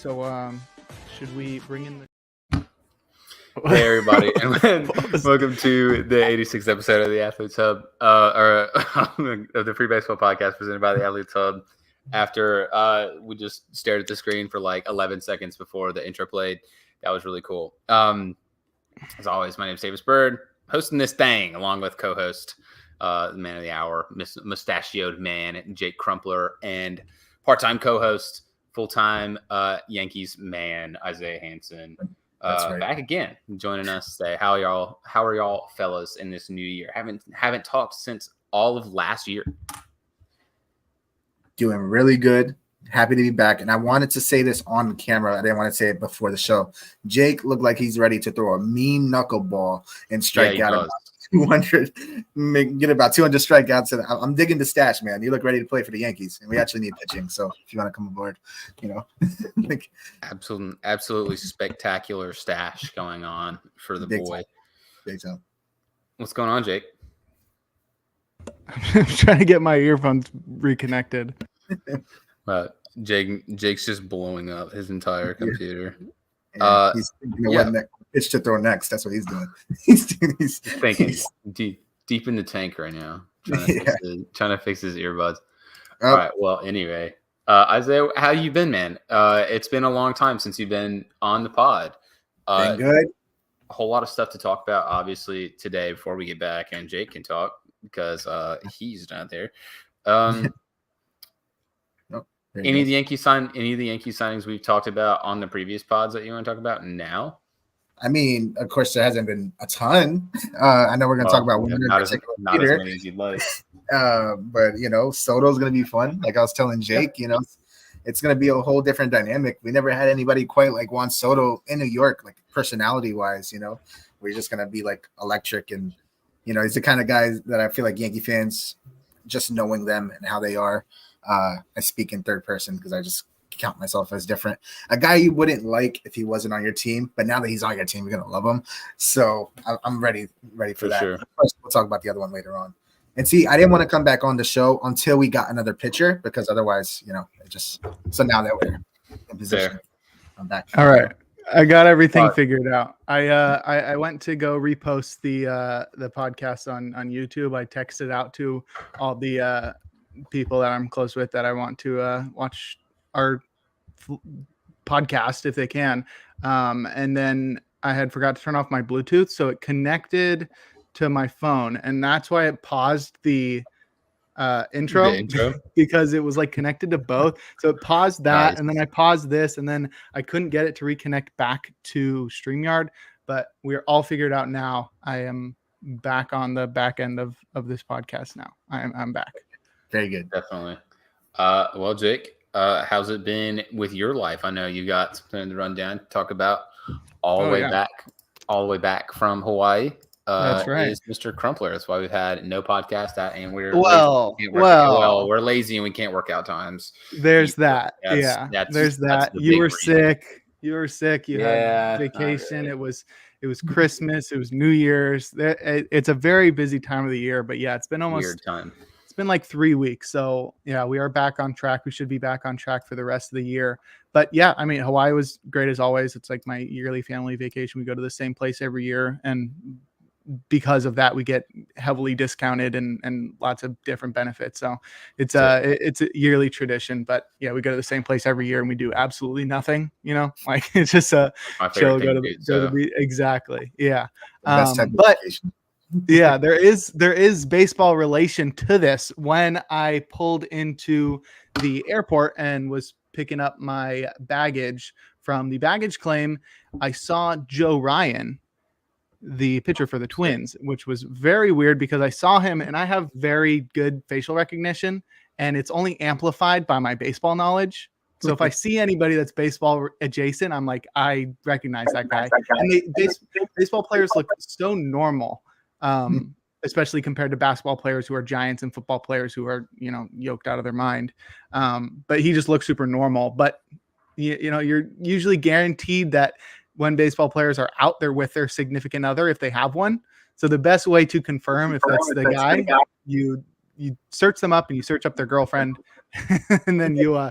So, should we bring in the? Hey everybody, and welcome to the 86th episode of the Athletes Hub, or of the Free Baseball Podcast presented by the Athletes Hub. After we just stared at the screen for like 11 seconds before the intro played, that was really cool. As always, my name is Davis Bird, hosting this thing along with co-host, the man of the hour, mustachioed man Jake Crumpler, and part-time co-host, full-time Yankees man Isaiah Hansen. Right. Back again, joining us today. How are y'all fellas in this new year? Haven't talked since all of last year. Doing really good. Happy to be back. And I wanted to say this on camera. I didn't want to say it before the show. Jake looked like he's ready to throw a mean knuckleball and strike out about 200, get about 200 strikeouts. And I'm digging the stash, man. You look ready to play for the Yankees, and we actually need pitching. So if you want to come aboard, absolutely spectacular stash going on for the boy. Big time. What's going on, Jake? I'm trying to get my earphones reconnected. Jake's just blowing up his entire computer. He's thinking of what pitch to throw next. That's what he's doing. He's thinking deep in the tank right now, trying to fix his earbuds. All right. Well, anyway, Isaiah, how you been, man? It's been a long time since you've been on the pod. Been good. A whole lot of stuff to talk about, obviously, today before we get back, and Jake can talk because he's not there. Any of the Yankee signings we've talked about on the previous pods that you want to talk about now? I mean, of course, there hasn't been a ton. I know we're going to talk about one in particular. Not as many as you'd like. But Soto's going to be fun. Like I was telling Jake, it's going to be a whole different dynamic. We never had anybody quite like Juan Soto in New York, like personality-wise. We're just going to be like electric, and he's the kind of guy that I feel like Yankee fans, just knowing them and how they are. I speak in third person because I just count myself as different. A guy you wouldn't like if he wasn't on your team, but now that he's on your team, you're gonna love him. So I'm ready for that. Sure. First, we'll talk about the other one later on. And see, I didn't want to come back on the show until we got another pitcher because otherwise, it just. So now that we're in position, I'm back. All right, I got everything figured out. I went to go repost the podcast on YouTube. I texted out to all the people that I'm close with that I want to watch our podcast if they can. And then I had forgot to turn off my Bluetooth, so it connected to my phone, and that's why it paused the intro because it was like connected to both. So it paused that, nice. And then I paused this, and then I couldn't get it to reconnect back to StreamYard, but we're all figured out now. I am back on the back end of this podcast now. I'm back. Very good. Definitely. Well, Jake, how's it been with your life? I know you got something to run down, talk about all the way back from Hawaii. That's right. Is Mr. Crumpler. That's why we've had no podcast out, and we're lazy and we can't work out times. There's that. There's that. You were sick. You had vacation. Really. It was Christmas. It was New Year's. It's a very busy time of the year, but it's been almost weird time. It's been like 3 weeks. So we are back on track. We should be back on track for the rest of the year. But I mean, Hawaii was great as always. It's like my yearly family vacation. We go to the same place every year. And because of that, we get heavily discounted and lots of different benefits. So it's a yearly tradition, but we go to the same place every year and we do absolutely nothing, like it's just a chill, go to the exactly. Yeah. But there is baseball relation to this. When I pulled into the airport and was picking up my baggage from the baggage claim, I saw Joe Ryan, the pitcher for the Twins, which was very weird because I saw him and I have very good facial recognition and it's only amplified by my baseball knowledge. So if I see anybody that's baseball adjacent, I'm like, I recognize that guy. And baseball players look so normal. Especially compared to basketball players who are giants and football players who are, yoked out of their mind. But he just looks super normal. But, you're usually guaranteed that when baseball players are out there with their significant other, if they have one. So the best way to confirm if that's the guy, you you search them up and you search up their girlfriend, and then you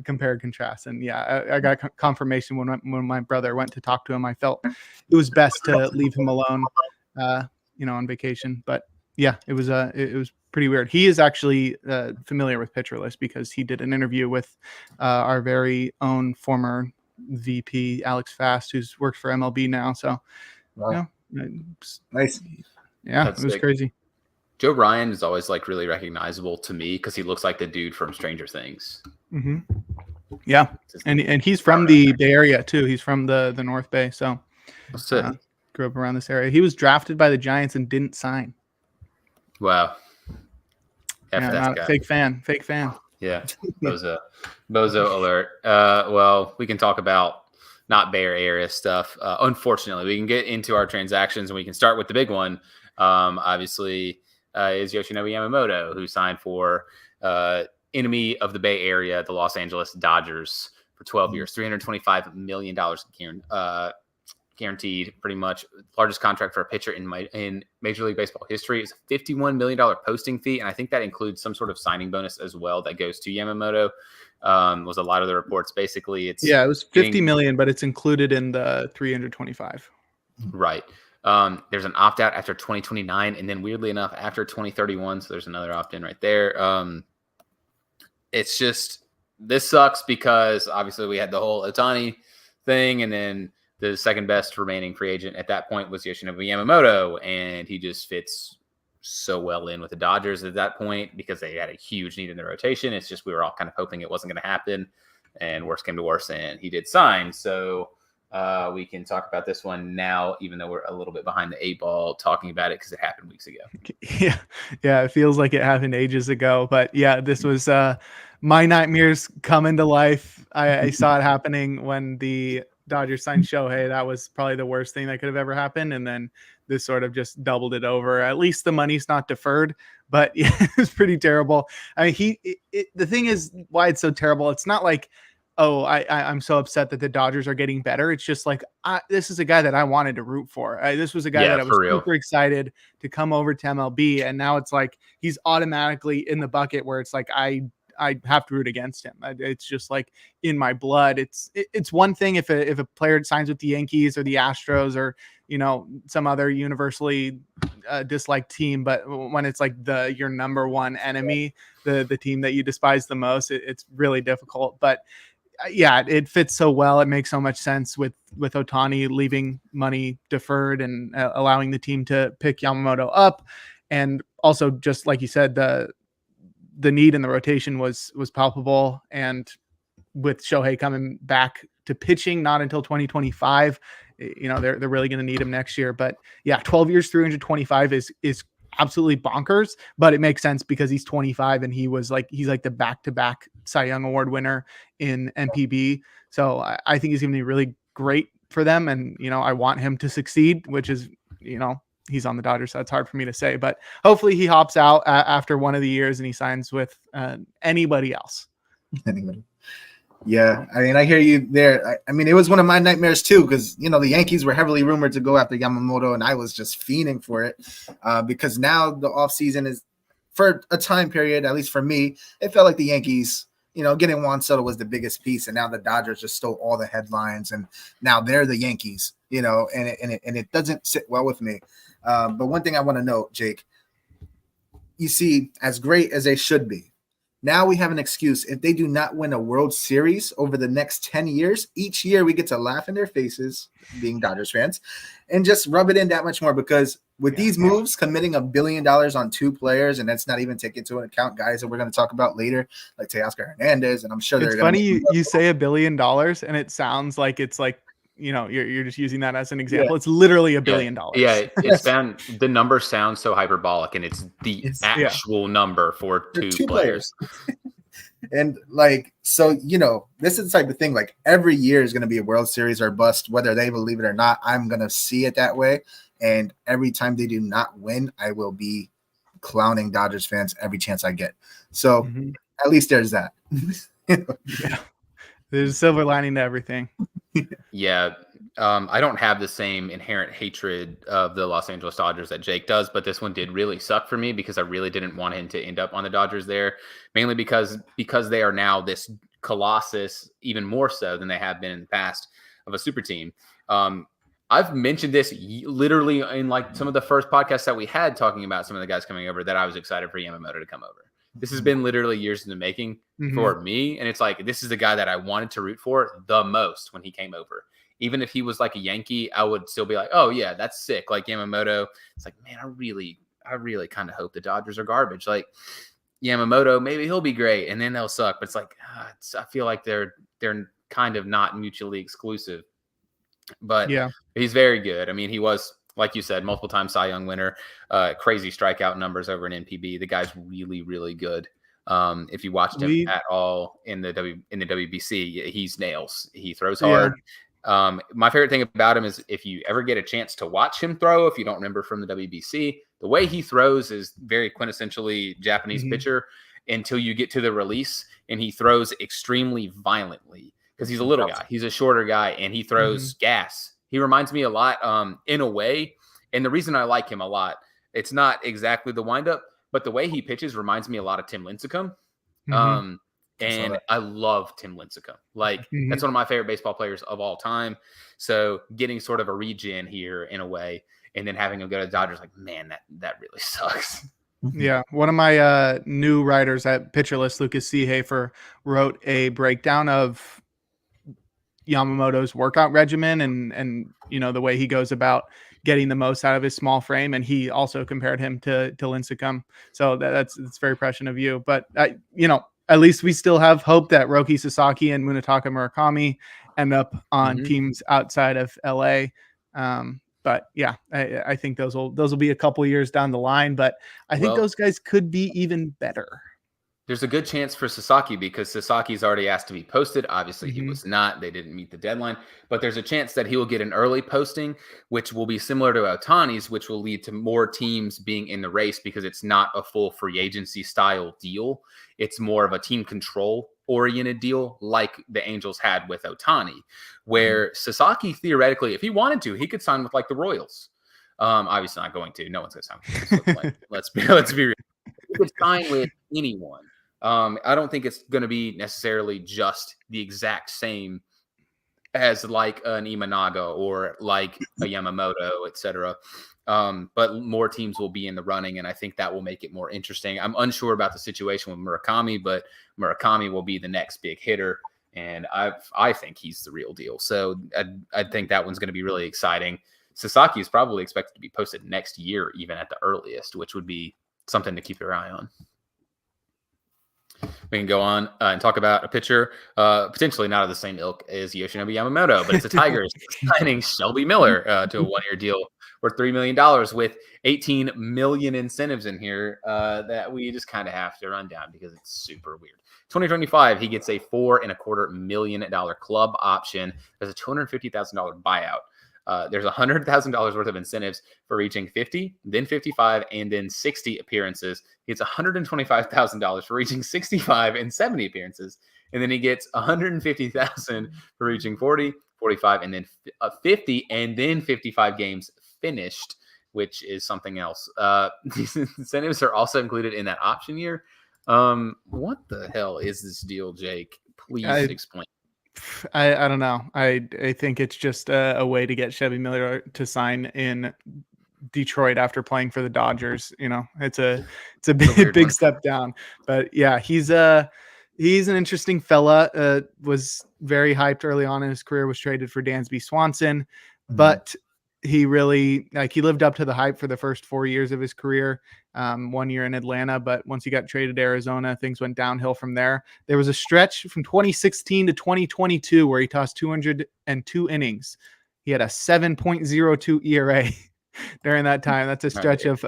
compare and contrast. And yeah, I got confirmation when my brother went to talk to him. I felt it was best to leave him alone, on vacation. But yeah, it was pretty weird. He is actually familiar with Pitcher List because he did an interview with our very own former VP Alex Fast, who's worked for MLB now. So, Wow. Nice. Yeah, That's it was sick. crazy. Joe Ryan is always like really recognizable to me because he looks like the dude from Stranger Things. Mm-hmm. Yeah, and he's from the Bay Area too. He's from the North Bay, so grew up around this area. He was drafted by the Giants and didn't sign. Wow. Not a fake fan. Yeah, bozo alert. Well, we can talk about not Bay Area stuff. Unfortunately, we can get into our transactions and we can start with the big one. Obviously, is Yoshinobu Yamamoto, who signed for enemy of the Bay Area, the Los Angeles Dodgers, for 12 years, $325 million guaranteed, pretty much. Largest contract for a pitcher in Major League Baseball history. It's a $51 million posting fee, and I think that includes some sort of signing bonus as well that goes to Yamamoto. Was a lot of the reports. Basically, it was 50 million, but it's included in the 325. Right. There's an opt-out after 2029, and then weirdly enough, after 2031, so there's another opt-in right there. It's just, this sucks because obviously we had the whole Ohtani thing, and then the second best remaining free agent at that point was Yoshinobu Yamamoto, and he just fits so well in with the Dodgers at that point because they had a huge need in the rotation. It's just we were all kind of hoping it wasn't going to happen, and worse came to worse, and he did sign. So we can talk about this one now, even though we're a little bit behind the 8 ball talking about it because it happened weeks ago. Yeah, it feels like it happened ages ago. But yeah, this was my nightmares coming to life. I saw it happening when the Dodgers signed Shohei. That was probably the worst thing that could have ever happened. And then this sort of just doubled it over. At least the money's not deferred, but yeah, it was pretty terrible. I mean, the thing is why it's so terrible. It's not like, oh, I'm so upset that the Dodgers are getting better. It's just like, this is a guy that I wanted to root for. This was a guy that I was super excited to come over to MLB. And now it's like, he's automatically in the bucket where it's like, I have to root against him. It's just like in my blood. It's one thing if a player signs with the Yankees or the Astros or, some other universally disliked team, but when it's like your number one enemy, the team that you despise the most, it's really difficult. But yeah, it fits so well. It makes so much sense with Ohtani leaving money deferred and allowing the team to pick Yamamoto up. And also, just like you said, the need in the rotation was palpable. And with Shohei coming back to pitching, not until 2025, they're really going to need him next year. But yeah, 12 years, 325 is absolutely bonkers, but it makes sense because he's 25 and he's like the back-to-back Cy Young Award winner in NPB. So I think he's going to be really great for them. And, I want him to succeed, which is, he's on the Dodgers, so it's hard for me to say, but hopefully he hops out after one of the years and he signs with anybody else. Anybody. Yeah, I mean, I hear you there. I mean, it was one of my nightmares too, because the Yankees were heavily rumored to go after Yamamoto, and I was just fiending for it because now the offseason is, for a time period, at least for me, it felt like the Yankees, getting Juan Soto was the biggest piece, and now the Dodgers just stole all the headlines, and now they're the Yankees, and it doesn't sit well with me. But one thing I want to note, Jake, you see, as great as they should be, now we have an excuse. If they do not win a World Series over the next 10 years, each year we get to laugh in their faces, being Dodgers fans, and just rub it in that much more because with these moves, committing $1 billion on 2 players, and that's not even taking into account guys that we're going to talk about later, like Teoscar Hernandez, and I'm sure they're going to. It's funny you say $1 billion, and it sounds like it's like, you're just using that as an example. Yeah. It's literally $1 billion. Yeah, it's the number sounds so hyperbolic, and it's the actual number for two players. And so this is the type of thing. Like every year is going to be a World Series or bust, whether they believe it or not. I'm going to see it that way. And every time they do not win, I will be clowning Dodgers fans every chance I get. So at least there's that. Yeah. There's a silver lining to everything. Yeah. I don't have the same inherent hatred of the Los Angeles Dodgers that Jake does, but this one did really suck for me because I really didn't want him to end up on the Dodgers there, mainly because they are now this colossus, even more so than they have been in the past, of a super team. I've mentioned this literally in like some of the first podcasts that we had talking about some of the guys coming over, that I was excited for Yamamoto to come over. This has been literally years in the making for me. And it's like, this is the guy that I wanted to root for the most when he came over. Even if he was like a Yankee, I would still be like, oh yeah, that's sick. Like Yamamoto, it's like, man, I really kind of hope the Dodgers are garbage. Like Yamamoto, maybe he'll be great and then they'll suck. But it's like, I feel like they're kind of not mutually exclusive. But Yeah. he's very good. I mean, he was, like you said, multiple time Cy Young winner, crazy strikeout numbers over in NPB. The guy's really, really good. If you watched him at all in the WBC, he's nails. He throws hard. My favorite thing about him is if you ever get a chance to watch him throw, if you don't remember from the WBC, the way he throws is very quintessentially Japanese pitcher until you get to the release, and he throws extremely violently because he's a little guy. He's a shorter guy, and he throws gas. He reminds me a lot in a way, and the reason I like him a lot, it's not exactly the windup, but the way he pitches reminds me a lot of Tim Lincecum. And I love Tim Lincecum. Like, that's one of my favorite baseball players of all time. So getting sort of a regen here in a way, and then having him go to the Dodgers, like, man, that really sucks. Yeah. One of my new writers at Pitcher List, Lucas Seehafer, wrote a breakdown of Yamamoto's workout regimen and the way he goes about getting the most out of his small frame, and he also compared him to Lincecum. So that's very prescient of you. But at least we still have hope that Roki Sasaki and Munetaka Murakami end up on teams outside of LA. But yeah, I think those will be a couple years down the line. But I think those guys could be even better. There's a good chance for Sasaki because Sasaki's already asked to be posted. Obviously, he was not. They didn't meet the deadline. But there's a chance that he will get an early posting, which will be similar to Ohtani's, which will lead to more teams being in the race because it's not a full free agency style deal. It's more of a team control oriented deal like the Angels had with Ohtani, where Sasaki, theoretically, if he wanted to, he could sign with like the Royals. Obviously not going to. No one's going to sign with the Let's be real. He could sign with anyone. I don't think it's going to be necessarily just the exact same as like an Imanaga or like a Yamamoto, etc. But more teams will be in the running, and I think that will make it more interesting. I'm unsure about the situation with Murakami, but Murakami will be the next big hitter, and I think he's the real deal. So I think that one's going to be really exciting. Sasaki is probably expected to be posted next year, even at the earliest, which would be something to keep your eye on. We can go on and talk about a pitcher, potentially not of the same ilk as Yoshinobu Yamamoto, but it's the Tigers signing Shelby Miller to a one-year deal worth $3 million with $18 million incentives in here that we just kind of have to run down because it's super weird. 2025, he gets a $4.25 million club option. There's a $250,000 buyout. There's $100,000 worth of incentives for reaching 50, then 55, and then 60 appearances. He gets $125,000 for reaching 65 and 70 appearances. And then he gets $150,000 for reaching 40, 45, and then 50, and then 55 games finished, which is something else. These incentives are also included in that option year. What the hell is this deal, Jake? Please explain. I don't know. I think it's just a way to get Chevy Miller to sign in Detroit after playing for the Dodgers. It's a big step down. But yeah, he's an interesting fella. Was very hyped early on in his career. Was traded for Dansby Swanson, but he really he lived up to the hype for the first 4 years of his career. 1 year in Atlanta, but once he got traded to Arizona, things went downhill from there. There was a stretch from 2016 to 2022 where he tossed 202 innings. He had a 7.02 ERA during that time. That's a stretch of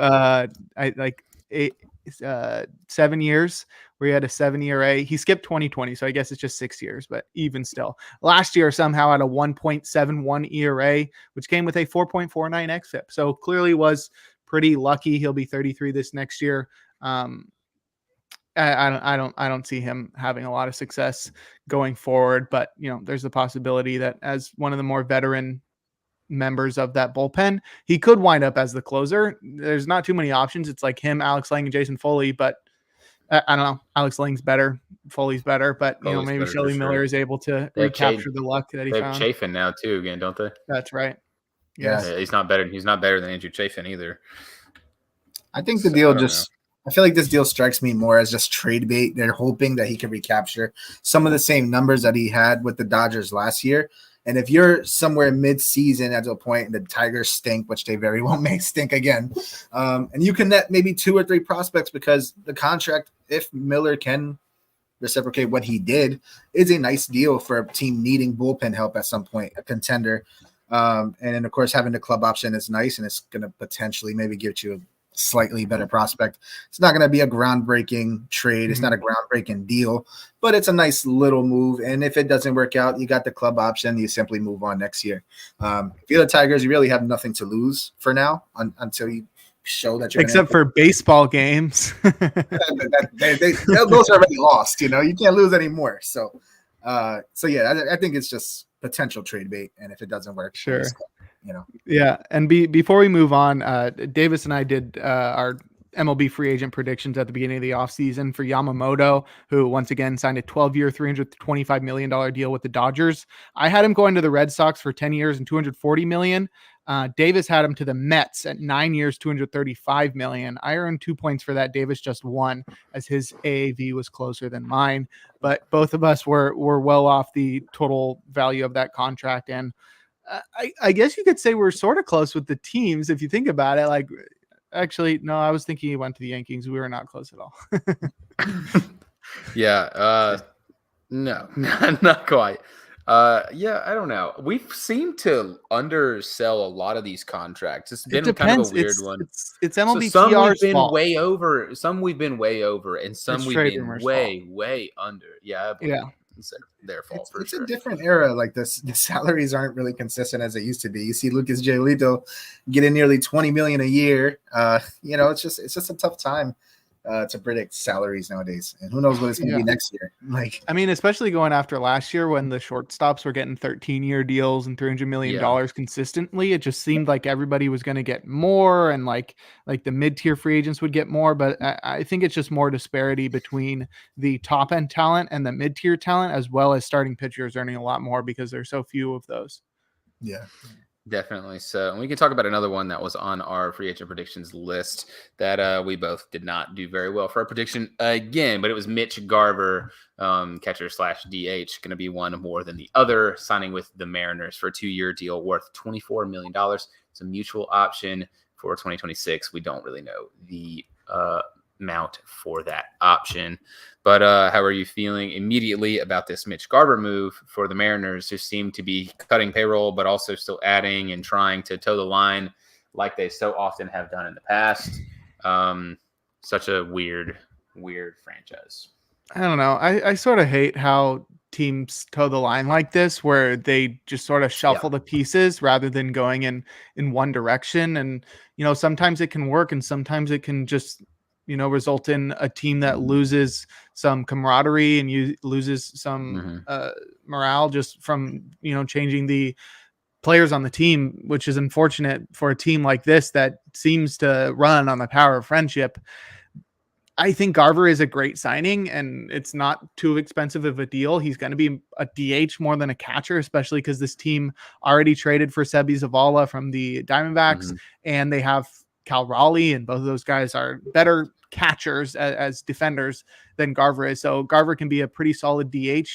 7 years where he had a 7 ERA. He skipped 2020, so I guess it's just 6 years, but even still. Last year somehow had a 1.71 ERA, which came with a 4.49 xFIP. So clearly was pretty lucky. He'll be 33 this next year. I don't see him having a lot of success going forward, but there's the possibility that as one of the more veteran members of that bullpen. He could wind up as the closer. There's not too many options. It's like him, Alex Lang, and Jason Foley, but I don't know. Alex Lang's better. Foley's better, but Foley's maybe better for Shelby Miller sure. is able to They have recapture the luck that he They have found. Chafin now too, again, don't they? That's right. Yeah. Yeah, he's not better. He's not better than Andrew Chafin either. I think the deal I feel like this deal strikes me more as just trade bait. They're hoping that he can recapture some of the same numbers that he had with the Dodgers last year. And if you're somewhere mid-season at a point and the Tigers stink, which they very well may stink again, and you can net maybe 2 or 3 prospects because the contract, if Miller can reciprocate what he did, is a nice deal for a team needing bullpen help at some point, a contender. And then, of course, having the club option is nice, and it's going to potentially maybe get you a slightly better prospect. It's not going to be a groundbreaking trade. It's not a groundbreaking deal, but it's a nice little move. And if it doesn't work out, you got the club option. You simply move on next year. If you're the Tigers, you really have nothing to lose for now until you show that you're except for baseball games. Those are already lost. You can't lose anymore. So yeah, I think it's just potential trade bait. And if it doesn't work, sure. Yeah. And before we move on, Davis and I did our MLB free agent predictions at the beginning of the offseason for Yamamoto, who once again signed a 12-year, $325 million deal with the Dodgers. I had him going to the Red Sox for 10 years and $240 million. Davis had him to the Mets at 9 years, $235 million. I earned 2 points for that. Davis just 1, as his AAV was closer than mine. But both of us were well off the total value of that contract. And I guess you could say we're sort of close with the teams if you think about it. Like, actually, no, I was thinking he went to the Yankees. We were not close at all. Yeah. No, not quite. Yeah, I don't know. We've seemed to undersell a lot of these contracts. It's been kind of a weird one. It's MLB some we've PR's been fault. way over. Some we've been way over, and some It's we've trade been rumors' way under. Yeah, Yeah. It's their fault for It's sure. a different era. Like the salaries aren't really consistent as they used to be. You see Lucas Giolito getting nearly $20 million a year. It's just a tough time to predict salaries nowadays, and who knows what it's going to be next year. Like, I mean, especially going after last year when the shortstops were getting 13-year deals and $300 million consistently, it just seemed like everybody was going to get more, and like the mid-tier free agents would get more. But I think it's just more disparity between the top end talent and the mid-tier talent, as well as starting pitchers earning a lot more because there's so few of those. Yeah. Definitely. So, and we can talk about another one that was on our free agent predictions list that we both did not do very well for our prediction again, but it was Mitch Garver, catcher / DH, going to be one more than the other, signing with the Mariners for a 2-year deal worth $24 million. It's a mutual option for 2026. We don't really know the amount for that option. But how are you feeling immediately about this Mitch Garver move for the Mariners, who seem to be cutting payroll, but also still adding and trying to toe the line like they so often have done in the past? Such a weird franchise. I don't know. I sort of hate how teams toe the line like this, where they just sort of shuffle the pieces rather than going in one direction. And, sometimes it can work and sometimes it can just result in a team that loses some camaraderie and loses some morale just from, changing the players on the team, which is unfortunate for a team like this that seems to run on the power of friendship. I think Garver is a great signing, and it's not too expensive of a deal. He's going to be a DH more than a catcher, especially because this team already traded for Sebi Zavala from the Diamondbacks, and they have Cal Raleigh, and both of those guys are better catchers as defenders than Garver is. So Garver can be a pretty solid DH.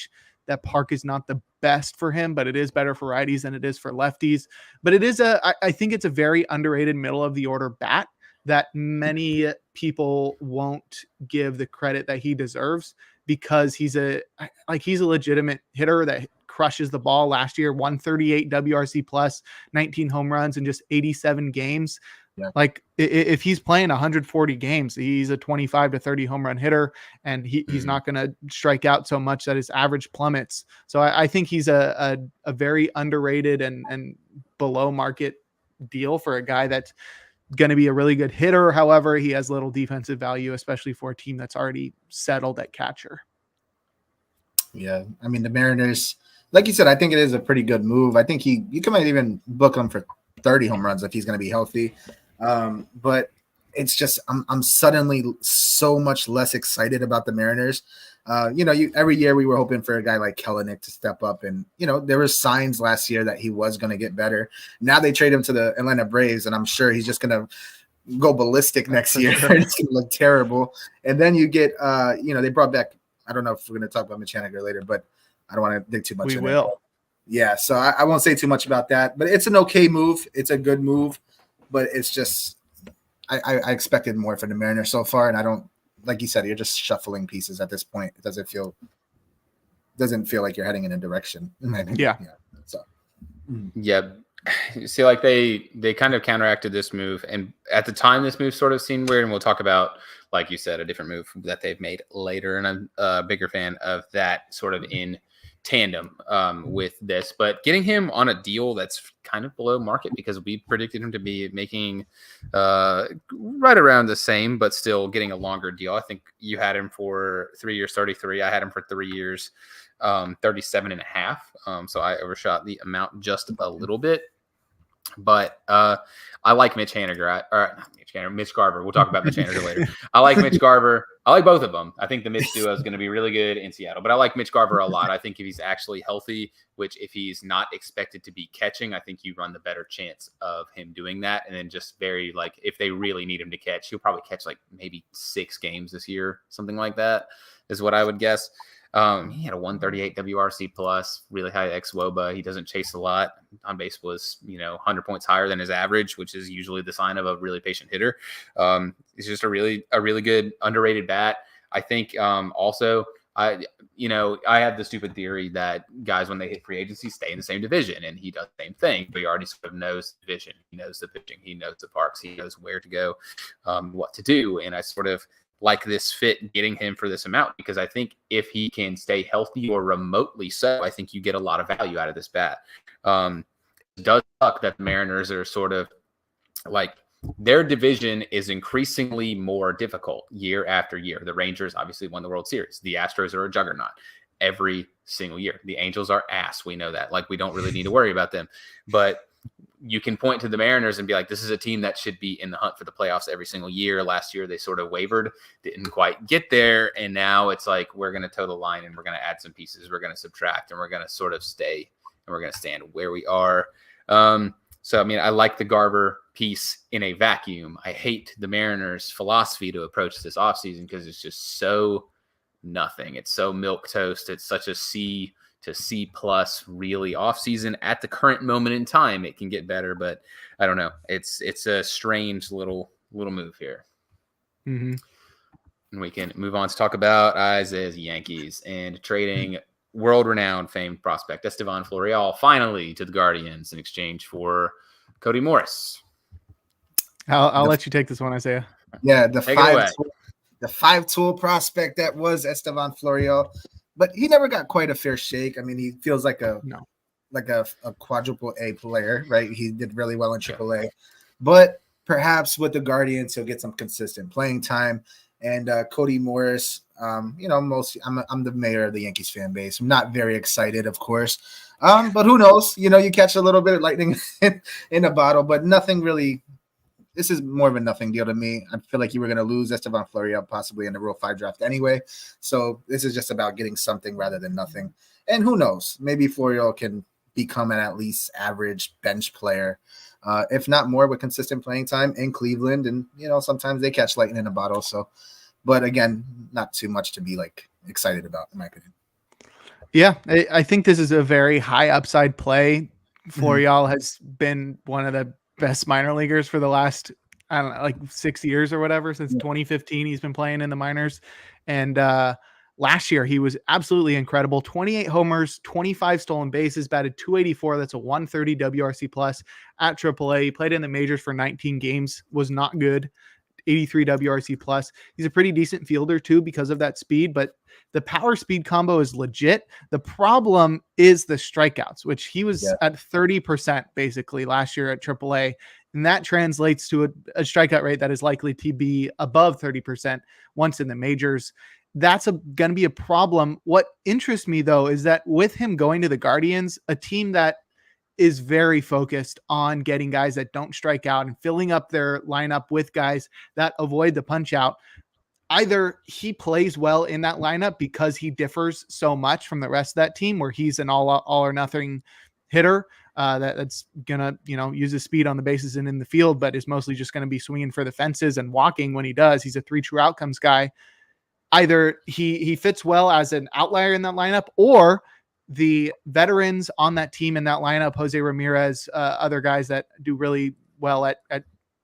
That park is not the best for him, but it is better for righties than it is for lefties. But it is I think it's a very underrated middle of the order bat that many people won't give the credit that he deserves, because he's a legitimate hitter that crushes the ball. Last year, 138 WRC plus, 19 home runs in just 87 games. Yeah. Like, if he's playing 140 games, he's a 25 to 30 home run hitter, and he's not going to strike out so much that his average plummets. So I think he's a very underrated and below market deal for a guy that's going to be a really good hitter. However, he has little defensive value, especially for a team that's already settled at catcher. Yeah. I mean, the Mariners, like you said, I think it is a pretty good move. I think you might even book him for 30 home runs if he's going to be healthy. But it's just I'm suddenly so much less excited about the Mariners. Every year we were hoping for a guy like Kelenic to step up, and there were signs last year that he was going to get better. Now they trade him to the Atlanta Braves, and I'm sure he's just going to go ballistic next year. It's going to look terrible. And then you get, they brought back. I don't know if we're going to talk about Mitch Haniger later, but I don't want to dig too much. We will. Yeah, so I won't say too much about that. But it's an okay move. It's a good move, but it's just I expected more from the Mariners so far, and I don't. Like you said, you're just shuffling pieces at this point. It doesn't feel like you're heading in a direction. Yeah. So. Yeah. See, like they kind of counteracted this move, and at the time this move sort of seemed weird, and we'll talk about, like you said, a different move that they've made later, and I'm a bigger fan of that sort of in tandem with this. But getting him on a deal that's kind of below market, because we predicted him to be making right around the same, but still getting a longer deal. I think you had him for 3 years, 33. I had him for 3 years, 37 and a half. So I overshot the amount just a little bit. But I like Mitch Haniger. Mitch Garver. We'll talk about Mitch Haniger later. I like Mitch Garver. I like both of them. I think the Mitch duo is going to be really good in Seattle. But I like Mitch Garver a lot. I think if he's actually healthy, which if he's not expected to be catching, I think you run the better chance of him doing that. And then just if they really need him to catch, he'll probably catch like maybe 6 games this year, something like that is what I would guess. He had a 138 WRC plus, really high xWOBA. He doesn't chase a lot. On base was 100 points higher than his average, which is usually the sign of a really patient hitter. He's just a really good underrated bat. I think also I have the stupid theory that guys, when they hit free agency, stay in the same division, and he does the same thing, but he already sort of knows the division. He knows the pitching. He knows the parks. He knows where to go, what to do. And I sort of like this fit, getting him for this amount, because I think if he can stay healthy or remotely so, I think you get a lot of value out of this bat. It does suck that the Mariners are sort of like, their division is increasingly more difficult year after year. The Rangers obviously won the World Series. The Astros are a juggernaut every single year. The Angels are ass. We know that. Like, we don't really need to worry about them. But you can point to the Mariners and be like, this is a team that should be in the hunt for the playoffs every single year. Last year, they sort of wavered, didn't quite get there. And now it's like, we're going to toe the line, and we're going to add some pieces. We're going to subtract, and we're going to sort of stay, and we're going to stand where we are. So, I mean, I like the Garver piece in a vacuum. I hate the Mariners' philosophy to approach this offseason, because it's just so nothing. It's so milquetoast. It's such a C to C plus really offseason. At the current moment in time, it can get better, but I don't know. It's a strange little move here. Mm-hmm. And we can move on to talk about Isaiah's Yankees and trading world-renowned famed prospect Estevan Florial finally to the Guardians in exchange for Cody Morris. I'll let you take this one, Isaiah. Yeah, the 5-tool prospect that was Estevan Florial, but he never got quite a fair shake. I mean, he feels like a quadruple A player, right? He did really well in AAA, but perhaps with the Guardians, he'll get some consistent playing time. And Cody Morris, I'm the mayor of the Yankees fan base. I'm not very excited, of course, but who knows? You catch a little bit of lightning in a bottle, but nothing really. This is more of a nothing deal to me. I feel like you were going to lose Estevan Florial possibly in the Rule 5 draft anyway. So this is just about getting something rather than nothing. And who knows? Maybe Florial can become an at least average bench player, if not more, with consistent playing time in Cleveland. And, sometimes they catch lightning in a bottle. So, but again, not too much to be like excited about, in my opinion. Yeah, I think this is a very high upside play. Florial has been one of the best minor leaguers for the last, 6 years or whatever. Since 2015, he's been playing in the minors. And last year, he was absolutely incredible. 28 homers, 25 stolen bases, batted .284. That's a 130 WRC plus at AAA. He played in the majors for 19 games, was not good. 83 WRC plus. He's a pretty decent fielder too because of that speed, but the power speed combo is legit. The problem is the strikeouts, which he was at 30% basically last year at AAA. And that translates to a strikeout rate that is likely to be above 30% once in the majors. that's going to be a problem. What interests me though is that with him going to the Guardians, a team that is very focused on getting guys that don't strike out and filling up their lineup with guys that avoid the punch out. Either he plays well in that lineup because he differs so much from the rest of that team, where he's an all or nothing hitter that's gonna use his speed on the bases and in the field, but is mostly just going to be swinging for the fences and walking when he does. He's a 3 true outcomes guy. Either he fits well as an outlier in that lineup, or the veterans on that team in that lineup, Jose Ramirez, other guys that do really well at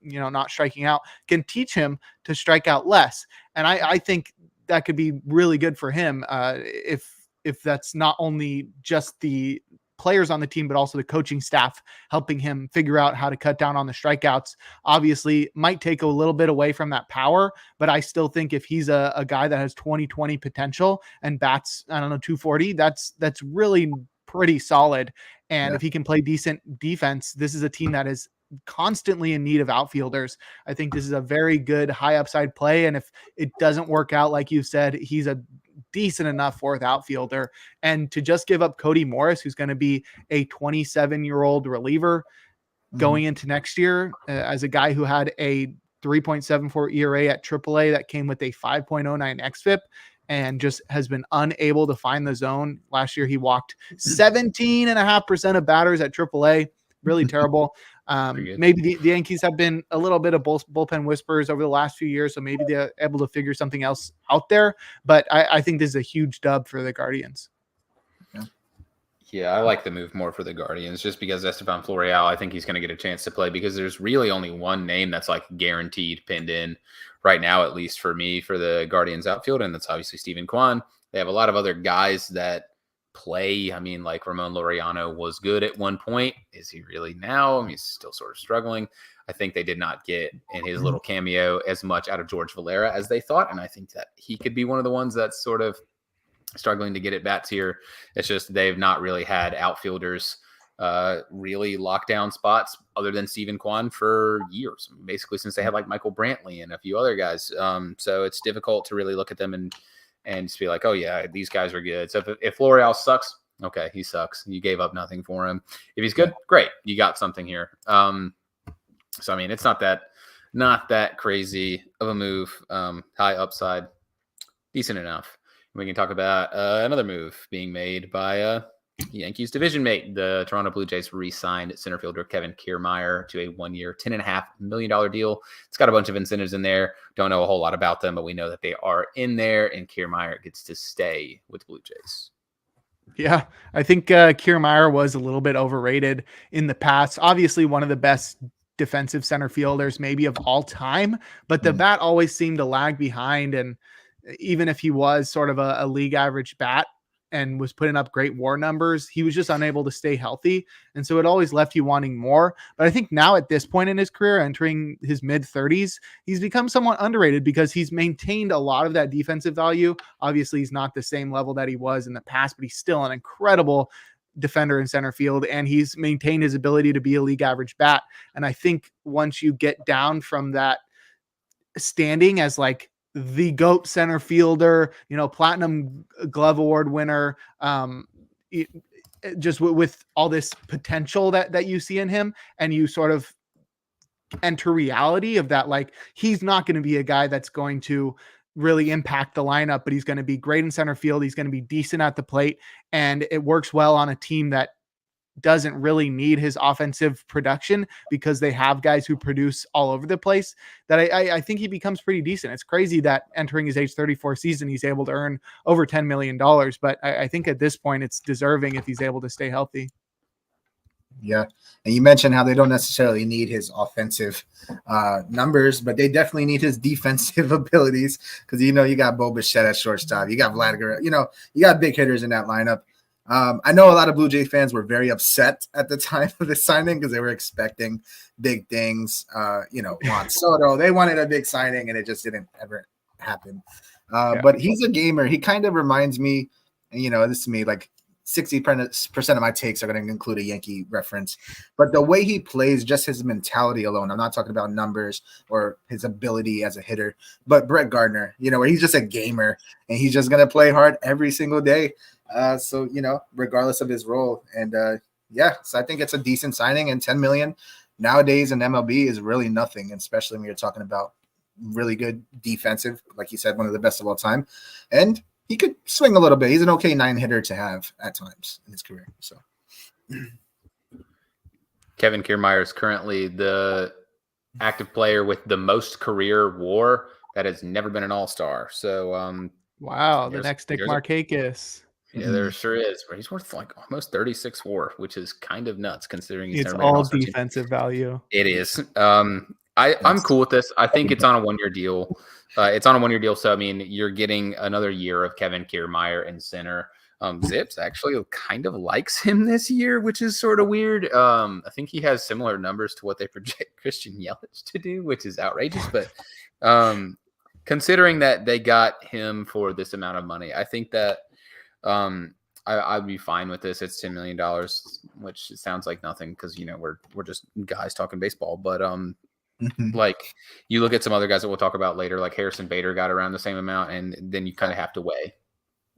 not striking out, can teach him to strike out less. And I think that could be really good for him if that's not only just the players on the team, but also the coaching staff helping him figure out how to cut down on the strikeouts. Obviously might take a little bit away from that power, but I still think if he's a guy that has 20-20 potential and bats, 240, that's really pretty solid. And if he can play decent defense, this is a team that is constantly in need of outfielders. I think this is a very good high upside play. And if it doesn't work out, like you said, he's a decent enough fourth outfielder. And to just give up Cody Morris, who's going to be a 27-year-old reliever going into next year, as a guy who had a 3.74 ERA at AAA that came with a 5.09 xFIP and just has been unable to find the zone. Last year, he walked 17.5% of batters at AAA. Really terrible. Maybe the Yankees have been a little bit of bullpen whispers over the last few years, so maybe they're able to figure something else out there. But I think this is a huge dub for the Guardians. Yeah, I like the move more for the Guardians just because Esteban Florial, I think he's going to get a chance to play because there's really only one name that's like guaranteed pinned in right now, at least for me, for the Guardians outfield, and that's obviously Steven Kwan. They have a lot of other guys that play. I mean, like Ramon Laureano was good at one point. Is he really now? I mean, he's still sort of struggling. I think they did not get in his little cameo as much out of George Valera as they thought, and I think that he could be one of the ones that's sort of struggling to get at bats here. It's just they've not really had outfielders really lock down spots other than Steven Kwan for years, basically since they had like Michael Brantley and a few other guys. So it's difficult to really look at them and just be like, oh yeah, these guys are good. So if Florial sucks, okay, he sucks. You gave up nothing for him. If he's good, great, you got something here. So I mean, it's not that crazy of a move. High upside, decent enough. We can talk about another move being made by Yankees division mate. The Toronto Blue Jays re-signed center fielder Kevin Kiermaier to a 1-year, $10.5 million deal. It's got a bunch of incentives in there. Don't know a whole lot about them, but we know that they are in there, and Kiermaier gets to stay with the Blue Jays. Yeah, I think Kiermaier was a little bit overrated in the past. Obviously, one of the best defensive center fielders maybe of all time, but the bat always seemed to lag behind. And even if he was sort of a league average bat and was putting up great WAR numbers, he was just unable to stay healthy. And so it always left you wanting more. But I think now at this point in his career, entering his mid-30s, he's become somewhat underrated because he's maintained a lot of that defensive value. Obviously, he's not the same level that he was in the past, but he's still an incredible defender in center field, and he's maintained his ability to be a league average bat. And I think once you get down from that standing as like the GOAT center fielder, platinum glove award winner, just with all this potential that you see in him, and you sort of enter reality of that, like, he's not going to be a guy that's going to really impact the lineup, but he's going to be great in center field. He's going to be decent at the plate, and it works well on a team that doesn't really need his offensive production because they have guys who produce all over the place. That I think he becomes pretty decent. It's crazy that entering his age 34 season, he's able to earn over $10 million, but I think at this point it's deserving if he's able to stay healthy. Yeah. And you mentioned how they don't necessarily need his offensive numbers, but they definitely need his defensive abilities because, you got Bo Bichette at shortstop. You got Vlad Guerrero. You got big hitters in that lineup. I know a lot of Blue Jay fans were very upset at the time of the signing because they were expecting big things. Juan Soto, they wanted a big signing, and it just didn't ever happen. But he's a gamer. He kind of reminds me, this to me, like 60% of my takes are going to include a Yankee reference. But the way he plays, just his mentality alone, I'm not talking about numbers or his ability as a hitter, but Brett Gardner, where he's just a gamer and he's just going to play hard every single day. So, regardless of his role. And so I think it's a decent signing, and 10 million nowadays in MLB is really nothing, especially when you're talking about really good defensive, like you said, one of the best of all time. And he could swing a little bit. He's an okay 9-hitter to have at times in his career. So Kevin Kiermaier is currently the active player with the most career WAR that has never been an All-Star. So wow, the next Dick Markakis. Yeah, there sure is. He's worth like almost 36 WAR, which is kind of nuts considering he's it's never been an all All-Star defensive value. It is. I'm cool with this. I think it's on a 1-year deal. It's on a 1-year deal, so I mean, you're getting another year of Kevin Kiermaier in center. Zips actually kind of likes him this year, which is sort of weird. I think he has similar numbers to what they project Christian Yelich to do, which is outrageous. But considering that they got him for this amount of money, I think that I'd be fine with this. It's $10 million, which sounds like nothing because we're just guys talking baseball. But like you look at some other guys that we'll talk about later, like Harrison Bader got around the same amount, and then you kind of have to weigh.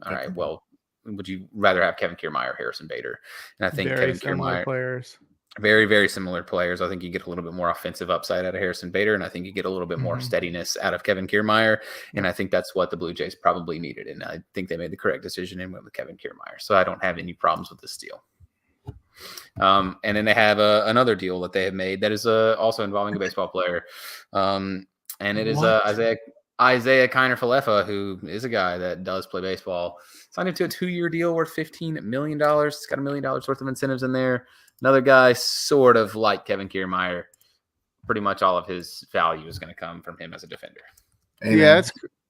All right, well, would you rather have Kevin Kiermaier or Harrison Bader? And I think very Kevin Kiermaier, players. Very, very similar players. I think you get a little bit more offensive upside out of Harrison Bader, and I think you get a little bit more steadiness out of Kevin Kiermaier. And I think that's what the Blue Jays probably needed. And I think they made the correct decision and went with Kevin Kiermaier. So I don't have any problems with this deal. And then they have another deal that they have made that is also involving a baseball player. And it is Isaiah Kiner-Falefa, who is a guy that does play baseball. Signed into a 2-year deal worth $15 million. It's got $1 million worth of incentives in there. Another guy sort of like Kevin Kiermaier. Pretty much all of his value is going to come from him as a defender. Amen. Yeah,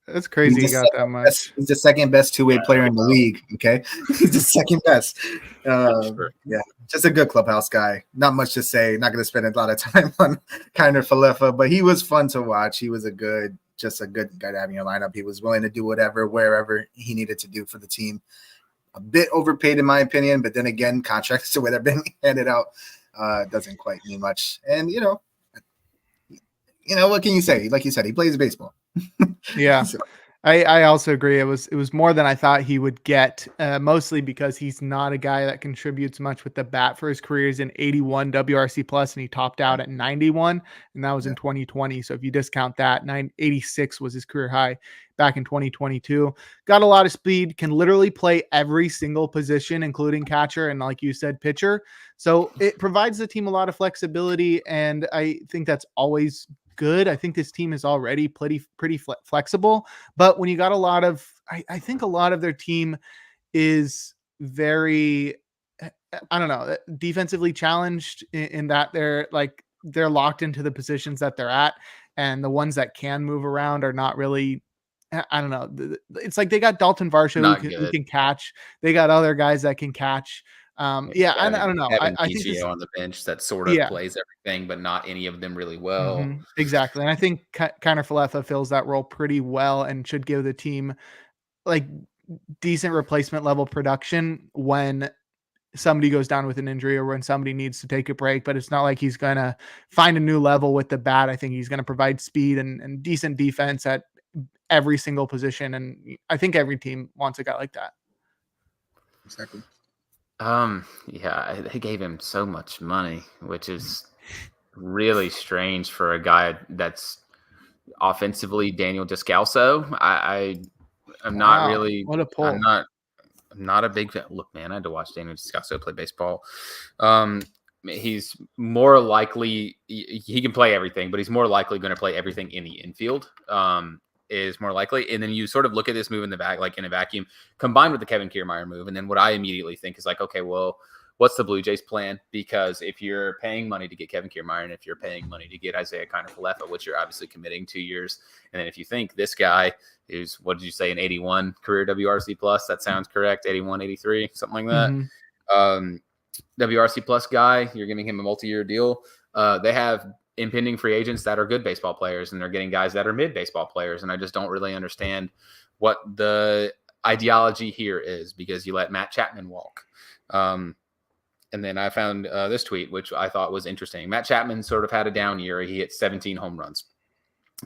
it's crazy he got that much. He's the second best two-way player in the league. Okay, he's the second best. Sure. Yeah, just a good clubhouse guy. Not much to say. Not going to spend a lot of time on Kiner-Falefa, but he was fun to watch. He was just a good guy to have in your lineup. He was willing to do whatever, wherever he needed to do for the team. A bit overpaid in my opinion, but then again, contracts to where they're being handed out doesn't quite mean much. And what can you say? Like you said, he plays baseball. Yeah. So. I also agree. It was more than I thought he would get, mostly because he's not a guy that contributes much with the bat for his career. He's in 81 WRC plus, and he topped out at 91, and that was in 2020. So if you discount that, 86 was his career high back in 2022. Got a lot of speed, can literally play every single position, including catcher and, like you said, pitcher. So it provides the team a lot of flexibility, and I think that's always good. I think this team is already pretty flexible, but when you got a lot of, I think a lot of their team is very, I don't know, defensively challenged in that they're locked into the positions that they're at, and the ones that can move around are not really, I don't know. It's like they got Dalton Varsho who can catch. They got other guys that can catch. I don't know. I think this, on the bench that sort of plays everything, but not any of them really well. Exactly. And I think Kiner-Falefa fills that role pretty well and should give the team like decent replacement level production when somebody goes down with an injury or when somebody needs to take a break. But it's not like he's going to find a new level with the bat. I think he's going to provide speed and decent defense at every single position. And I think every team wants a guy like that. Exactly. They gave him so much money, which is really strange for a guy that's offensively Daniel Descalso. I'm not really. What a pull! I'm not a big fan. Look, man, I had to watch Daniel Descalso play baseball. He's more likely he can play everything, but he's more likely going to play everything in the infield. Is more likely. And then you sort of look at this move in the back, like in a vacuum, combined with the Kevin Kiermaier move. And then what I immediately think is like, okay, well, what's the Blue Jays plan? Because if you're paying money to get Kevin Kiermaier and if you're paying money to get Isaiah Kiner-Falefa, which you're obviously committing 2 years. And then if you think this guy is, what did you say, an 81 career WRC plus? That sounds correct. 81, 83, something like that. WRC plus guy, you're giving him a multi-year deal. They have impending free agents that are good baseball players, and they're getting guys that are mid baseball players. And I just don't really understand what the ideology here is, because you let Matt Chapman walk. And then I found this tweet, which I thought was interesting. Matt Chapman sort of had a down year. He hit 17 home runs.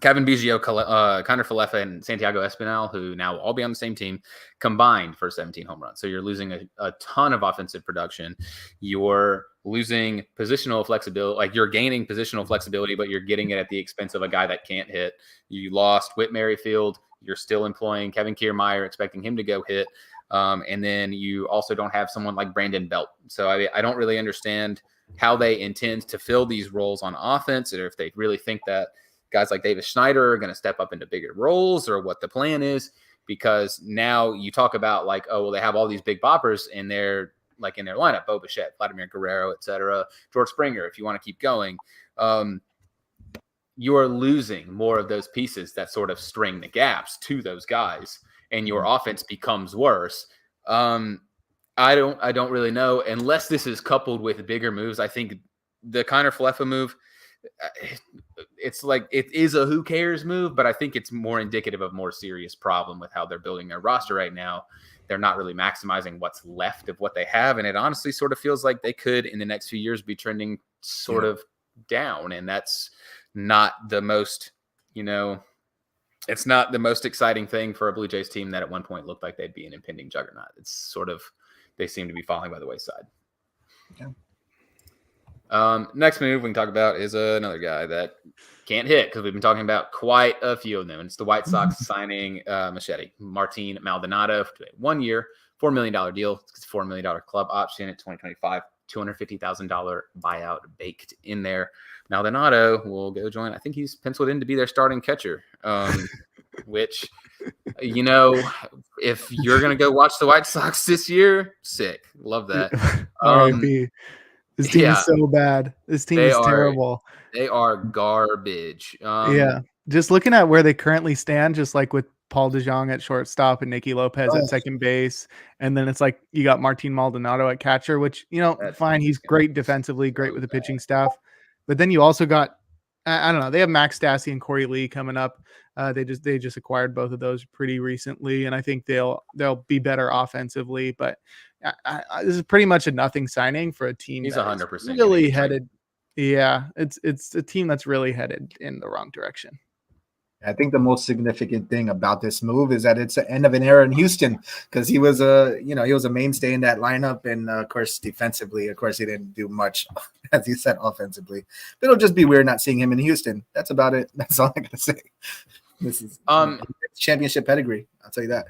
Kevin Biggio, Connor Falefa, and Santiago Espinal, who now will all be on the same team, combined for 17 home runs. So you're losing a ton of offensive production. You're losing positional flexibility. Like, you're gaining positional flexibility, but you're getting it at the expense of a guy that can't hit. You lost Whit Merrifield. You're still employing Kevin Kiermaier, expecting him to go hit. And then you also don't have someone like Brandon Belt. So I don't really understand how they intend to fill these roles on offense, or if they really think that guys like Davis Schneider are going to step up into bigger roles, or what the plan is. Because now you talk about like, oh, well, they have all these big boppers in their lineup, Bo Bichette, Vladimir Guerrero, etc., George Springer, if you want to keep going. You are losing more of those pieces that sort of string the gaps to those guys, and your offense becomes worse. I don't really know, unless this is coupled with bigger moves. I think the Kiner Falefa move, it's like, it is a who cares move, but I think it's more indicative of more serious problem with how they're building their roster right now. They're not really maximizing what's left of what they have, and it honestly sort of feels like they could in the next few years be trending sort of down, and that's not the most, it's not the most exciting thing for a Blue Jays team that at one point looked like they'd be an impending juggernaut. It's sort of, they seem to be falling by the wayside. Yeah. Next move we can talk about is another guy that can't hit, because we've been talking about quite a few of them. And it's the White Sox signing Martin Maldonado to a 1 year, $4 million deal. It's a $4 million club option at 2025, $250,000 buyout baked in there. Maldonado will go join. I think he's penciled in to be their starting catcher, which, if you're going to go watch the White Sox this year, sick. Love that. R.I.P. This team is so bad. This team is terrible. They are garbage. Just looking at where they currently stand, just like with Paul DeJong at shortstop and Nicky Lopez at second base. And then it's like you got Martin Maldonado at catcher, which, fine. He's great defensively, great with the pitching staff. But then you also got, I don't know, they have Max Stassi and Corey Lee coming up. They just acquired both of those pretty recently, and I think they'll be better offensively. But this is pretty much a nothing signing for a team. He's 100% really headed. Yeah, it's a team that's really headed in the wrong direction. I think the most significant thing about this move is that it's the end of an era in Houston, because he was a mainstay in that lineup, and of course defensively, he didn't do much, as you said, offensively. But it'll just be weird not seeing him in Houston. That's about it. That's all I gotta say. This is championship pedigree. I'll tell you that.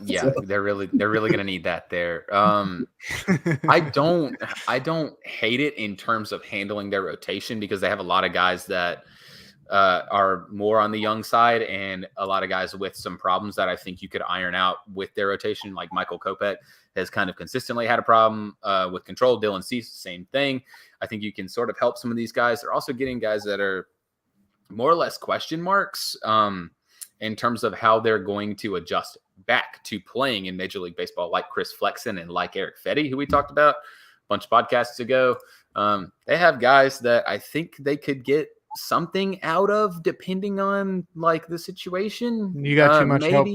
Yeah, they're really gonna need that there. I don't hate it in terms of handling their rotation, because they have a lot of guys that are more on the young side, and a lot of guys with some problems that I think you could iron out with their rotation. Like Michael Kopech has kind of consistently had a problem with control. Dylan Cease, same thing. I think you can sort of help some of these guys. They're also getting guys that are more or less question marks in terms of how they're going to adjust back to playing in Major League Baseball, like Chris Flexen and like Eric Fetty, who we talked about a bunch of podcasts ago. They have guys that I think they could get something out of, depending on like the situation. You got too much help.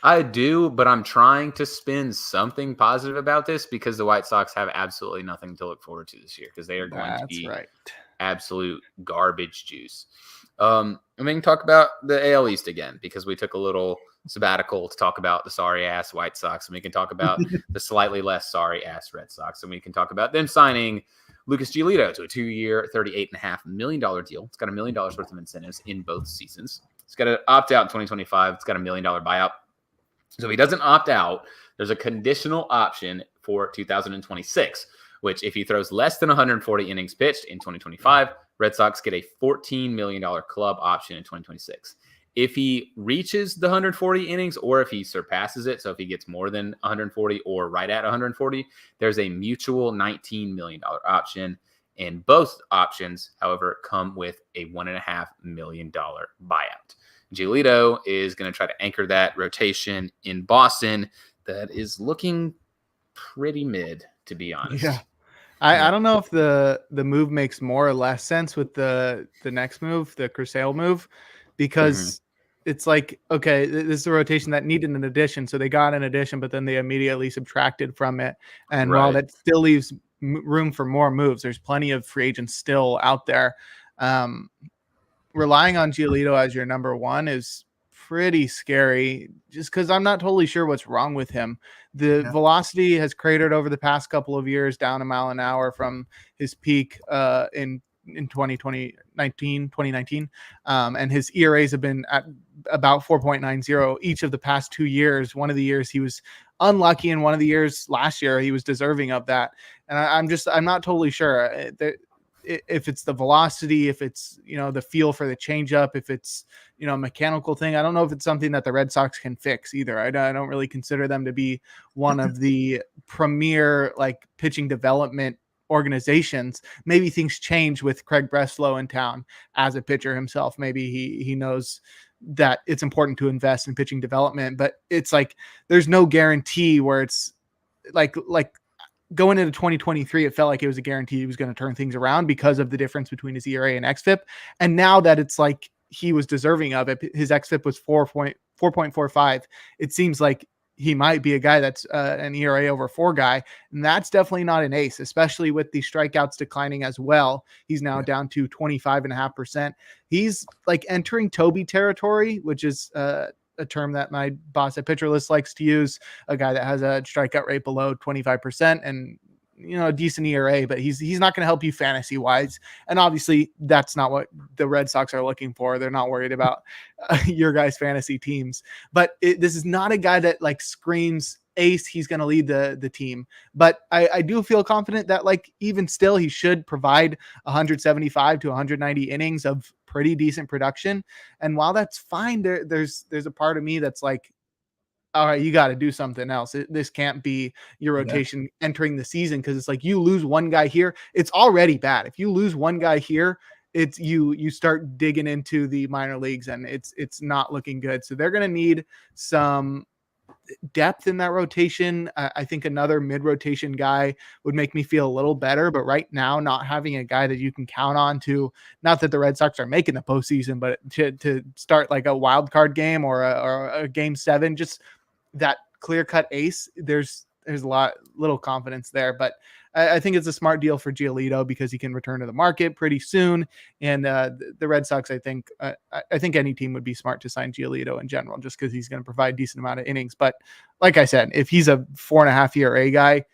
I do, but I'm trying to spin something positive about this, because the White Sox have absolutely nothing to look forward to this year, because they are going to be absolute garbage juice. And we can talk about the AL East again, because we took a little sabbatical to talk about the sorry ass White Sox, and we can talk about the slightly less sorry ass Red Sox, and we can talk about them signing Lucas Giolito to a 2-year, $38.5 million deal. It's got $1 million worth of incentives in both seasons. It's got to opt out in 2025. It's got $1 million buyout. So if he doesn't opt out, there's a conditional option for 2026, which if he throws less than 140 innings pitched in 2025, Red Sox get a $14 million club option in 2026. If he reaches the 140 innings, or if he surpasses it, so if he gets more than 140 or right at 140, there's a mutual $19 million option. And both options, however, come with a $1.5 million buyout. Giolito is going to try to anchor that rotation in Boston that is looking pretty mid, to be honest. Yeah. I don't know if the move makes more or less sense with the next move, the Chris Sale move, because it's like, okay, this is a rotation that needed an addition. So they got an addition, but then they immediately subtracted from it. And while Right. that still leaves room for more moves, there's plenty of free agents still out there. Um, Relying on Giolito as your number one is pretty scary just because I'm not totally sure what's wrong with him. The Yeah. velocity has cratered over the past couple of years, down a mile an hour from his peak in 2019, and his ERAs have been at about 4.90 each of the past 2 years. One of the years he was unlucky, and one of the years last year he was deserving of that. And I'm not totally sure. If it's the velocity, if it's, the feel for the changeup, if it's, a mechanical thing. I don't know if it's something that the Red Sox can fix either. I don't really consider them to be one of the premier like pitching development organizations. Maybe things change with Craig Breslow in town as a pitcher himself. Maybe he knows that it's important to invest in pitching development, but it's like there's no guarantee where it's like going into 2023, it felt like it was a guarantee he was going to turn things around because of the difference between his ERA and xFIP. And now that it's like he was deserving of it, his xFIP was 4.45. It seems like he might be a guy that's an ERA over 4 guy. And that's definitely not an ace, especially with the strikeouts declining as well. He's now down to 25.5%. He's like entering Toby territory, which is a term that my boss at Pitcher List likes to use, a guy that has a strikeout rate below 25% and a decent ERA, but he's not going to help you fantasy wise. And obviously that's not what the Red Sox are looking for. They're not worried about your guys' fantasy teams, but this is not a guy that like screams ace. He's going to lead the team, but I do feel confident that like even still he should provide 175 to 190 innings of pretty decent production. And while that's fine, there's a part of me that's like, all right, you got to do something else. This can't be your rotation entering the season, because it's like you lose one guy here, it's already bad. If you lose one guy here, it's you start digging into the minor leagues and it's not looking good. So they're going to need some depth in that rotation. I think another mid-rotation guy would make me feel a little better, but right now not having a guy that you can count on to, not that the Red Sox are making the postseason, but to start like a wild card game or a game 7, just that clear-cut ace, there's a little confidence there. But I think it's a smart deal for Giolito because he can return to the market pretty soon. And the Red Sox, I think any team would be smart to sign Giolito in general, just because he's going to provide a decent amount of innings. But like I said, if he's a 4.5 ERA guy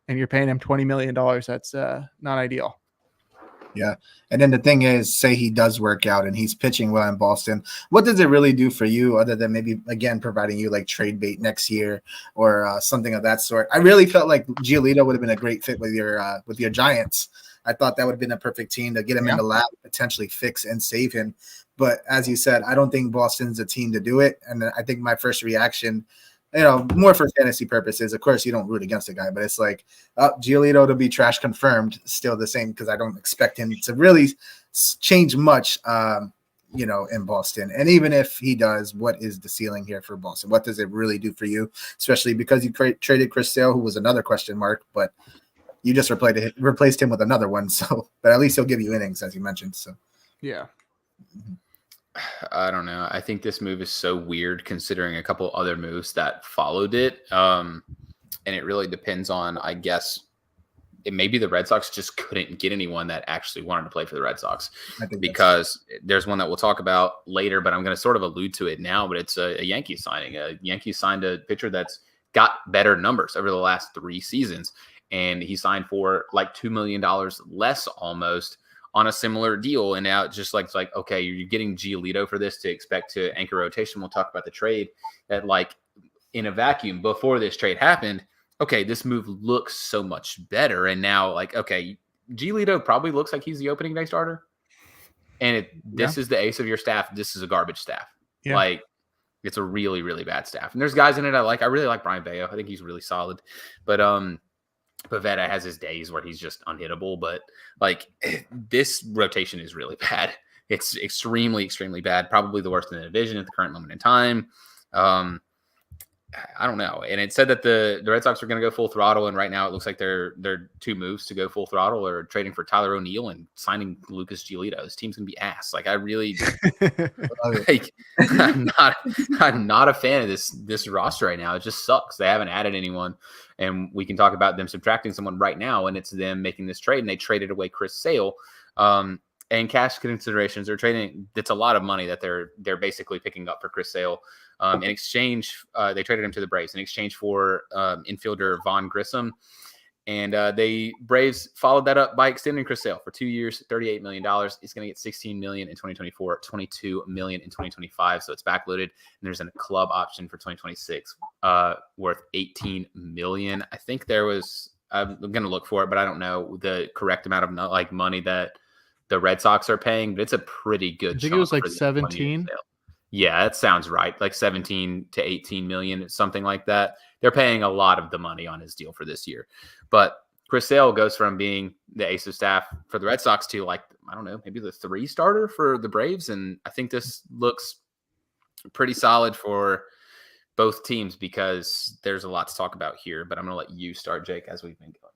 and you're paying him $20 million, that's not ideal. Yeah. And then the thing is, say he does work out and he's pitching well in Boston, what does it really do for you other than maybe, again, providing you like trade bait next year or something of that sort? I really felt like Giolito would have been a great fit with your Giants. I thought that would have been a perfect team to get him in the lab, potentially fix and save him. But as you said, I don't think Boston's a team to do it. And I think my first reaction, more for fantasy purposes. Of course, you don't root against the guy, but it's like Giolito to be trash confirmed, still the same, because I don't expect him to really change much, in Boston. And even if he does, what is the ceiling here for Boston? What does it really do for you, especially because you traded Chris Sale, who was another question mark, but you just replaced him with another one. So, but at least he'll give you innings, as you mentioned. So, yeah. I don't know. I think this move is so weird considering a couple other moves that followed it. And it really depends on, I guess, it maybe the Red Sox just couldn't get anyone that actually wanted to play for the Red Sox, because there's one that we'll talk about later, but I'm going to sort of allude to it now, but it's a Yankees signing. Yankees signed a pitcher that's got better numbers over the last 3 seasons. And he signed for like $2 million less almost on a similar deal. And now it's just like, okay, you're getting Giolito for this to expect to anchor rotation. We'll talk about the trade that, like, in a vacuum before this trade happened. Okay, this move looks so much better. And now, like, okay, Giolito probably looks like he's the opening day starter. And this is the ace of your staff. This is a garbage staff. Yeah. Like, it's a really, really bad staff. And there's guys in it I like. I really like Brian Bayo. I think he's really solid. But Pavetta has his days where he's just unhittable, but like this rotation is really bad. It's extremely, extremely bad. Probably the worst in the division at the current moment in time. I don't know. And it said that the Red Sox are going to go full throttle, and right now it looks like they're two moves to go full throttle, or trading for Tyler O'Neill and signing Lucas Giolito. This team's going to be ass. Like, I really like. I'm not a fan of this roster right now. It just sucks. They haven't added anyone, and we can talk about them subtracting someone right now, and it's them making this trade, and they traded away Chris Sale. And cash considerations, they're trading. It's a lot of money that they're basically picking up for Chris Sale. In exchange, they traded him to the Braves in exchange for infielder Vaughn Grissom. And they Braves followed that up by extending Chris Sale for 2 years, $38 million. He's going to get $16 million in 2024, $22 million in 2025. So it's backloaded. And there's a club option for 2026 worth $18 million. I think I'm going to look for it, but I don't know the correct amount of money that the Red Sox are paying, but it's a pretty good. I think it was like 17. Yeah, that sounds right. Like 17 to 18 million, something like that. They're paying a lot of the money on his deal for this year. But Chris Sale goes from being the ace of staff for the Red Sox to, like, I don't know, maybe the 3 starter for the Braves. And I think this looks pretty solid for both teams because there's a lot to talk about here. But I'm going to let you start, Jake, as we've been going.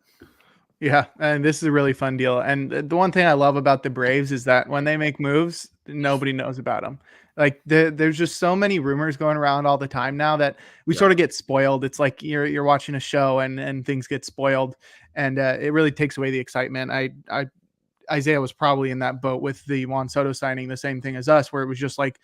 Yeah, and this is a really fun deal. And the one thing I love about the Braves is that when they make moves, nobody knows about them. Like there's just so many rumors going around all the time now that we sort of get spoiled. It's like you're watching a show and things get spoiled, and it really takes away the excitement. Isaiah was probably in that boat with the Juan Soto signing, the same thing as us, where it was just like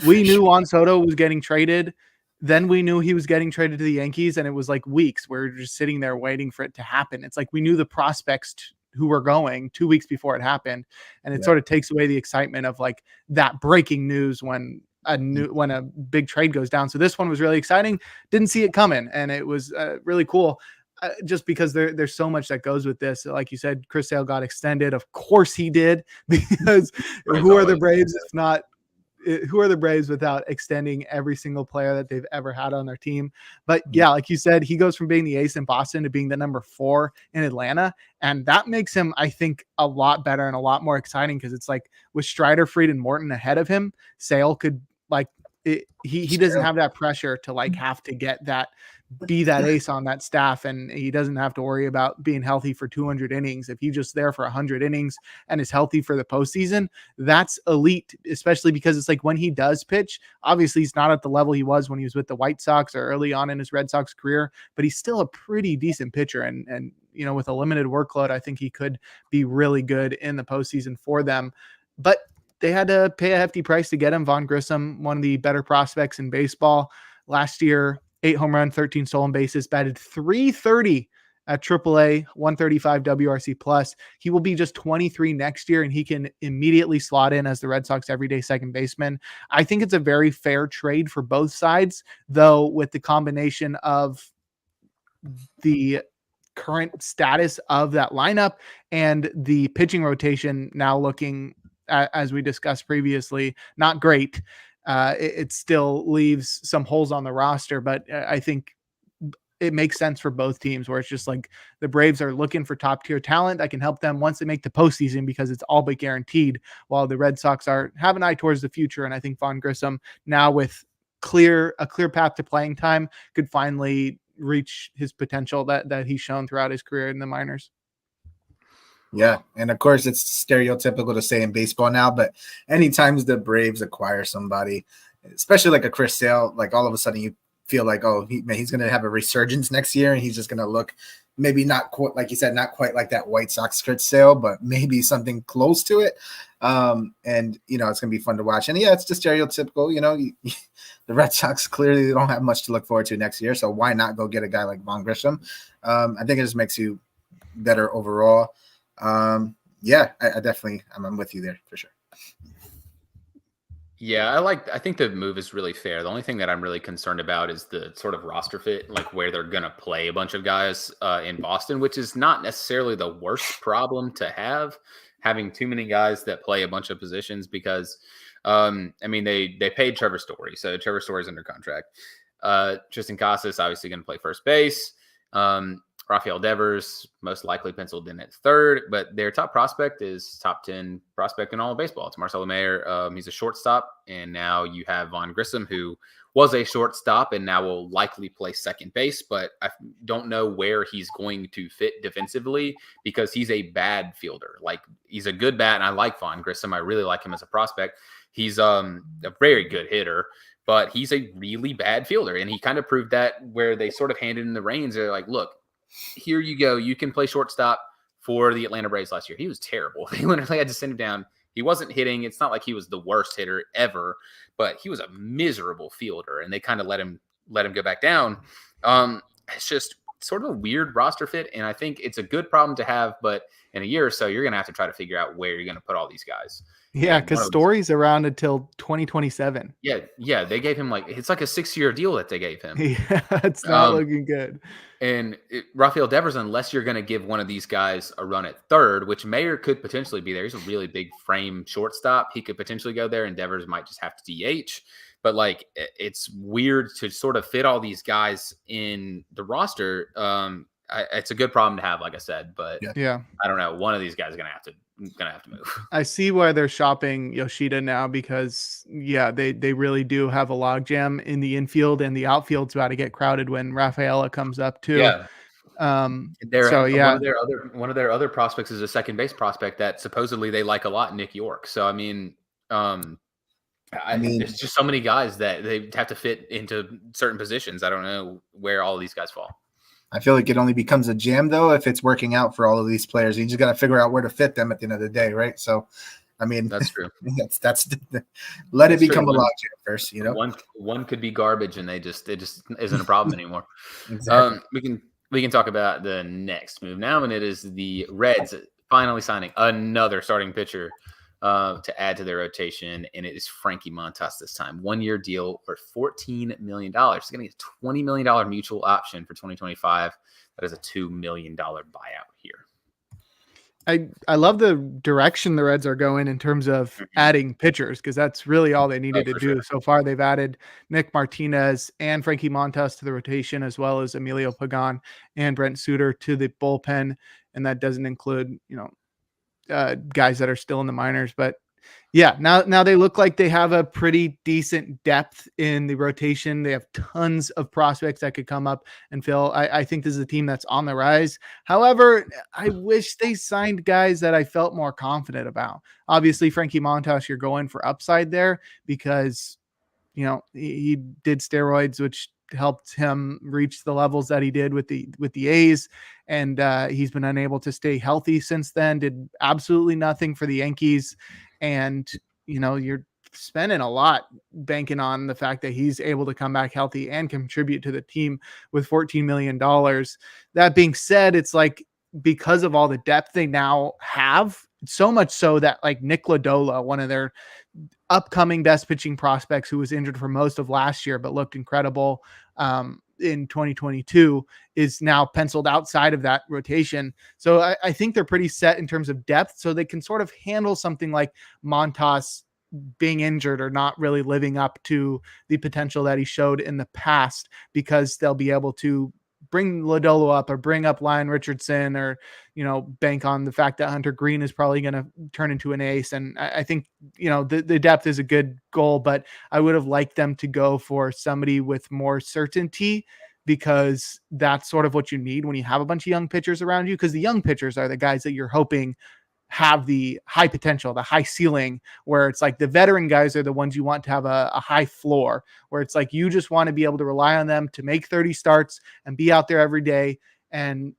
we knew Juan Soto was getting traded. Then we knew he was getting traded to the Yankees, and it was like weeks. We were just sitting there waiting for it to happen. It's like we knew the prospects who were going 2 weeks before it happened, and it sort of takes away the excitement of like that breaking news when a big trade goes down. So this one was really exciting. Didn't see it coming, and it was really cool. Just because there's so much that goes with this. Like you said, Chris Sale got extended. Of course he did, because who are the Braves if not? Who are the Braves without extending every single player that they've ever had on their team? But yeah, like you said, he goes from being the ace in Boston to being the number 4 in Atlanta. And that makes him, I think, a lot better and a lot more exciting, because it's like with Strider, Fried, and Morton ahead of him, Sale could he doesn't have that pressure to like have to be that ace on that staff, and he doesn't have to worry about being healthy for 200 innings. If he's just there for 100 innings and is healthy for the postseason, that's elite, especially because it's like when he does pitch, obviously he's not at the level he was when he was with the White Sox or early on in his Red Sox career, but he's still a pretty decent pitcher. And with a limited workload, I think he could be really good in the postseason for them. But they had to pay a hefty price to get him. Vaughn Grissom, one of the better prospects in baseball last year, 8 home runs, 13 stolen bases, batted .330 at AAA, 135 WRC plus. He will be just 23 next year, and he can immediately slot in as the Red Sox everyday second baseman. I think it's a very fair trade for both sides, though, with the combination of the current status of that lineup and the pitching rotation now looking, as we discussed previously, not great. It still leaves some holes on the roster, but I think it makes sense for both teams, where it's just like the Braves are looking for top tier talent that can help them once they make the postseason, because it's all but guaranteed, while the Red Sox have an eye towards the future. And I think Vaughn Grissom, now with a clear path to playing time, could finally reach his potential that he's shown throughout his career in the minors. Yeah, and of course it's stereotypical to say in baseball now, but anytime the Braves acquire somebody, especially like a Chris Sale, like all of a sudden you feel like, oh, he's going to have a resurgence next year, and he's just going to look maybe not quite, like you said, not quite like that White Sox Chris Sale, but maybe something close to it. And it's going to be fun to watch. And yeah, it's just stereotypical. The Red Sox clearly don't have much to look forward to next year, so why not go get a guy like Vaughn Grissom? I think it just makes you better overall. I definitely, I'm with you there for sure. Yeah, I think the move is really fair. The only thing that I'm really concerned about is the sort of roster fit, like where they're going to play a bunch of guys in Boston, which is not necessarily the worst problem to have, having too many guys that play a bunch of positions, because they paid Trevor Story. So Trevor Story's under contract. Tristan Casas obviously going to play first base. Rafael Devers, most likely penciled in at third, but their top prospect is top 10 prospect in all of baseball. It's Marcelo Mayer. He's a shortstop, and now you have Vaughn Grissom, who was a shortstop and now will likely play second base, but I don't know where he's going to fit defensively because he's a bad fielder. Like, he's a good bat, and I like Vaughn Grissom. I really like him as a prospect. He's a very good hitter, but he's a really bad fielder, and he kind of proved that where they sort of handed him the reins. They're like, look, here you go. You can play shortstop for the Atlanta Braves last year. He was terrible. They literally had to send him down. He wasn't hitting. It's not like he was the worst hitter ever, but he was a miserable fielder, and they kind of let him go back down. It's just sort of a weird roster fit, and I think it's a good problem to have, but in a year or so, you're going to have to try to figure out where you're going to put all these guys. Yeah, because Story's around until 2027. Yeah, they gave him it's like a 6-year deal that they gave him. Yeah, it's not looking good. And Rafael Devers, unless you're going to give one of these guys a run at third, which Mayer could potentially be there. He's a really big frame shortstop. He could potentially go there, and Devers might just have to DH. But it's weird to sort of fit all these guys in the roster. It's a good problem to have, like I said, but yeah, I don't know. One of these guys is gonna have to move. I see why they're shopping Yoshida now because they really do have a logjam in the infield, and the outfield's about to get crowded when Rafaela comes up too. Yeah. One of their other prospects is a second base prospect that supposedly they like a lot, Nick York. So I mean, there's just so many guys that they have to fit into certain positions. I don't know where all of these guys fall. I feel like it only becomes a jam though if it's working out for all of these players. You just got to figure out where to fit them at the end of the day, right? So, I mean, that's true. Let it become a logjam first. One could be garbage, and it just isn't a problem anymore. Exactly. We can talk about the next move now, and it is the Reds finally signing another starting pitcher to add to their rotation, and it is Frankie Montas this time. 1-year deal for $14 million. He's getting a $20 million mutual option for 2025. That is a $2 million buyout here. I love the direction the Reds are going in terms of adding pitchers, because that's really all they needed to do. Sure. So far, they've added Nick Martinez and Frankie Montas to the rotation, as well as Emilio Pagan and Brent Suter to the bullpen. And that doesn't include, guys that are still in the minors, but yeah, now they look like they have a pretty decent depth in the rotation. They have tons of prospects that could come up and fill. I think this is a team that's on the rise. However, I wish they signed guys that I felt more confident about. Obviously, Frankie Montas, you're going for upside there because, he did steroids, which helped him reach the levels that he did with the A's. And he's been unable to stay healthy since then, did absolutely nothing for the Yankees. And, you're spending a lot banking on the fact that he's able to come back healthy and contribute to the team with $14 million. That being said, it's because of all the depth they now have, so much so that Nick Lodolo, one of their upcoming best pitching prospects who was injured for most of last year, but looked incredible in 2022, is now penciled outside of that rotation. So I think they're pretty set in terms of depth, so they can sort of handle something like Montas being injured or not really living up to the potential that he showed in the past, because they'll be able to bring Lodolo up or bring up Lyon Richardson, or, bank on the fact that Hunter Green is probably going to turn into an ace. And I think, the depth is a good goal, but I would have liked them to go for somebody with more certainty, because that's sort of what you need when you have a bunch of young pitchers around you, because the young pitchers are the guys that you're hoping have the high potential, the high ceiling, where it's the veteran guys are the ones you want to have a high floor, where it's you just want to be able to rely on them to make 30 starts and be out there every day and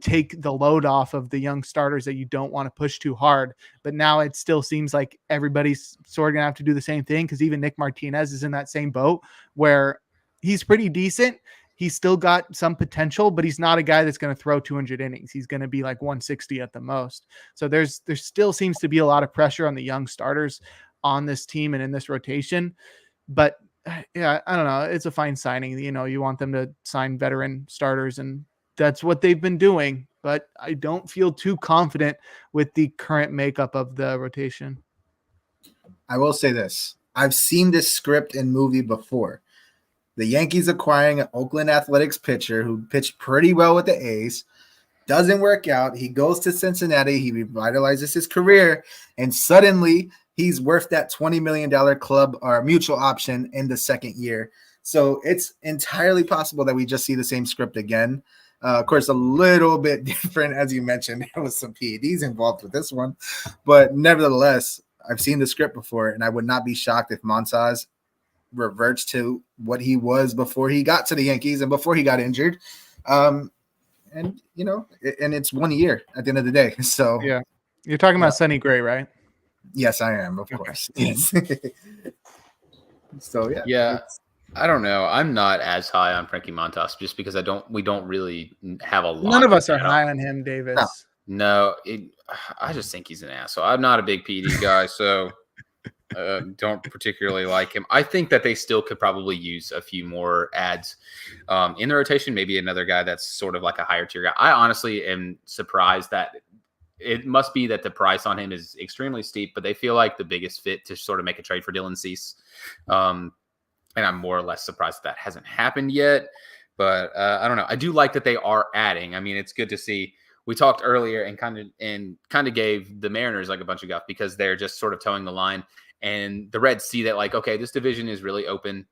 take the load off of the young starters that you don't want to push too hard. But now it still seems like everybody's sort of gonna have to do the same thing, because even Nick Martinez is in that same boat where he's pretty decent. He's still got some potential, but he's not a guy that's going to throw 200 innings. He's going to be 160 at the most. So there still seems to be a lot of pressure on the young starters on this team and in this rotation. But yeah, I don't know. It's a fine signing. You want them to sign veteran starters, and that's what they've been doing. But I don't feel too confident with the current makeup of the rotation. I will say this. I've seen this script and movie before. The Yankees acquiring an Oakland Athletics pitcher who pitched pretty well with the A's. Doesn't work out. He goes to Cincinnati. He revitalizes his career, and suddenly he's worth that $20 million club or mutual option in the second year. So it's entirely possible that we just see the same script again. Of course, a little bit different, as you mentioned. There was some PEDs involved with this one, but nevertheless, I've seen the script before, and I would not be shocked if Montas reverts to what he was before he got to the Yankees and before he got injured. And it's 1 year at the end of the day. So yeah, you're talking about Sonny Gray, right? Yes, I am, of course. Yes. So yeah. I don't know. I'm not as high on Frankie Montas just because we don't really have a lot. None of us are high on him, Davis. No, I just think he's an asshole. I'm not a big PD guy, so don't particularly like him. I think that they still could probably use a few more ads in the rotation. Maybe another guy that's sort of like a higher tier guy. I honestly am surprised that it must be that the price on him is extremely steep, but they feel like the biggest fit to sort of make a trade for Dylan Cease. And I'm more or less surprised that hasn't happened yet. But I don't know. I do like that they are adding. I mean, it's good to see. We talked earlier and kind of gave the Mariners like a bunch of guff because they're just sort of towing the line. And the Reds see that like, okay, this division is really open.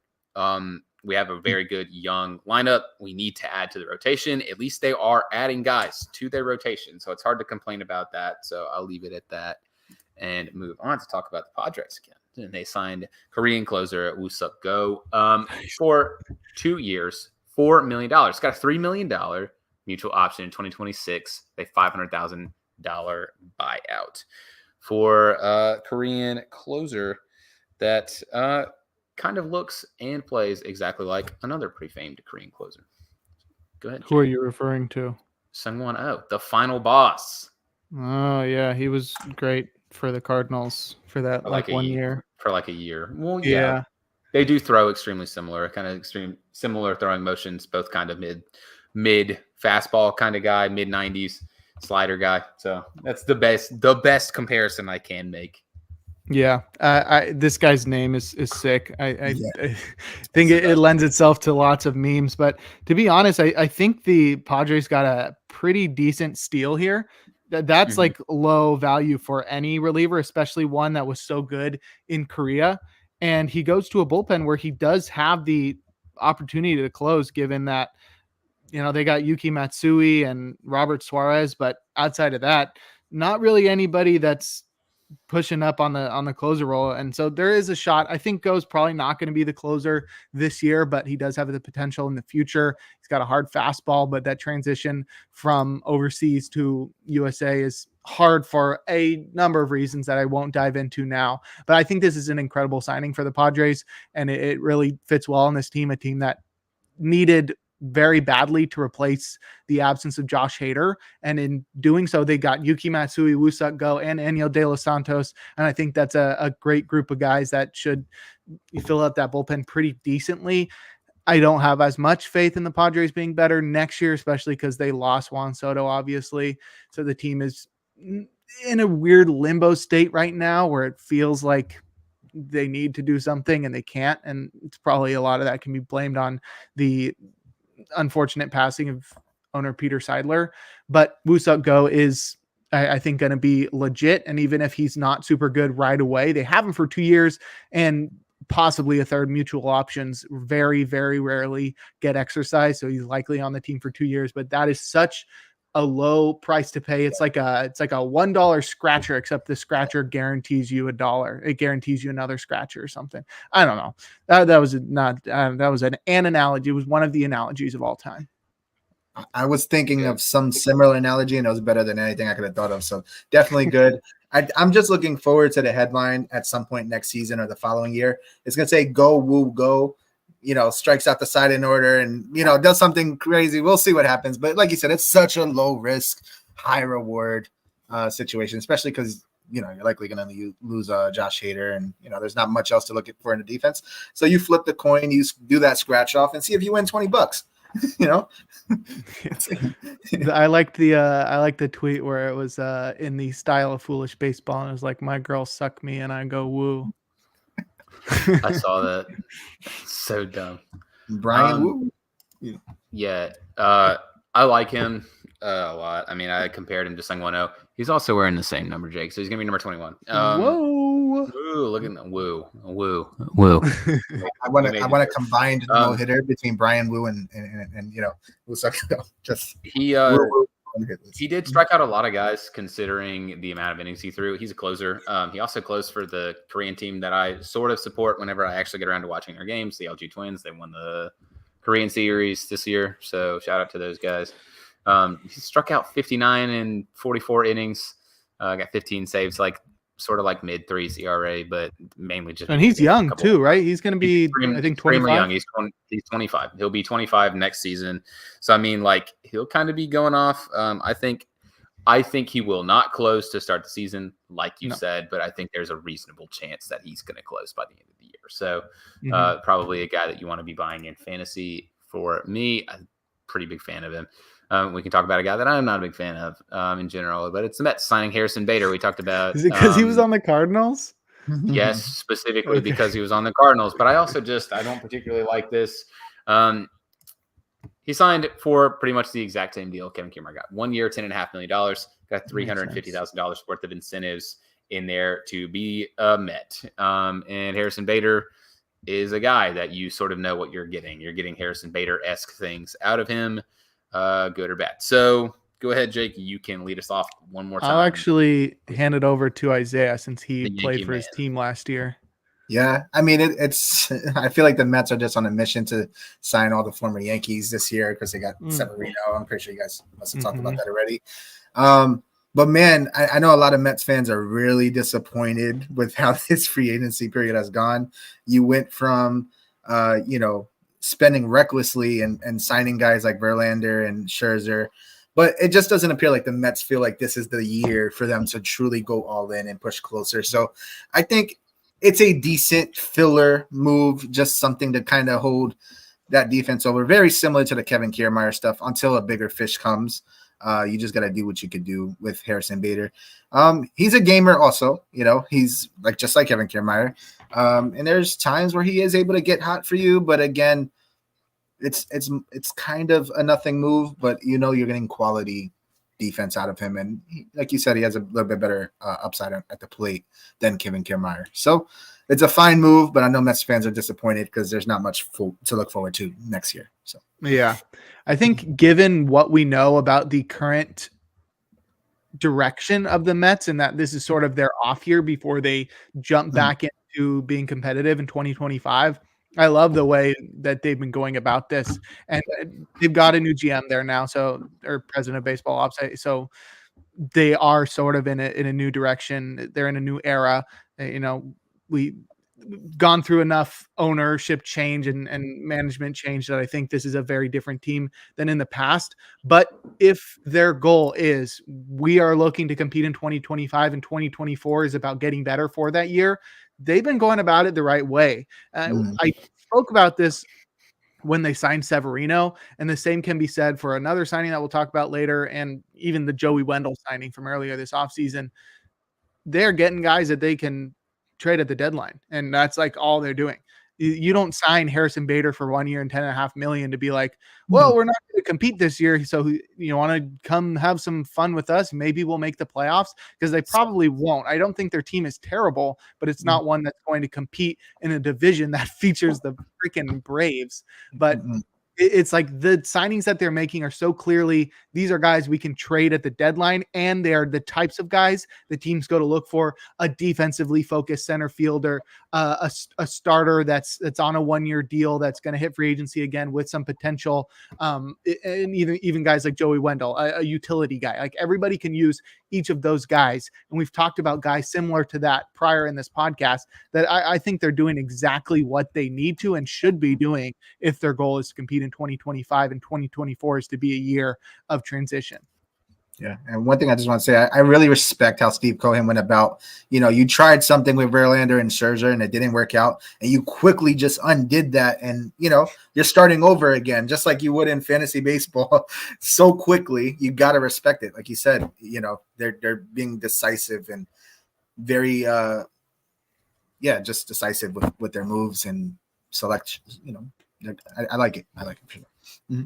We have a very good young lineup. We need to add to the rotation. At least they are adding guys to their rotation. So it's hard to complain about that. So I'll leave it at that and move on to talk about the Padres again. And they signed Korean closer Woo Suk Go for 2 years, $4 million. It's got a $3 million mutual option in 2026. A $500,000 buyout for a Korean closer that kind of looks and plays exactly like another pretty famed Korean closer. Go ahead. Who are you referring to? Sungwon Oh, the final boss. Oh, yeah. He was great for the Cardinals for that for like 1 year. For like a year. Well, yeah. They do throw extremely similar, kind of similar throwing motions, both kind of mid fastball kind of guy, mid 90s slider guy. So that's the best comparison I can make. Yeah, this guy's name is sick. I think it lends itself to lots of memes. But to be honest, I think the Padres got a pretty decent steal here. That's like low value for any reliever, especially one that was so good in Korea. And he goes to a bullpen where he does have the opportunity to close, given that, they got Yuki Matsui and Robert Suarez. But outside of that, not really anybody that's pushing up on the closer role. And so there is a shot. I think Go's probably not going to be the closer this year, but he does have the potential in the future. He's got a hard fastball, but that transition from overseas to USA is hard for a number of reasons that I won't dive into now. But I think this is an incredible signing for the Padres, and it really fits well on this team, a team that needed very badly to replace the absence of Josh Hader. And in doing so, they got Yuki Matsui, Woo Suk Go, and Aniel De Los Santos. And I think that's a great group of guys that should fill out that bullpen pretty decently. I don't have as much faith in the Padres being better next year, especially because they lost Juan Soto, obviously. So the team is in a weird limbo state right now where it feels like they need to do something and they can't. And it's probably a lot of that can be blamed on the unfortunate passing of owner Peter Seidler, but Woo Suk Go is, I think, going to be legit. And even if he's not super good right away, they have him for 2 years and possibly a third. Mutual options very, very rarely get exercised. So he's likely on the team for 2 years, but that is such a low price to pay. It's like a $1 scratcher, except the scratcher guarantees you $1. It guarantees you another scratcher or something. I don't know. That was an analogy. It was one of the analogies of all time. I was thinking of some similar analogy, and it was better than anything I could have thought of. So definitely good. I'm just looking forward to the headline at some point next season or the following year. It's going to say "Go Woo Go." Strikes out the side in order and, does something crazy. We'll see what happens. But like you said, it's such a low risk, high reward situation, especially because, you're likely going to lose Josh Hader and, there's not much else to look for in the defense. So you flip the coin, you do that scratch off and see if you win $20, I liked the tweet where it was in the style of Foolish Baseball. And it was like, my girls suck me and I go woo. I saw that. So dumb. Brian Wu. Yeah, I like him a lot. I mean, I compared him to Sung 1-0. He's also wearing the same number, Jake, so he's gonna be number 21. Whoa! Woo, look at that! Woo. I want a combined no hitter between Brian Wu and just he Wu. He did strike out a lot of guys considering the amount of innings he threw. He's a closer. He also closed for the Korean team that I sort of support whenever I actually get around to watching their games, the LG Twins. They won the Korean series this year, so shout out to those guys. He struck out 59 in 44 innings, got 15 saves, sort of like mid threes ERA, but mainly just. And he's young too, right? He's going to be, I think, 25. Young. He's 25. He'll be 25 next season. So I mean, he'll kind of be going off. I think he will not close to start the season, like you said, but I think there's a reasonable chance that he's going to close by the end of the year. So probably a guy that you want to be buying in fantasy. For me, I'm a pretty big fan of him. We can talk about a guy that I'm not a big fan of in general, but it's the Mets signing Harrison Bader. We talked about. Is it because he was on the Cardinals? Yes, specifically because he was on the Cardinals. But I also I don't particularly like this. He signed for pretty much the exact same deal Kevin Kiermaier got. 1 year, $10.5 million. Got $350,000 worth of incentives in there to be a Met. And Harrison Bader is a guy that you sort of know what you're getting. You're getting Harrison Bader-esque things out of him, good or bad. So go ahead, Jake. You can lead us off one more time. I'll actually hand it over to Isaiah since he played for his team last year. Yeah, I mean, it's. I feel like the Mets are just on a mission to sign all the former Yankees this year because they got Severino. I'm pretty sure you guys must have talked about that already. But man, I know a lot of Mets fans are really disappointed with how this free agency period has gone. You went from, spending recklessly and signing guys like Verlander and Scherzer, but it just doesn't appear like the Mets feel like this is the year for them to truly go all in and push closer. So I think it's a decent filler move, just something to kind of hold that defense over. Very similar to the Kevin Kiermaier stuff until a bigger fish comes. You just got to do what you could do with Harrison Bader. He's a gamer also, he's just like Kevin Kiermaier. And there's times where he is able to get hot for you, but again, it's kind of a nothing move, but you're getting quality defense out of him. And like you said, he has a little bit better upside at the plate than Kevin Kiermaier. So it's a fine move, but I know Mets fans are disappointed because there's not much to look forward to next year. So yeah, I think given what we know about the current direction of the Mets and that this is sort of their off year before they jump back into being competitive in 2025, I love the way that they've been going about this, and they've got a new GM there now, or president of baseball ops. So they are sort of in a new direction. They're in a new era. We've gone through enough ownership change and management change that I think this is a very different team than in the past. But if their goal is we are looking to compete in 2025 and 2024 is about getting better for that year, they've been going about it the right way. I spoke about this when they signed Severino, and the same can be said for another signing that we'll talk about later, and even the Joey Wendell signing from earlier this offseason. They're getting guys that they can trade at the deadline, and that's all they're doing. You don't sign Harrison Bader for 1 year and $10.5 million to be like, well, we're not going to compete this year, so you want to come have some fun with us? Maybe we'll make the playoffs, because they probably won't. I don't think their team is terrible, but it's not one that's going to compete in a division that features the freaking Braves. But it's like the signings that they're making are so clearly, these are guys we can trade at the deadline, and they are the types of guys the teams go to look for: a defensively focused center fielder, a starter that's on a 1 year deal that's going to hit free agency again with some potential, and even guys like Joey Wendell, a utility guy. Like, everybody can use each of those guys, and we've talked about guys similar to that prior in this podcast that I think they're doing exactly what they need to and should be doing if their goal is to compete in 2025 and 2024 is to be a year of transition. Yeah. And one thing I just want to say, I really respect how Steve Cohen went about, you tried something with Verlander and Scherzer and it didn't work out, and you quickly just undid that. And, you're starting over again, just like you would in fantasy baseball so quickly. You got to respect it. Like you said, they're being decisive and very, just decisive with their moves and select, I like it. I like it. Mm-hmm.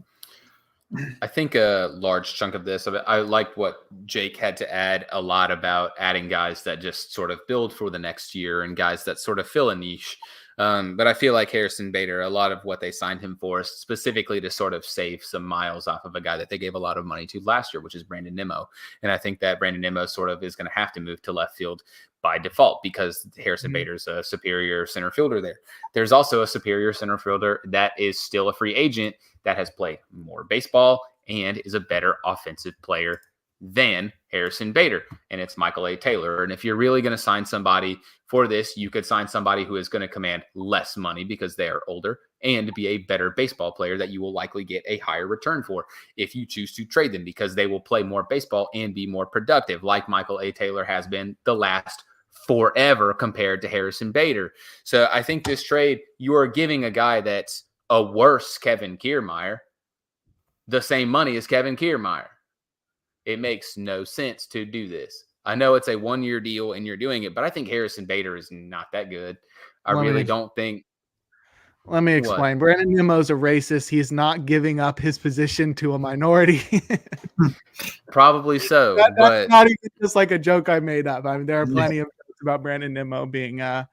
I think a large chunk of this, I like what Jake had to add a lot about adding guys that just sort of build for the next year and guys that sort of fill a niche. But I feel like Harrison Bader, a lot of what they signed him for is specifically to sort of save some miles off of a guy that they gave a lot of money to last year, which is Brandon Nimmo. And I think that Brandon Nimmo sort of is going to have to move to left field by default because Harrison Bader's a superior center fielder there. There's also a superior center fielder that is still a free agent that has played more baseball and is a better offensive player than Harrison Bader, and it's Michael A. Taylor. And if you're really going to sign somebody for this, you could sign somebody who is going to command less money because they are older and be a better baseball player that you will likely get a higher return for if you choose to trade them because they will play more baseball and be more productive, like Michael A. Taylor has been the last forever compared to Harrison Bader. So I think this trade, you are giving a guy that's a worse Kevin Kiermaier the same money as Kevin Kiermaier. It makes no sense to do this. I know it's a 1-year deal and you're doing it, but I think Harrison Bader is not that good. I really don't think. Let me explain. What? Brandon Nimmo's a racist. He's not giving up his position to a minority. Probably so. That's not even just like a joke I made up. I mean, there are plenty of jokes about Brandon Nimmo being not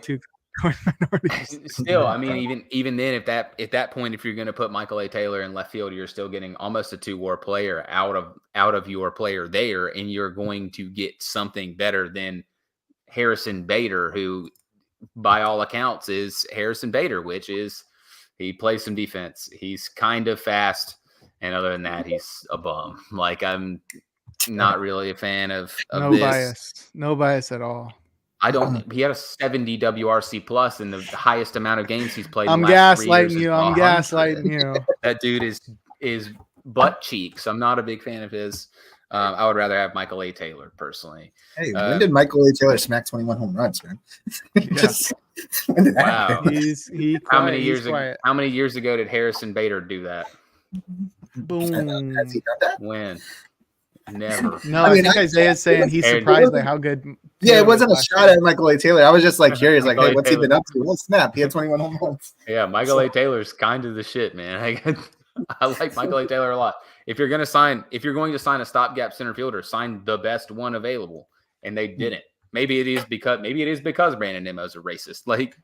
too minorities. Still, I mean, even then, at that point, if you're going to put Michael A. Taylor in left field, you're still getting almost a 2-WAR player out of your player there, and you're going to get something better than Harrison Bader, who, by all accounts, is Harrison Bader, which is he plays some defense. He's kind of fast, and other than that, he's a bum. Like I'm not really a fan of this. No bias at all. He had a 70 WRC plus in the highest amount of games he's played. I'm gaslighting you. I'm gaslighting you. That dude is butt cheeks. I'm not a big fan of his. I would rather have Michael A. Taylor personally. Hey, when did Michael A. Taylor smack 21 home runs, man? When did that happen? How many years ago did Harrison Bader do that? Boom. Has he done that? When? Never. No, I think Isaiah's saying he's surprised by how good. Yeah, it wasn't a shot at Michael A. Taylor. I was just like curious, like, hey, what's he been up to? Well, snap, he had 21 home runs. Yeah, Michael A. Taylor's kind of the shit, man. I like Michael A. Taylor a lot. If you're going to sign a stopgap center fielder, sign the best one available, and they didn't. Maybe it is because Brandon Nimmo's a racist. Like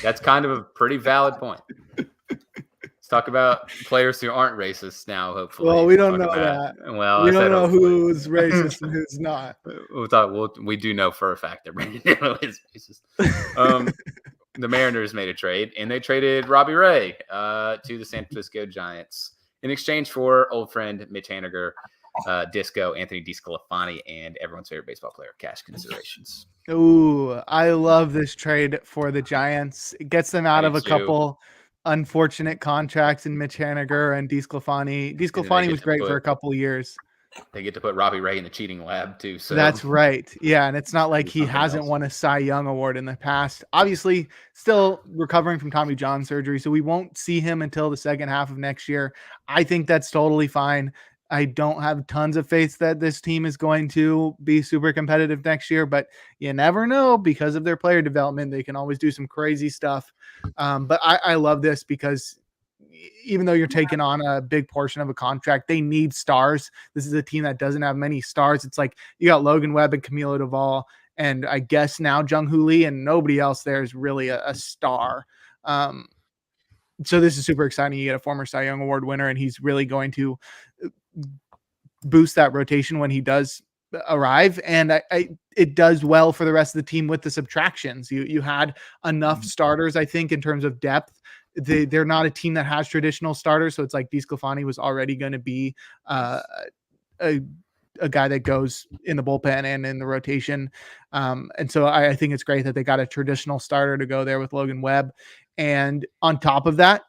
that's kind of a pretty valid point. Let's talk about players who aren't racist now, hopefully. Well, we don't know that. Well, we don't know who's racist and who's not. We do know for a fact that Brandon Nimmo is racist. The Mariners made a trade, and they traded Robbie Ray to the San Francisco Giants in exchange for old friend Mitch Haniger, Disco, Anthony DeSclafani, and everyone's favorite baseball player, cash considerations. Ooh, I love this trade for the Giants. It gets them out of a couple unfortunate contracts in Mitch Haniger and DeSclafani. DeSclafani was great for a couple of years. They get to put Robbie Ray in the cheating lab too. So that's right. Yeah, and it's not like he hasn't won a Cy Young award in the past. Obviously, still recovering from Tommy John surgery, so we won't see him until the second half of next year. I think that's totally fine. I don't have tons of faith that this team is going to be super competitive next year, but you never know because of their player development. They can always do some crazy stuff. But I love this because even though you're taking on a big portion of a contract, they need stars. This is a team that doesn't have many stars. It's like you got Logan Webb and Camilo Duvall, and I guess now Jung-Hoo Lee, and nobody else there is really a star. So this is super exciting. You get a former Cy Young Award winner, and he's really going to boost that rotation when he does arrive. And it does well for the rest of the team with the subtractions. You had enough starters, I think, in terms of depth. They're not a team that has traditional starters. So it's like DeSclafani was already going to be a guy that goes in the bullpen and in the rotation. And so I think it's great that they got a traditional starter to go there with Logan Webb. And on top of that,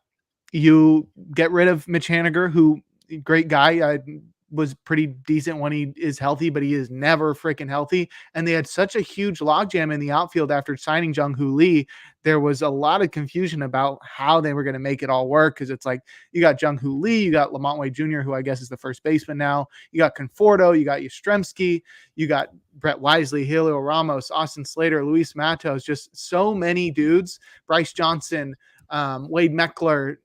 you get rid of Mitch Haniger, who great guy. Was pretty decent when he is healthy, but he is never freaking healthy. And they had such a huge logjam in the outfield after signing Jung-Hoo Lee. There was a lot of confusion about how they were going to make it all work. Cause it's like, you got Jung-Hoo Lee, you got Lamont Wade Jr., who I guess is the first baseman now. You got Conforto, you got Yastrzemski, you got Brett Wisely, Helio Ramos, Austin Slater, Luis Matos, just so many dudes, Bryce Johnson, Wade Meckler.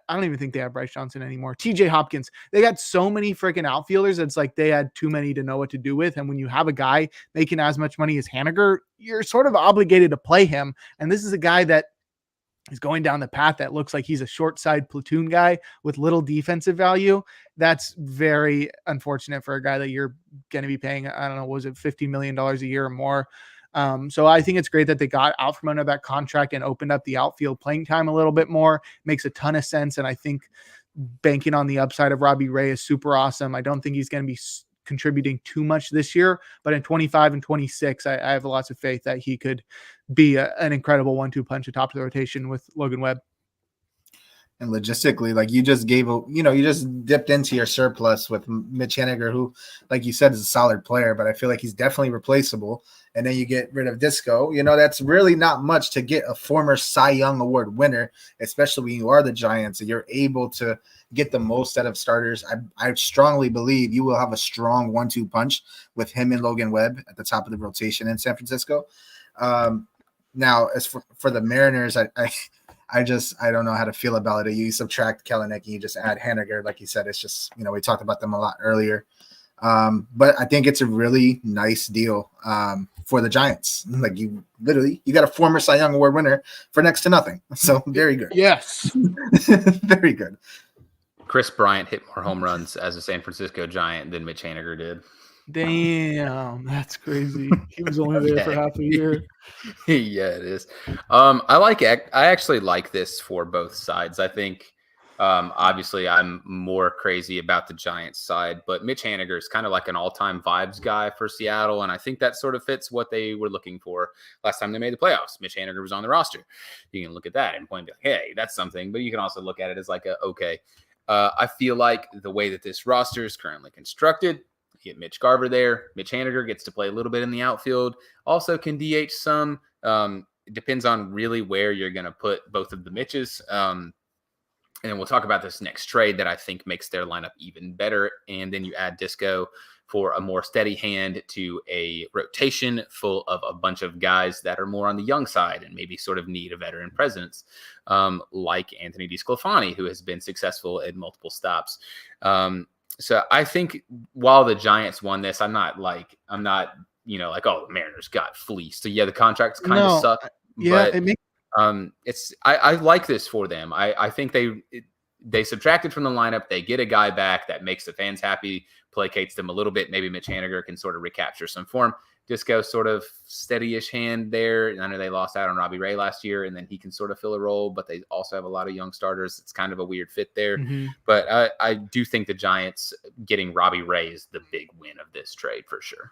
I don't even think they have Bryce Johnson anymore. TJ Hopkins. They got so many freaking outfielders. It's like they had too many to know what to do with. And when you have a guy making as much money as Haniger, you're sort of obligated to play him. And this is a guy that is going down the path that looks like he's a short side platoon guy with little defensive value. That's very unfortunate for a guy that you're going to be paying, I don't know, was it $50 million a year or more? So I think it's great that they got out from under that contract and opened up the outfield playing time a little bit more. Makes a ton of sense. And I think banking on the upside of Robbie Ray is super awesome. I don't think he's going to be contributing too much this year, but in 25 and 26, I have lots of faith that he could be an incredible 1-2 punch atop the rotation with Logan Webb. And logistically, like you just you just dipped into your surplus with Mitch Haniger, who, like you said, is a solid player, but I feel like he's definitely replaceable. And then you get rid of Disco. That's really not much to get a former Cy Young Award winner, especially when you are the Giants and you're able to get the most out of starters. I strongly believe you will have a strong 1-2 punch with him and Logan Webb at the top of the rotation in San Francisco. Now, as for the Mariners, I don't know how to feel about it. You subtract Kelenic, you just add Haniger. Like you said, it's just, we talked about them a lot earlier. But I think it's a really nice deal for the Giants. Like you got a former Cy Young Award winner for next to nothing. So very good. Yes. Very good. Chris Bryant hit more home runs as a San Francisco Giant than Mitch Haniger did. Damn, that's crazy. He was only there for half a year. Yeah, it is. I actually like this for both sides. I think obviously I'm more crazy about the Giants side, but Mitch Haniger is kind of like an all-time vibes guy for Seattle, and I think that sort of fits what they were looking for last time they made the playoffs. Mitch Haniger was on the roster. You can look at that and point, hey, that's something, but you can also look at it as like okay. I feel like the way that this roster is currently constructed, you get Mitch Garver there. Mitch Haniger gets to play a little bit in the outfield. Also can DH some. It depends on really where you're going to put both of the Mitches. And then we'll talk about this next trade that I think makes their lineup even better. And then you add Disco for a more steady hand to a rotation full of a bunch of guys that are more on the young side and maybe sort of need a veteran presence, like Anthony DeSclafani, who has been successful at multiple stops. So I think while the Giants won this, I'm not like, oh, the Mariners got fleeced. So yeah, the contracts kind of suck. Yeah, but I like this for them. I think they subtracted from the lineup. They get a guy back that makes the fans happy, placates them a little bit. Maybe Mitch Haniger can sort of recapture some form. Disco sort of steady-ish hand there. I know they lost out on Robbie Ray last year, and then he can sort of fill a role, but they also have a lot of young starters. It's kind of a weird fit there. Mm-hmm. But I do think the Giants getting Robbie Ray is the big win of this trade for sure.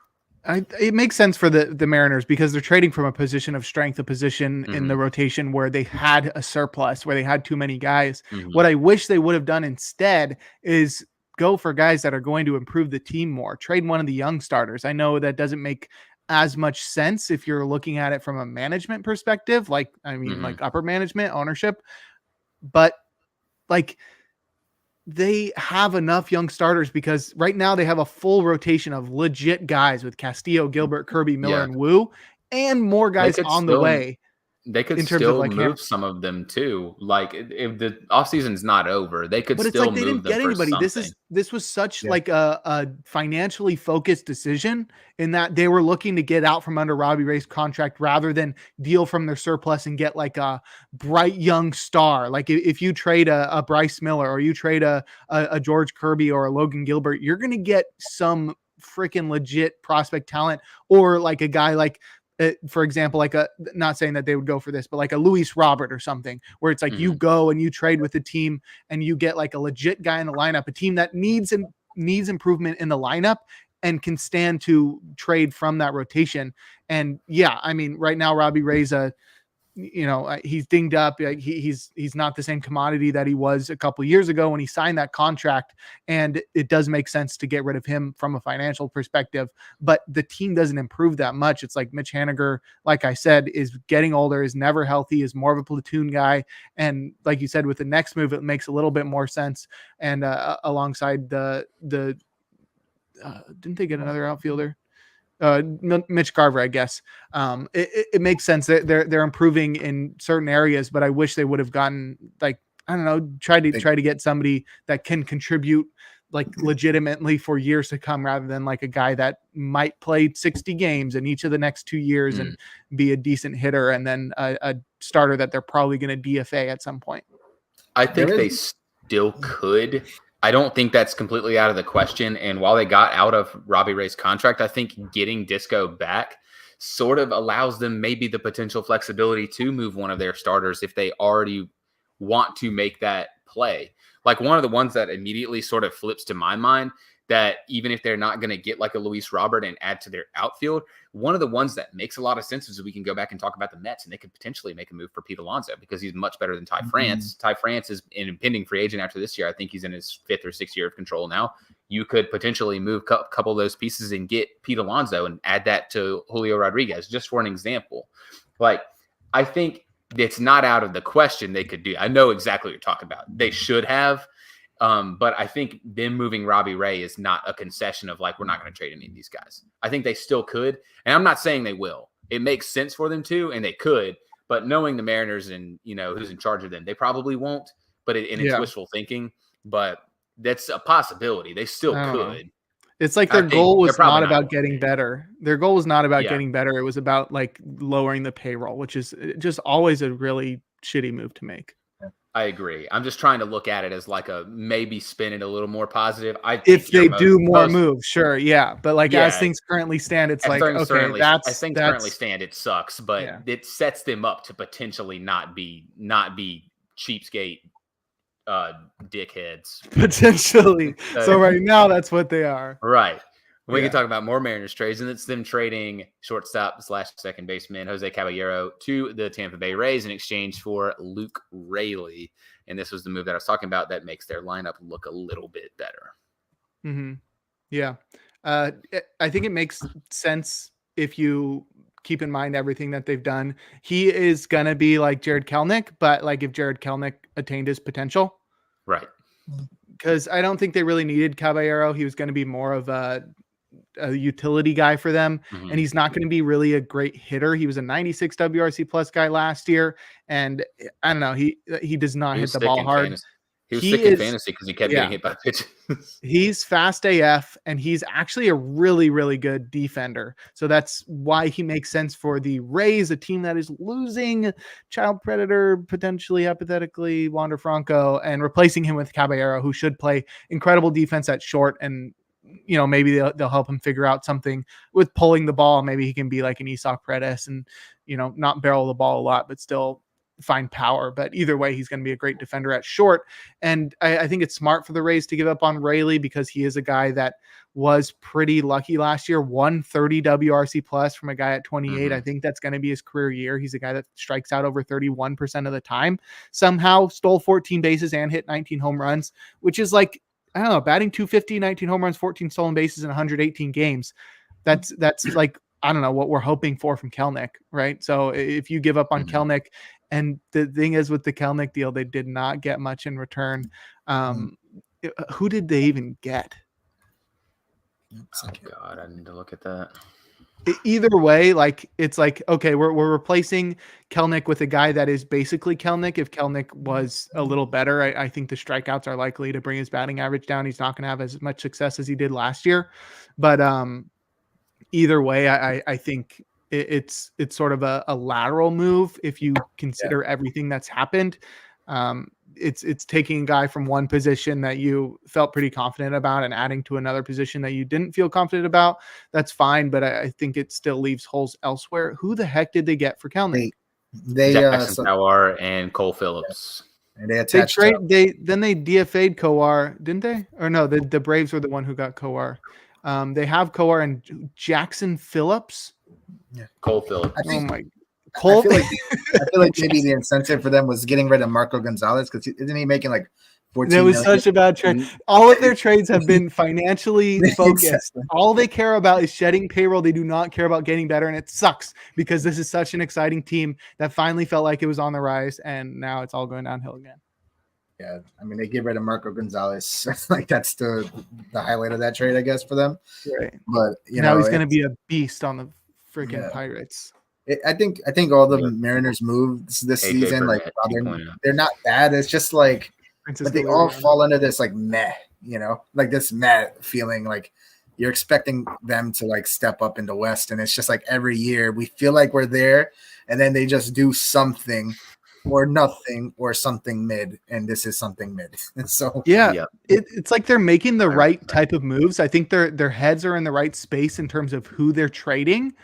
It makes sense for the Mariners because they're trading from a position of strength, a position in the rotation where they had a surplus, where they had too many guys. Mm-hmm. What I wish they would have done instead is go for guys that are going to improve the team more. Trade one of the young starters. I know that doesn't make as much sense if you're looking at it from a management perspective, like upper management, ownership, but like they have enough young starters because right now they have a full rotation of legit guys with Castillo, Gilbert, Kirby, Miller, and Wu, and more guys on the way. They could still move some of them too. Like if the offseason's not over, they could still move them. But it's like they didn't get anybody. This was such like a financially focused decision in that they were looking to get out from under Robbie Ray's contract rather than deal from their surplus and get like a bright young star. Like if you trade a Bryce Miller or you trade a George Kirby or a Logan Gilbert, you're going to get some freaking legit prospect talent or like a guy like, for example, like not saying that they would go for this, but like a Luis Robert or something where it's like you go and you trade with the team and you get like a legit guy in the lineup, a team that needs improvement in the lineup and can stand to trade from that rotation. And yeah, I mean, right now, Robbie Ray's he's dinged up. He's not the same commodity that he was a couple of years ago when he signed that contract. And it does make sense to get rid of him from a financial perspective, but the team doesn't improve that much. It's like Mitch Haniger, like I said, is getting older, is never healthy, is more of a platoon guy. And like you said, with the next move, it makes a little bit more sense. And alongside the didn't they get another outfielder? Mitch Garver, I guess. It makes sense that they're improving in certain areas, but I wish they would have gotten like, I don't know, try to get somebody that can contribute like legitimately for years to come, rather than like a guy that might play 60 games in each of the next 2 years and be a decent hitter, and then a starter that they're probably going to DFA at some point. I think they still could. I don't think that's completely out of the question. And while they got out of Robbie Ray's contract, I think getting Disco back sort of allows them maybe the potential flexibility to move one of their starters if they already want to make that play. Like one of the ones that immediately sort of flips to my mind, that even if they're not going to get like a Luis Robert and add to their outfield, one of the ones that makes a lot of sense is we can go back and talk about the Mets, and they could potentially make a move for Pete Alonso because he's much better than Ty France. Ty France is an impending free agent after this year. I think he's in his 5th or 6th year of control now. You could potentially move a couple of those pieces and get Pete Alonso and add that to Julio Rodriguez, just for an example. Like, I think it's not out of the question they could do. I know exactly what you're talking about. They should have. But I think them moving Robbie Ray is not a concession of like, we're not going to trade any of these guys. I think they still could. And I'm not saying they will. It makes sense for them to, and they could. But knowing the Mariners and, who's in charge of them, they probably won't. But it's wishful thinking. But that's a possibility. They still could. It's like their goal was not about getting better. Their goal was not about getting better. It was about like lowering the payroll, which is just always a really shitty move to make. I agree. I'm just trying to look at it as like a maybe spin it a little more positive. If they do more moves, sure, yeah. But like as things currently stand, it's like okay, as things currently stand, it sucks, but it sets them up to potentially not be cheapskate dickheads. Potentially. So right now, that's what they are. Right. We can talk about more Mariners trades, and it's them trading shortstop/second baseman Jose Caballero to the Tampa Bay Rays in exchange for Luke Raley. And this was the move that I was talking about that makes their lineup look a little bit better. Mm-hmm. Yeah. I think it makes sense if you keep in mind everything that they've done. He is going to be like Jared Kelenic, but like if Jared Kelenic attained his potential. Right. Because I don't think they really needed Caballero. He was going to be more of a utility guy for them, and he's not going to be really a great hitter. He was a 96 WRC plus guy last year, and I don't know, he does not hit the ball hard. He was sick in fantasy because he kept getting hit by pitches. He's fast AF, and he's actually a really, really good defender. So that's why he makes sense for the Rays, a team that is losing child predator, potentially, hypothetically, Wander Franco, and replacing him with Caballero, who should play incredible defense at short. And maybe they'll help him figure out something with pulling the ball. Maybe he can be like an Isak Paredes and, not barrel the ball a lot, but still find power. But either way, he's going to be a great defender at short. And I think it's smart for the Rays to give up on Raley because he is a guy that was pretty lucky last year, 130 WRC plus from a guy at 28. I think that's going to be his career year. He's a guy that strikes out over 31% of the time, somehow stole 14 bases and hit 19 home runs, which is like, I don't know, batting 250, 19 home runs, 14 stolen bases in 118 games. That's like, I don't know what we're hoping for from Kelenic, right? So if you give up on Kelenic, and the thing is with the Kelenic deal, they did not get much in return. Who did they even get? Oh God, I need to look at that. Either way, like it's like, okay, we're replacing Kelenic with a guy that is basically Kelenic. If Kelenic was a little better, I think the strikeouts are likely to bring his batting average down. He's not going to have as much success as he did last year. But either way, I think it's sort of a lateral move if you consider everything that's happened. It's taking a guy from one position that you felt pretty confident about and adding to another position that you didn't feel confident about. That's fine, but I think it still leaves holes elsewhere. Who the heck did they get for Kelenic? They Jackson Power and Cole Phillips. And they DFA'd Kowar, didn't they? Or no, the Braves were the one who got Kowar. They have Kowar and Jackson Phillips. Yeah. Cole Phillips. I feel like maybe the incentive for them was getting rid of Marco Gonzalez because isn't he making like 14 It was million? such a bad trade. All of their trades have been financially focused. Exactly. All they care about is shedding payroll. They do not care about getting better, and it sucks because this is such an exciting team that finally felt like it was on the rise, and now it's all going downhill again. Yeah, I mean they get rid of Marco Gonzalez. Like that's the highlight of that trade, I guess, for them. Right. But Now he's going to be a beast on the freaking yeah. Pirates. I think all the Mariners moves this AJ season, Burnett like 2.0. they're not bad. It's just like, but they all fall under this like meh, like this meh feeling. Like you're expecting them to like step up in the West, and it's just like every year we feel like we're there, and then they just do something or nothing or something mid, and this is something mid. And so it's like they're making the right type of moves. I think their heads are in the right space in terms of who they're trading.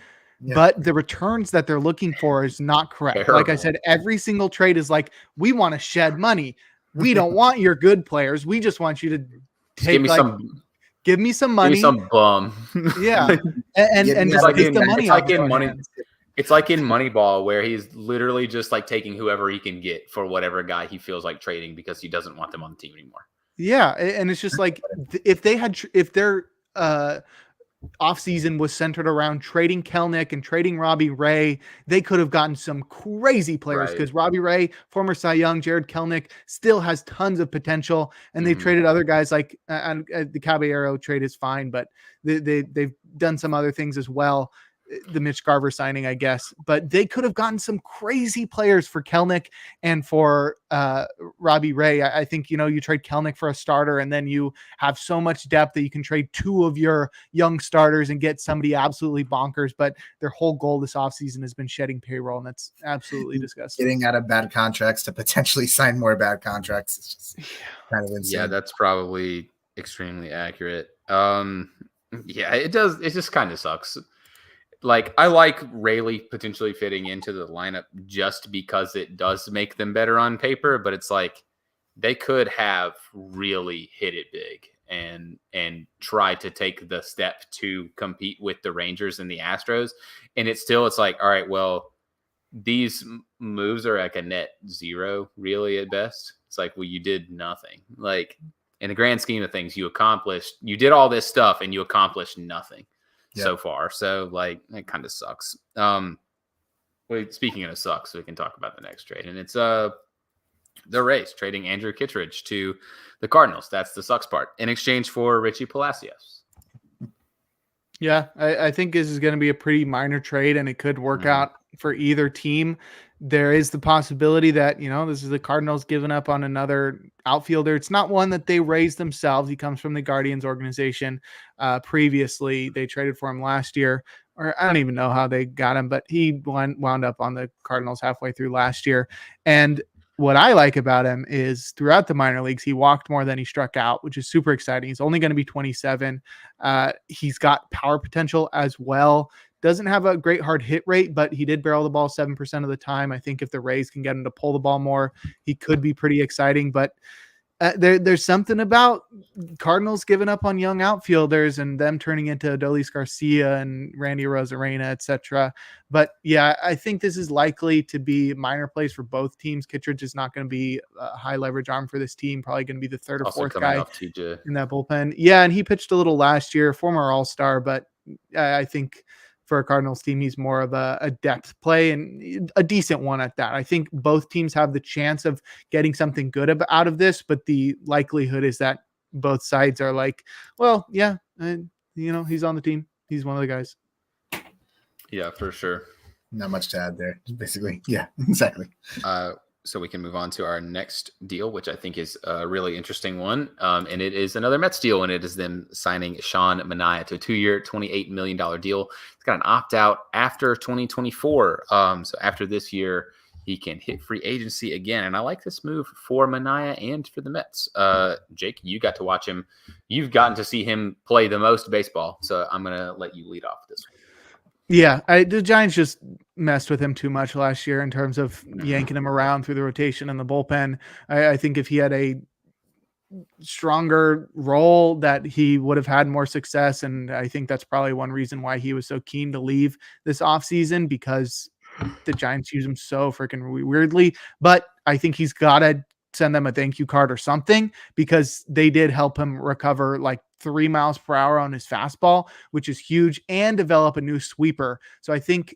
Yeah. But the returns that they're looking for is not correct. Terrible. Like I said, every single trade is like, we want to shed money. We don't want your good players. We just want you to take give me some money. Give me some bum. Yeah. and just take the money out of money. It's like in Moneyball where he's literally just like taking whoever he can get for whatever guy he feels like trading because he doesn't want them on the team anymore. Yeah. And it's just like if their offseason was centered around trading Kelnick and trading Robbie Ray, they could have gotten some crazy players because Robbie Ray, former Cy Young, Jared Kelnick still has tons of potential. And they've traded other guys like the Caballero trade is fine, but they've done some other things as well. The Mitch Garver signing, I guess, but they could have gotten some crazy players for Kelnick and for Robbie Ray. I think, you trade Kelnick for a starter and then you have so much depth that you can trade two of your young starters and get somebody absolutely bonkers. But their whole goal this offseason has been shedding payroll, and that's absolutely disgusting. Getting out of bad contracts to potentially sign more bad contracts. It's just kind of insane. Yeah, that's probably extremely accurate. Yeah, it does. It just kind of sucks. Like, I like Rayleigh potentially fitting into the lineup just because it does make them better on paper, but it's like they could have really hit it big and try to take the step to compete with the Rangers and the Astros. And it's like, all right, well, these moves are like a net zero, really, at best. It's like, well, you did nothing. Like, in the grand scheme of things, you did all this stuff and you accomplished nothing. So far. So like it kind of sucks. Speaking of sucks, we can talk about the next trade. And it's the Rays trading Andrew Kittredge to the Cardinals. That's the sucks part. In exchange for Richie Palacios. Yeah, I think this is going to be a pretty minor trade and it could work out for either team. There is the possibility that, this is the Cardinals giving up on another outfielder. It's not one that they raised themselves. He comes from the Guardians organization. Previously, they traded for him last year, or I don't even know how they got him, but he wound up on the Cardinals halfway through last year. And what I like about him is throughout the minor leagues, he walked more than he struck out, which is super exciting. He's only going to be 27. He's got power potential as well. Doesn't have a great hard hit rate, but he did barrel the ball 7% of the time. I think if the Rays can get him to pull the ball more, he could be pretty exciting. But there's something about Cardinals giving up on young outfielders and them turning into Adolis Garcia and Randy Arozarena, etc. But yeah, I think this is likely to be minor plays for both teams. Kittredge is not going to be a high leverage arm for this team. Probably going to be the third or fourth guy in that bullpen. Yeah, and he pitched a little last year, former All-Star, but I think for a Cardinals team, he's more of a depth play and a decent one at that. I think both teams have the chance of getting something good out of this, but the likelihood is that both sides are like, well, yeah, he's on the team. He's one of the guys. Yeah, for sure. Not much to add there, basically. Yeah, exactly. So we can move on to our next deal, which I think is a really interesting one. And it is another Mets deal, and it is them signing Sean Manaea to a 2-year, $28 million deal. He's got an opt-out after 2024. So after this year, he can hit free agency again. And I like this move for Manaea and for the Mets. Jake, you got to watch him. You've gotten to see him play the most baseball. So I'm going to let you lead off this one. Yeah, the Giants just messed with him too much last year in terms of yanking him around through the rotation and the bullpen. I think if he had a stronger role that he would have had more success. And I think that's probably one reason why he was so keen to leave this offseason, because the Giants use him so freaking weirdly. But I think he's got to send them a thank you card or something, because they did help him recover like 3 miles per hour on his fastball, which is huge, and develop a new sweeper. So I think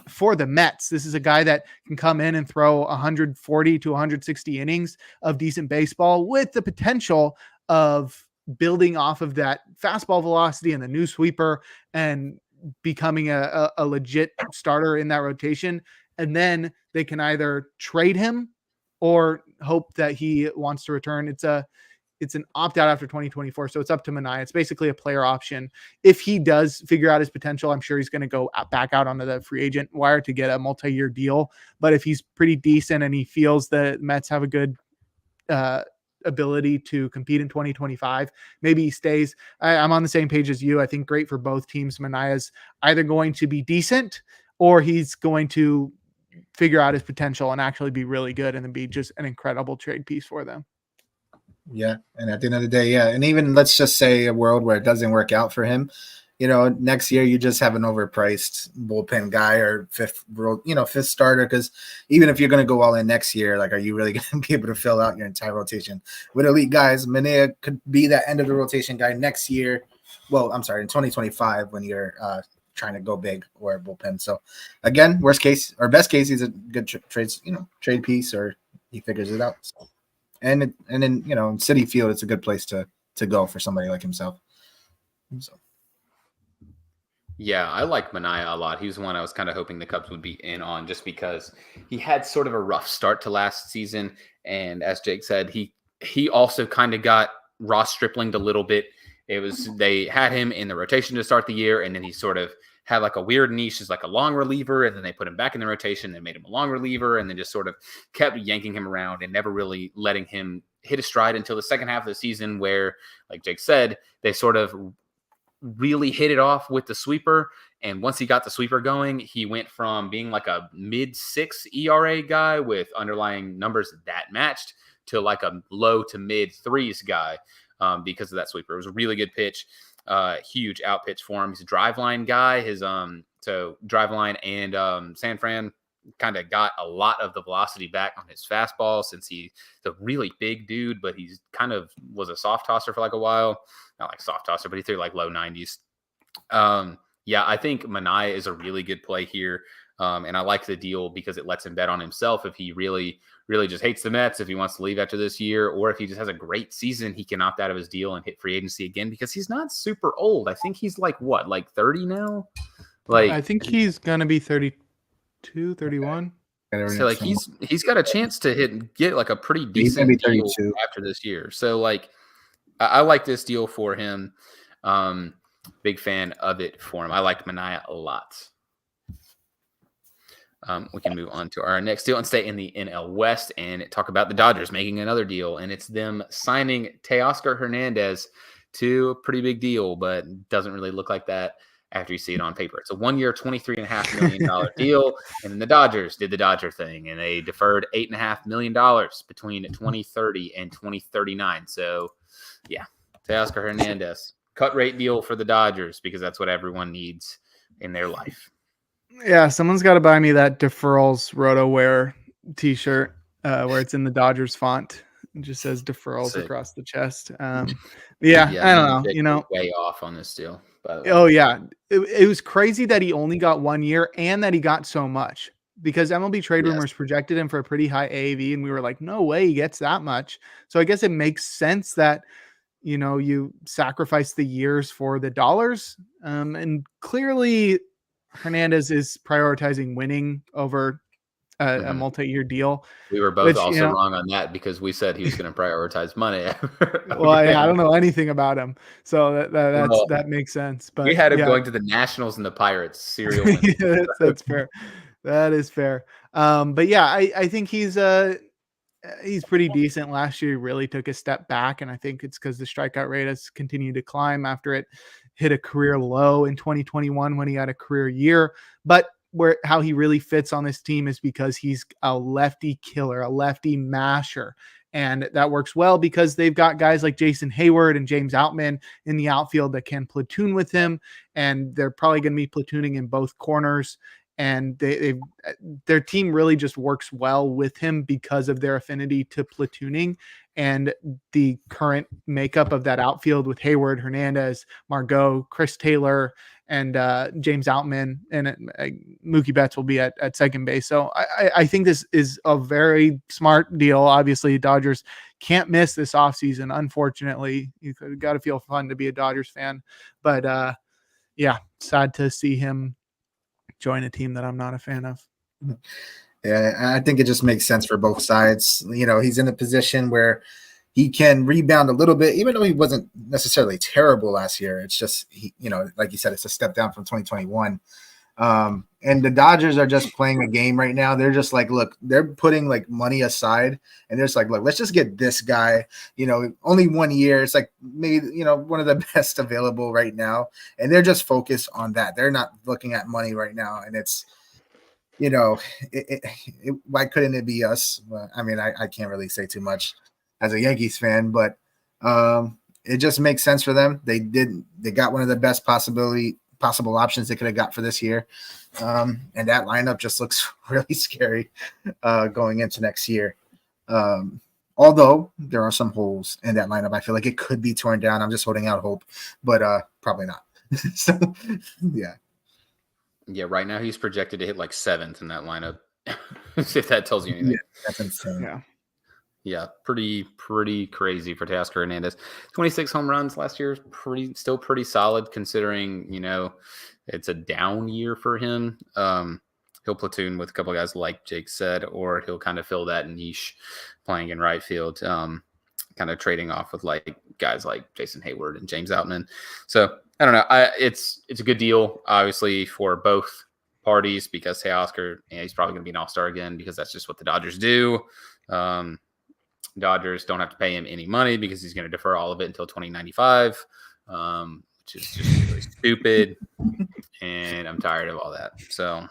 for the Mets. This is a guy that can come in and throw 140 to 160 innings of decent baseball with the potential of building off of that fastball velocity and the new sweeper and becoming a legit starter in that rotation. And then they can either trade him or hope that he wants to return. It's an opt-out after 2024, so it's up to Manaea. It's basically a player option. If he does figure out his potential, I'm sure he's going to go back out onto the free agent wire to get a multi-year deal. But if he's pretty decent and he feels the Mets have a good ability to compete in 2025, maybe he stays. I'm on the same page as you. I think great for both teams. Manaea's either going to be decent or he's going to figure out his potential and actually be really good and then be just an incredible trade piece for them. Yeah. And at the end of the day, yeah. And even let's just say a world where it doesn't work out for him, next year you just have an overpriced bullpen guy or fifth starter. Because even if you're going to go all in next year, like, are you really going to be able to fill out your entire rotation with elite guys? Manaea could be that end of the rotation guy next year. Well, I'm sorry, in 2025 when you're trying to go big or a bullpen. So again, worst case or best case, he's a good trade piece or he figures it out. So. And then, in City Field, it's a good place to go for somebody like himself. So. Yeah, I like Manaea a lot. He was one I was kind of hoping the Cubs would be in on just because he had sort of a rough start to last season. And as Jake said, he also kind of got Ross Stripling'd a little bit. They had him in the rotation to start the year, and then he sort of had like a weird niche as like a long reliever, and then they put him back in the rotation and made him a long reliever, and then just sort of kept yanking him around and never really letting him hit a stride until the second half of the season where, like Jake said, they sort of really hit it off with the sweeper. And once he got the sweeper going, he went from being like a mid-6 ERA guy with underlying numbers that matched to like a low to mid-3s guy because of that sweeper. It was a really good pitch. Huge out pitch for him. He's a drive line guy. So drive line and San Fran kind of got a lot of the velocity back on his fastball since he's a really big dude, but he's kind of was a soft tosser for like a while. Not like soft tosser, but he threw like low 90s. Yeah, I think Manaea is a really good play here. And I like the deal because it lets him bet on himself if he really, really just hates the Mets, if he wants to leave after this year, or if he just has a great season, he can opt out of his deal and hit free agency again because he's not super old. I think he's like 30 now? I think he's going to be 32, 31. So like he's got a chance to get like a pretty decent deal after this year. So like I like this deal for him. Big fan of it for him. I like Manaea a lot. We can move on to our next deal and stay in the NL West and talk about the Dodgers making another deal. And it's them signing Teoscar Hernandez to a pretty big deal, but doesn't really look like that after you see it on paper. It's a 1-year, $23.5 million deal. And then the Dodgers did the Dodger thing and they deferred $8.5 million between 2030 and 2039. So yeah, Teoscar Hernandez, cut rate deal for the Dodgers because that's what everyone needs in their life. Yeah, someone's got to buy me that Deferrals RotoWear t-shirt where it's in the Dodgers font. It just says Deferrals across the chest. Yeah, I don't know. Way off on this deal. By the way. Oh, yeah. It was crazy that he only got 1 year and that he got so much because MLB Trade Rumors projected him for a pretty high AAV, and we were like, no way he gets that much. So I guess it makes sense that you sacrifice the years for the dollars. And clearly Hernandez is prioritizing winning over a multi-year deal. We were both wrong on that because we said he was going to prioritize money. Well, I don't know anything about him, so that makes sense. But we had him going to the Nationals and the Pirates serial. That's fair. That is fair. But yeah, I think he's pretty decent. Last year, he really took a step back, and I think it's because the strikeout rate has continued to climb after it hit a career low in 2021 when he had a career year. But how he really fits on this team is because he's a lefty killer, a lefty masher. And that works well because they've got guys like Jason Hayward and James Outman in the outfield that can platoon with him. And they're probably going to be platooning in both corners. and their team really just works well with him because of their affinity to platooning and the current makeup of that outfield with Hayward, Hernandez, Margot, Chris Taylor, and James Outman, and Mookie Betts will be at second base. So I think this is a very smart deal. Obviously, Dodgers can't miss this offseason. Unfortunately, you got to feel fun to be a Dodgers fan, but yeah, sad to see him join a team that I'm not a fan of. Yeah, I think it just makes sense for both sides. He's in a position where he can rebound a little bit, even though he wasn't necessarily terrible last year. It's just, like you said, it's a step down from 2021. And the Dodgers are just playing a game right now. They're just like, look, they're putting like money aside, and they're just like, look, let's just get this guy, only 1 year. It's like maybe, one of the best available right now. And they're just focused on that. They're not looking at money right now. And it's, why couldn't it be us? Well, I mean, I can't really say too much as a Yankees fan, but it just makes sense for them. They got one of the best possible options they could have got for this year. And that lineup just looks really scary going into next year. Although there are some holes in that lineup. I feel like it could be torn down. I'm just holding out hope, but probably not. So, yeah. Yeah, right now he's projected to hit like 7th in that lineup. If that tells you anything. Yeah, that's insane. Yeah, pretty crazy for Teoscar Hernandez. 26 home runs last year, still pretty solid considering, it's a down year for him. He'll platoon with a couple of guys like Jake said, or he'll kind of fill that niche playing in right field, kind of trading off with like guys like Jason Hayward and James Outman. So I don't know. It's a good deal, obviously, for both parties because Teoscar, he's probably going to be an all-star again because that's just what the Dodgers do. Dodgers don't have to pay him any money because he's going to defer all of it until 2095, which is just really stupid. And I'm tired of all that. So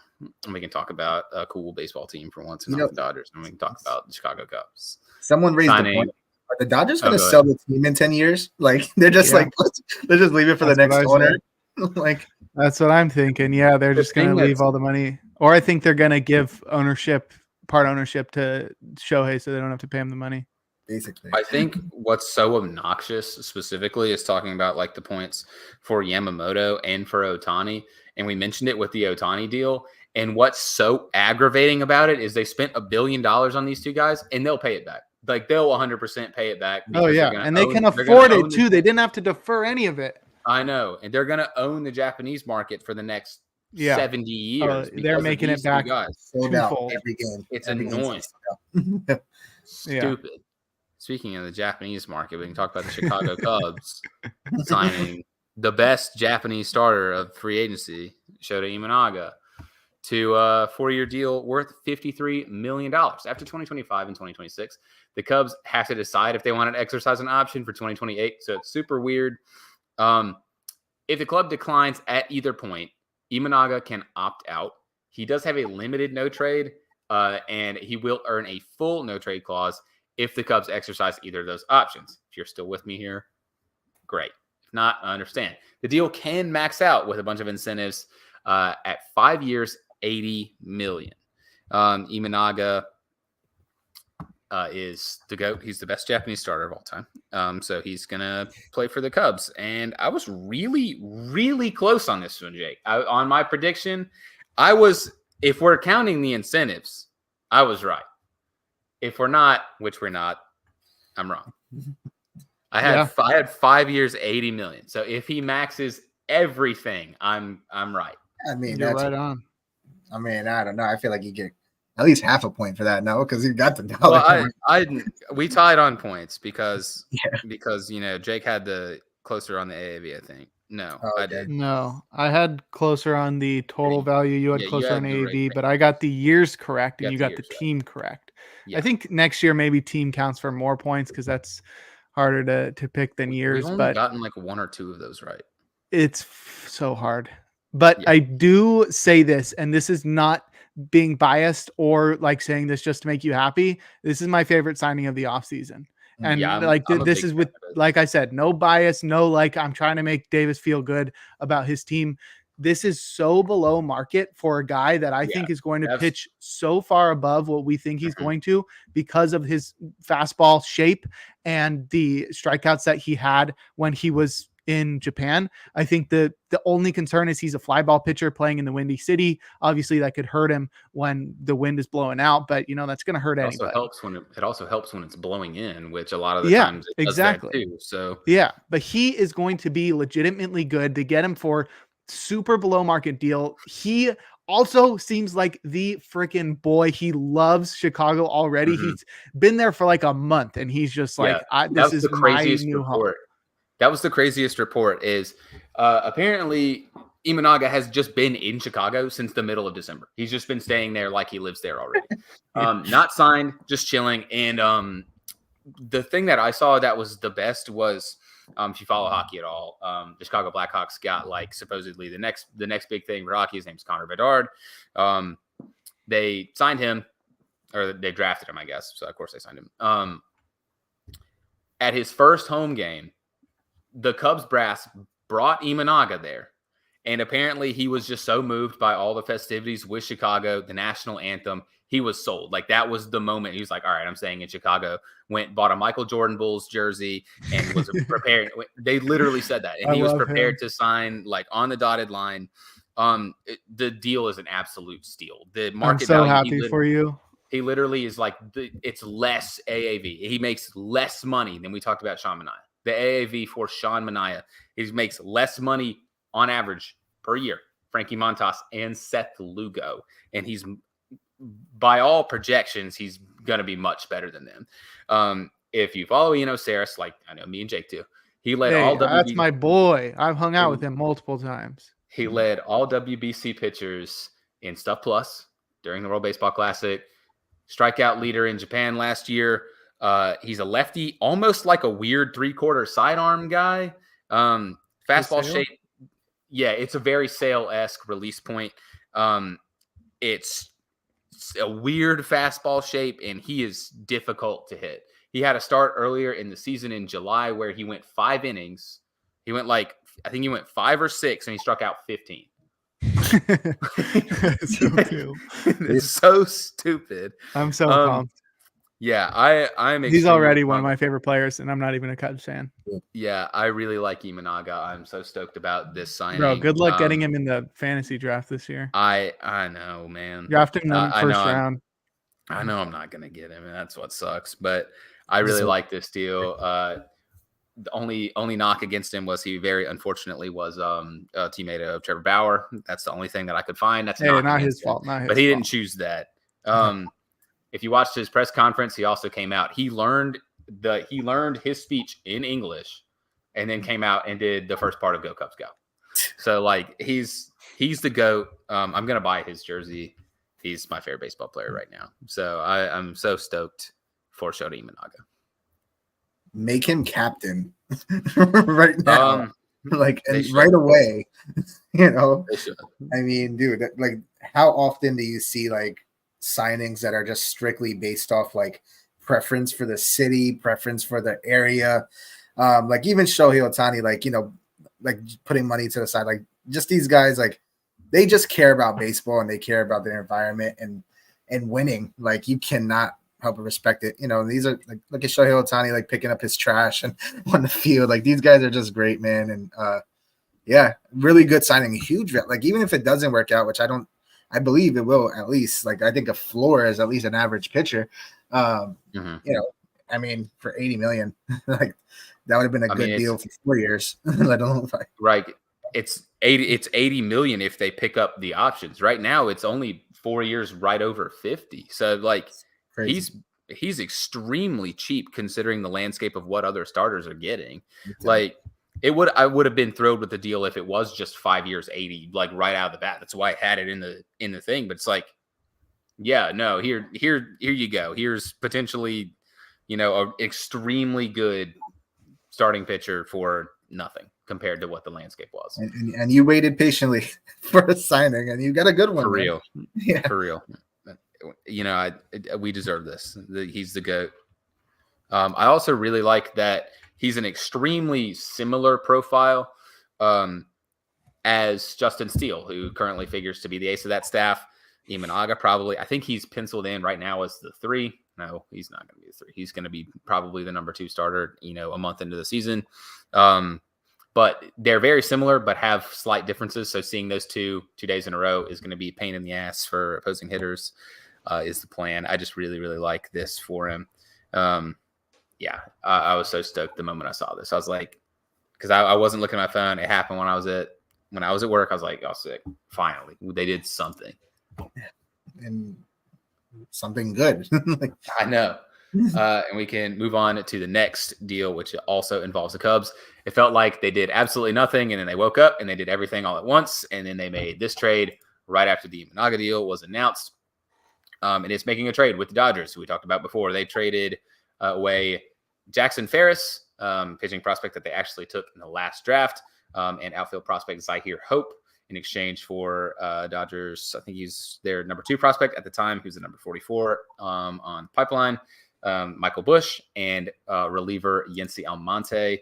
we can talk about a cool baseball team for once and not the Dodgers. And we can talk about the Chicago Cubs. Someone raised the point. Are the Dodgers going to sell the team in 10 years? Like they're just they're just leave it for the next owner. Like that's what I'm thinking. Yeah, they're just going to leave all the money, or I think they're going to give part ownership to Shohei so they don't have to pay him the money. Basically, I think what's so obnoxious specifically is talking about like the points for Yamamoto and for Ohtani, and we mentioned it with the Ohtani deal. And what's so aggravating about it is they spent $1 billion on these two guys, and they'll pay it back. Like they'll 100% pay it back. Oh yeah, and they can afford it too. They didn't have to defer any of it. I know, and they're going to own the Japanese market for the next 70 years. They're making it back. Sold out every game. It's annoying. Stupid. Speaking of the Japanese market, we can talk about the Chicago Cubs signing the best Japanese starter of free agency, Shota Imanaga, to a 4-year deal worth $53 million. After 2025 and 2026, the Cubs have to decide if they want to exercise an option for 2028. So it's super weird. If the club declines at either point, Imanaga can opt out. He does have a limited no trade, and he will earn a full no trade clause if the Cubs exercise either of those options. If you're still with me here, great. If not, I understand. The deal can max out with a bunch of incentives at 5 years, $80 million. Imanaga is the GOAT. He's the best Japanese starter of all time. So he's going to play for the Cubs. And I was really, really close on this one, Jake. On my prediction, if we're counting the incentives, I was right. If we're not, which we're not, I'm wrong. I had 5 years, $80 million. So if he maxes everything, I'm right. I mean, you're right on. I mean, I don't know. I feel like you get at least half a point for that. No, because you got the dollar. Well, we tied on points because Jake had the closer on the AAV, I think. No, I did. No, I had closer on the total value. You had closer on AAV, but I got the years correct and you got the team correct. Yeah. I think next year maybe team counts for more points because that's harder to pick than years. We've only gotten like 1 or 2 of those right. It's so hard. But I do say this, and this is not being biased or like saying this just to make you happy. This is my favorite signing of the offseason. And this is with, like I said, no bias, no like I'm trying to make Davis feel good about his team. this is so below market for a guy that I think is going to pitch so far above what we think he's going to because of his fastball shape and the strikeouts that he had when he was in Japan. I think the only concern is he's a fly ball pitcher playing in the Windy City. Obviously that could hurt him when the wind is blowing out, but that's going to hurt anybody. It also helps when it's blowing in, which a lot of the times it does that too. So yeah, but he is going to be legitimately good. To get him for super below market deal. He also seems like the freaking boy. He loves Chicago already. He's been there for like a month and he's just like, this is my new home. That was the craziest report is apparently Imanaga has just been in Chicago since the middle of December. He's just been staying there like he lives there already. Not signed, just chilling. And the thing that I saw that was the best was if you follow hockey at all, the Chicago Blackhawks got like supposedly the next big thing for hockey. His name's Connor Bedard. They signed him, or they drafted him, I guess. So of course they signed him. At his first home game, the Cubs brass brought Imanaga there. And apparently he was just so moved by all the festivities with Chicago, the national anthem. He was sold. Like that was the moment. He was like, all right, I'm staying in Chicago. Bought a Michael Jordan Bulls jersey and was prepared. They literally said that. And he was prepared to sign like on the dotted line. The deal is an absolute steal. The market I'm so value, happy for you. He literally is like, it's less AAV. He makes less money than we talked about Sean Manaea. The AAV for Sean Manaea, he makes less money on average per year. Frankie Montas and Seth Lugo. And he's, by all projections, he's going to be much better than them. If you follow Eno Saris, like I know me and Jake do, he led all WBC. That's my boy. I've hung out with him multiple times. He led all WBC pitchers in Stuff Plus during the World Baseball Classic. Strikeout leader in Japan last year. He's a lefty, almost like a weird 3/4 sidearm guy. Fastball shape. Yeah, it's a very Sale-esque release point. It's a weird fastball shape, and he is difficult to hit. He had a start earlier in the season in July where he went 5 innings. He went I think he went 5 or 6, and he struck out 15. It's so stupid. I'm so pumped. Yeah, I'm. He's already one of my favorite players, and I'm not even a Cubs fan. Yeah, I really like Imanaga. I'm so stoked about this signing. Bro, good luck getting him in the fantasy draft this year. I know, man. Draft him in the first round. I know I'm not gonna get him, and that's what sucks. But I really like this deal. The only knock against him was he very unfortunately was a teammate of Trevor Bauer. That's the only thing that I could find. That's not his fault. But he didn't choose that. If you watched his press conference, he also came out. He learned his speech in English, and then came out and did the first part of Go Cubs Go. So like he's the GOAT. I'm gonna buy his jersey. He's my favorite baseball player right now. So I'm so stoked for Shota Imanaga. Make him captain right now, right away. I mean, dude, like how often do you see like signings that are just strictly based off like preference for the city, preference for the area? Like even Shohei Ohtani, like putting money to the side, like just these guys, like they just care about baseball and they care about their environment and winning. Like you cannot help but respect it. These are like, look at Shohei Ohtani, like picking up his trash and on the field. Like these guys are just great, man. And yeah, really good signing. Huge, like even if it doesn't work out, which I believe it will at least. Like I think a floor is at least an average pitcher. I mean, for $80 million, like that would have been a good deal for 4 years. Let alone right. It's $80 million if they pick up the options. Right now, it's only 4 years, right over 50. So like he's extremely cheap considering the landscape of what other starters are getting. Like I would have been thrilled with the deal if it was just 5 years, 80, like right out of the bat. That's why I had it in the thing. But it's like, yeah, no, here you go. Here's potentially, an extremely good starting pitcher for nothing compared to what the landscape was. And you waited patiently for a signing, and you got a good one. For real. Yeah. For real. We deserve this. He's the GOAT. I also really like that he's an extremely similar profile as Justin Steele, who currently figures to be the ace of that staff. Imanaga probably, I think he's penciled in right now as the 3. No, he's not going to be the 3. He's going to be probably the number 2 starter, a month into the season. But they're very similar, but have slight differences. So seeing those 2 days in a row is going to be a pain in the ass for opposing hitters, is the plan. I just really, really like this for him. I was so stoked the moment I saw this. I was like, because I wasn't looking at my phone. It happened when I was at work. I was like, oh, sick. Finally, they did something. And something good. I know. And we can move on to the next deal, which also involves the Cubs. It felt like they did absolutely nothing, and then they woke up and they did everything all at once, and then they made this trade right after the Imanaga deal was announced. And it's making a trade with the Dodgers, who we talked about before. They traded away Jackson Ferris, pitching prospect that they actually took in the last draft, and outfield prospect Zahir Hope in exchange for Dodgers. I think he's their number 2 prospect at the time, who's the number 44 on pipeline, Michael Busch, and reliever Yency Almonte,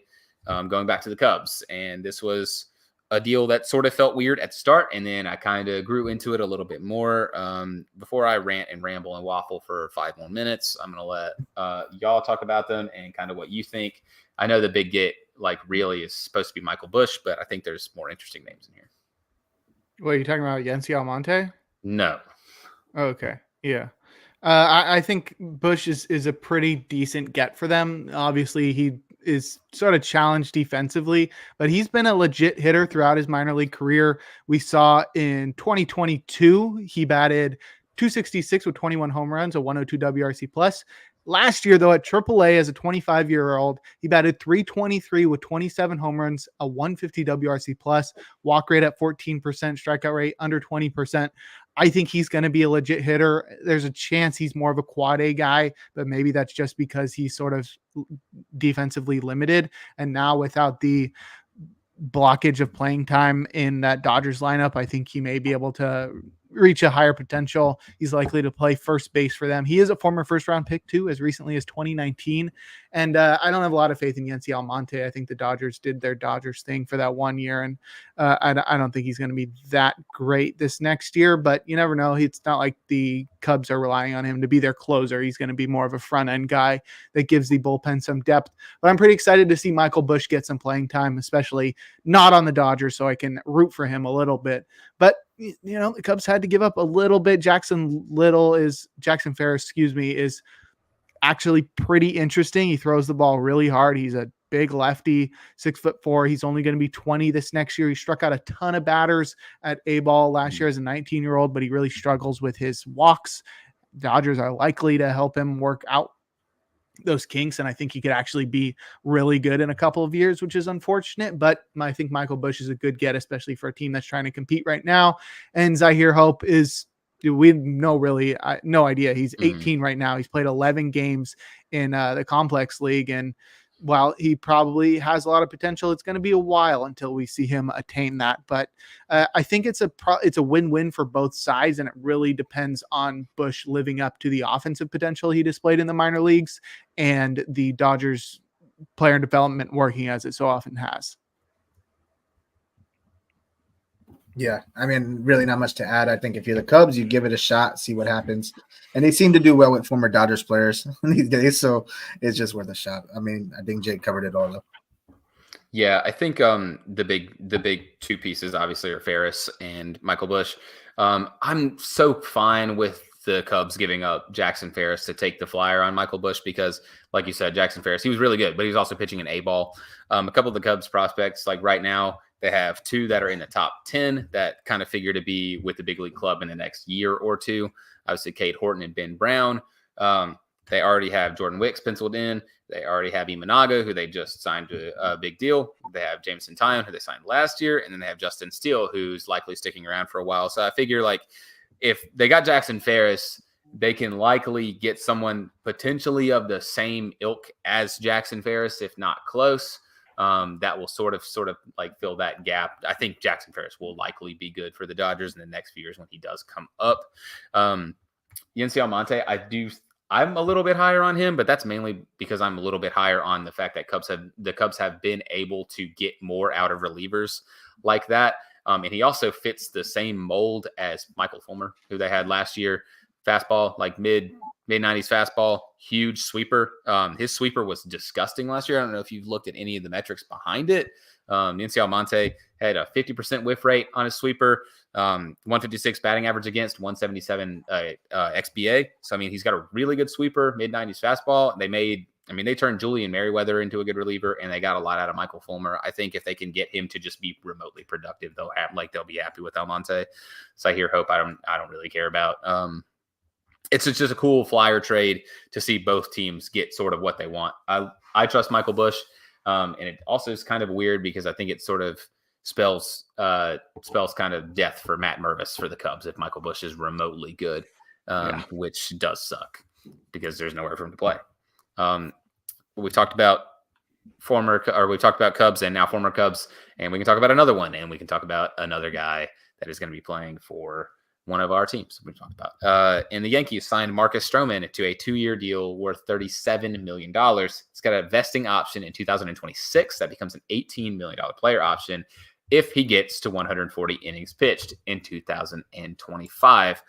going back to the Cubs. And this was a deal that sort of felt weird at the start, and then I kind of grew into it a little bit more. Before I rant and ramble and waffle for 5 more minutes, I'm going to let y'all talk about them and kind of what you think. I know the big get, really is supposed to be Michael Busch, but I think there's more interesting names in here. What are you talking about, Yency Almonte? No. Okay, yeah. I think Busch is a pretty decent get for them. Obviously, he is sort of challenged defensively, but he's been a legit hitter throughout his minor league career. We saw in 2022, he batted .266 with 21 home runs, a 102 WRC plus. Last year, though, at AAA as a 25-year-old, he batted .323 with 27 home runs, a 150 WRC plus, walk rate at 14%, strikeout rate under 20%. I think he's going to be a legit hitter. There's a chance he's more of a quad A guy, but maybe that's just because he's sort of defensively limited. And now without the blockage of playing time in that Dodgers lineup, I think he may be able to reach a higher potential. He's likely to play first base for them. He is a former first-round pick, too, as recently as 2019. And I don't have a lot of faith in Yency Almonte. I think the Dodgers did their Dodgers thing for that 1 year, and I don't think he's going to be that great this next year, but you never know. It's not like the Cubs are relying on him to be their closer. He's going to be more of a front-end guy that gives the bullpen some depth. But I'm pretty excited to see Michael Busch get some playing time, especially not on the Dodgers, so I can root for him a little bit. But the Cubs had to give up a little bit. Jackson Ferris, is actually pretty interesting. He throws the ball really hard. He's a big lefty, 6'4". He's only going to be 20 this next year. He struck out a ton of batters at A-ball last year as a 19-year-old, but he really struggles with his walks. Dodgers are likely to help him work out those kinks, and I think he could actually be really good in a couple of years, which is unfortunate, but I think Michael Busch is a good get, especially for a team that's trying to compete right now. And Zahir Hope we have no idea. He's 18 right now. He's played 11 games in the complex league, and while he probably has a lot of potential, it's going to be a while until we see him attain that. But I think it's a win-win for both sides, and it really depends on Busch living up to the offensive potential he displayed in the minor leagues and the Dodgers player development working as it so often has. Yeah, I mean, really not much to add. I think if you're the Cubs, you give it a shot, see what happens. And they seem to do well with former Dodgers players these days, so it's just worth a shot. I mean, I think Jake covered it all, though. Yeah, I think the big 2 pieces obviously are Ferris and Michael Busch. I'm so fine with the Cubs giving up Jackson Ferris to take the flyer on Michael Busch because, like you said, Jackson Ferris, he was really good, but he was also pitching an A-ball. A couple of the Cubs prospects, like right now, they have 2 that are in the top 10 that kind of figure to be with the big league club in the next year or 2. Obviously, Cade Horton and Ben Brown. They already have Jordan Wicks penciled in. They already have Imanaga, who they just signed to a big deal. They have Jameson Taillon, who they signed last year. And then they have Justin Steele, who's likely sticking around for a while. So I figure, if they got Jackson Ferris, they can likely get someone potentially of the same ilk as Jackson Ferris, if not close. That will sort of fill that gap. I think Jackson Ferris will likely be good for the Dodgers in the next few years when he does come up. Yency Almonte, I'm a little bit higher on him, but that's mainly because I'm a little bit higher on the fact that the Cubs have been able to get more out of relievers like that. And he also fits the same mold as Michael Fulmer, who they had last year. Fastball, like mid 90s fastball, huge sweeper. His sweeper was disgusting last year. I don't know if you've looked at any of the metrics behind it. Nancy Almonte had a 50% whiff rate on his sweeper, 156 batting average against, 177 XBA. So, I mean, he's got a really good sweeper, mid 90s fastball. They turned Julian Merriweather into a good reliever, and they got a lot out of Michael Fulmer. I think if they can get him to just be remotely productive, they'll be happy with Almonte. So I hear hope I don't really care about. It's just a cool flyer trade to see both teams get sort of what they want. I trust Michael Busch, and it also is kind of weird because I think it sort of spells kind of death for Matt Mervis for the Cubs if Michael Busch is remotely good, which does suck because there's nowhere for him to play. We talked about Cubs and now former Cubs, and we can talk about another one, and we can talk about another guy that is going to be playing for one of our teams we talked about. And the Yankees signed Marcus Stroman to a 2-year deal worth $37 million. It's got a vesting option in 2026 that becomes an $18 million player option if he gets to 140 innings pitched in 2025.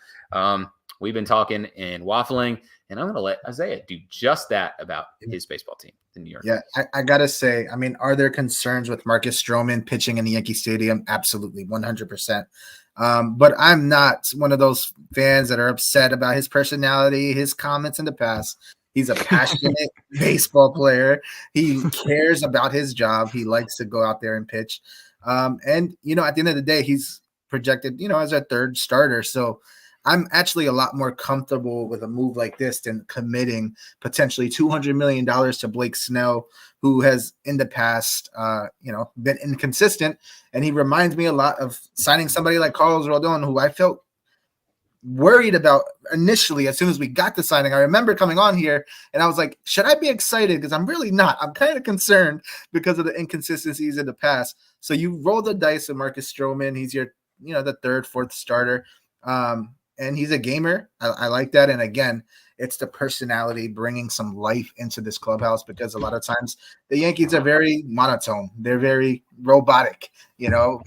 We've been talking and waffling, and I'm going to let Isaiah do just that about his baseball team, the New York. Yeah, I got to say, I mean, are there concerns with Marcus Stroman pitching in the Yankee Stadium? Absolutely, 100%. But I'm not one of those fans that are upset about his personality, his comments in the past. He's a passionate baseball player. He cares about his job. He likes to go out there and pitch. And, at the end of the day, he's projected, as a third starter. So I'm actually a lot more comfortable with a move like this than committing potentially $200 million to Blake Snell, who has in the past, been inconsistent. And he reminds me a lot of signing somebody like Carlos Rodon, who I felt worried about initially as soon as we got the signing. I remember coming on here and I was like, should I be excited? Because I'm really not. I'm kind of concerned because of the inconsistencies in the past. So you roll the dice with Marcus Stroman. He's your, the third, fourth starter. And he's a gamer. I like that. And again, it's the personality bringing some life into this clubhouse because a lot of times the Yankees are very monotone. They're very robotic, Well,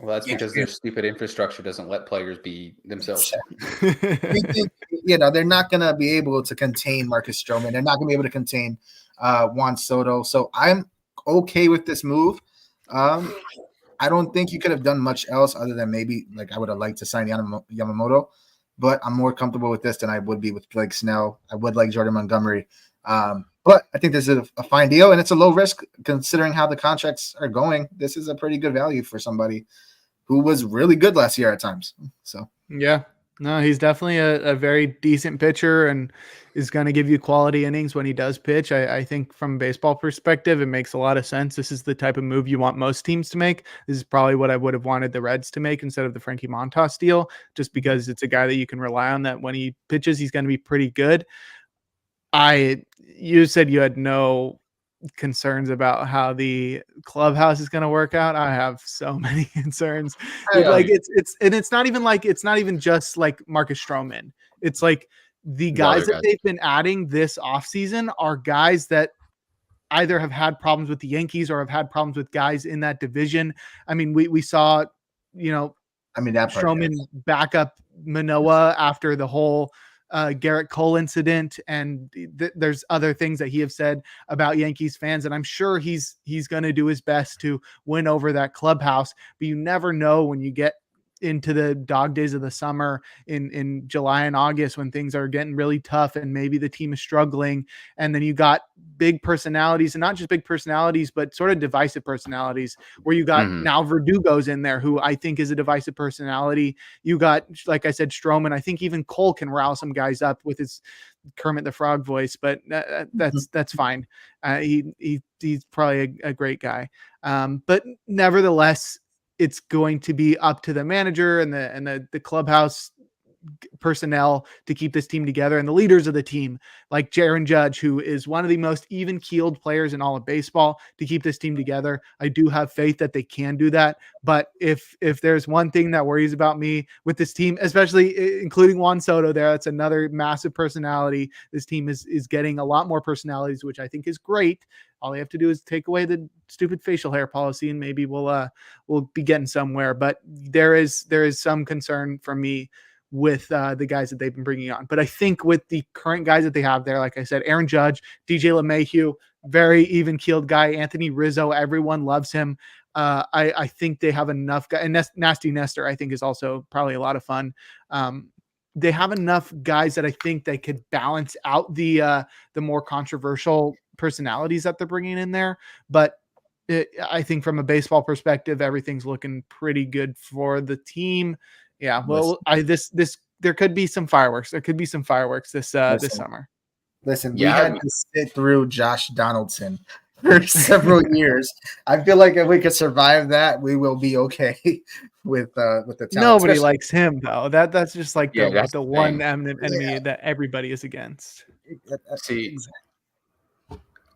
that's because their stupid infrastructure doesn't let players be themselves. They're not going to be able to contain Marcus Stroman. They're not going to be able to contain Juan Soto. So I'm okay with this move. I don't think you could have done much else other than maybe I would have liked to sign Yamamoto, but I'm more comfortable with this than I would be with Blake Snell. I would like Jordan Montgomery. But I think this is a fine deal, and it's a low risk considering how the contracts are going. This is a pretty good value for somebody who was really good last year at times. So yeah. No, he's definitely a very decent pitcher and is going to give you quality innings when he does pitch. I think from a baseball perspective, it makes a lot of sense. This is the type of move you want most teams to make. This is probably what I would have wanted the Reds to make instead of the Frankie Montas deal, just because it's a guy that you can rely on that when he pitches, he's going to be pretty good. You said you had no concerns about how the clubhouse is going to work out. I have so many concerns. It's not even just like Marcus Stroman. It's like the guys that they've been adding this offseason are guys that either have had problems with the Yankees or have had problems with guys in that division. I mean, we saw, Stroman back up Manoah after the whole Garrett Cole incident, and there's other things that he have said about Yankees fans, and I'm sure he's going to do his best to win over that clubhouse, but you never know when you get into the dog days of the summer in July and August when things are getting really tough and maybe the team is struggling. And then you got big personalities, and not just big personalities, but sort of divisive personalities, where you got now Verdugo's in there, who I think is a divisive personality. You got, like I said, Stroman. I think even Cole can rile some guys up with his Kermit the Frog voice, but that's fine. He's probably a great guy. But nevertheless, it's going to be up to the manager and the clubhouse personnel to keep this team together, and the leaders of the team, like Aaron Judge, who is one of the most even-keeled players in all of baseball, to keep this team together. I do have faith that they can do that. But if there's one thing that worries about me with this team, especially including Juan Soto there, that's another massive personality. This team is getting a lot more personalities, which I think is great. All they have to do is take away the stupid facial hair policy, and maybe we'll be getting somewhere. But there is some concern from me with the guys that they've been bringing on. But I think with the current guys that they have there, like I said, Aaron Judge, DJ LeMahieu, very even-keeled guy, Anthony Rizzo, everyone loves him. I think they have enough guys, and Nasty Nestor, I think, is also probably a lot of fun. They have enough guys that I think they could balance out the more controversial personalities that they're bringing in there. But I think from a baseball perspective, everything's looking pretty good for the team. Yeah. Well, there could be some fireworks. There could be some fireworks this summer. Listen, Yeah, we had to sit through Josh Donaldson for several years. I feel like if we could survive that, we will be okay with the talent. Nobody likes him though. That's just like that's the the one thing. enemy that everybody is against. See,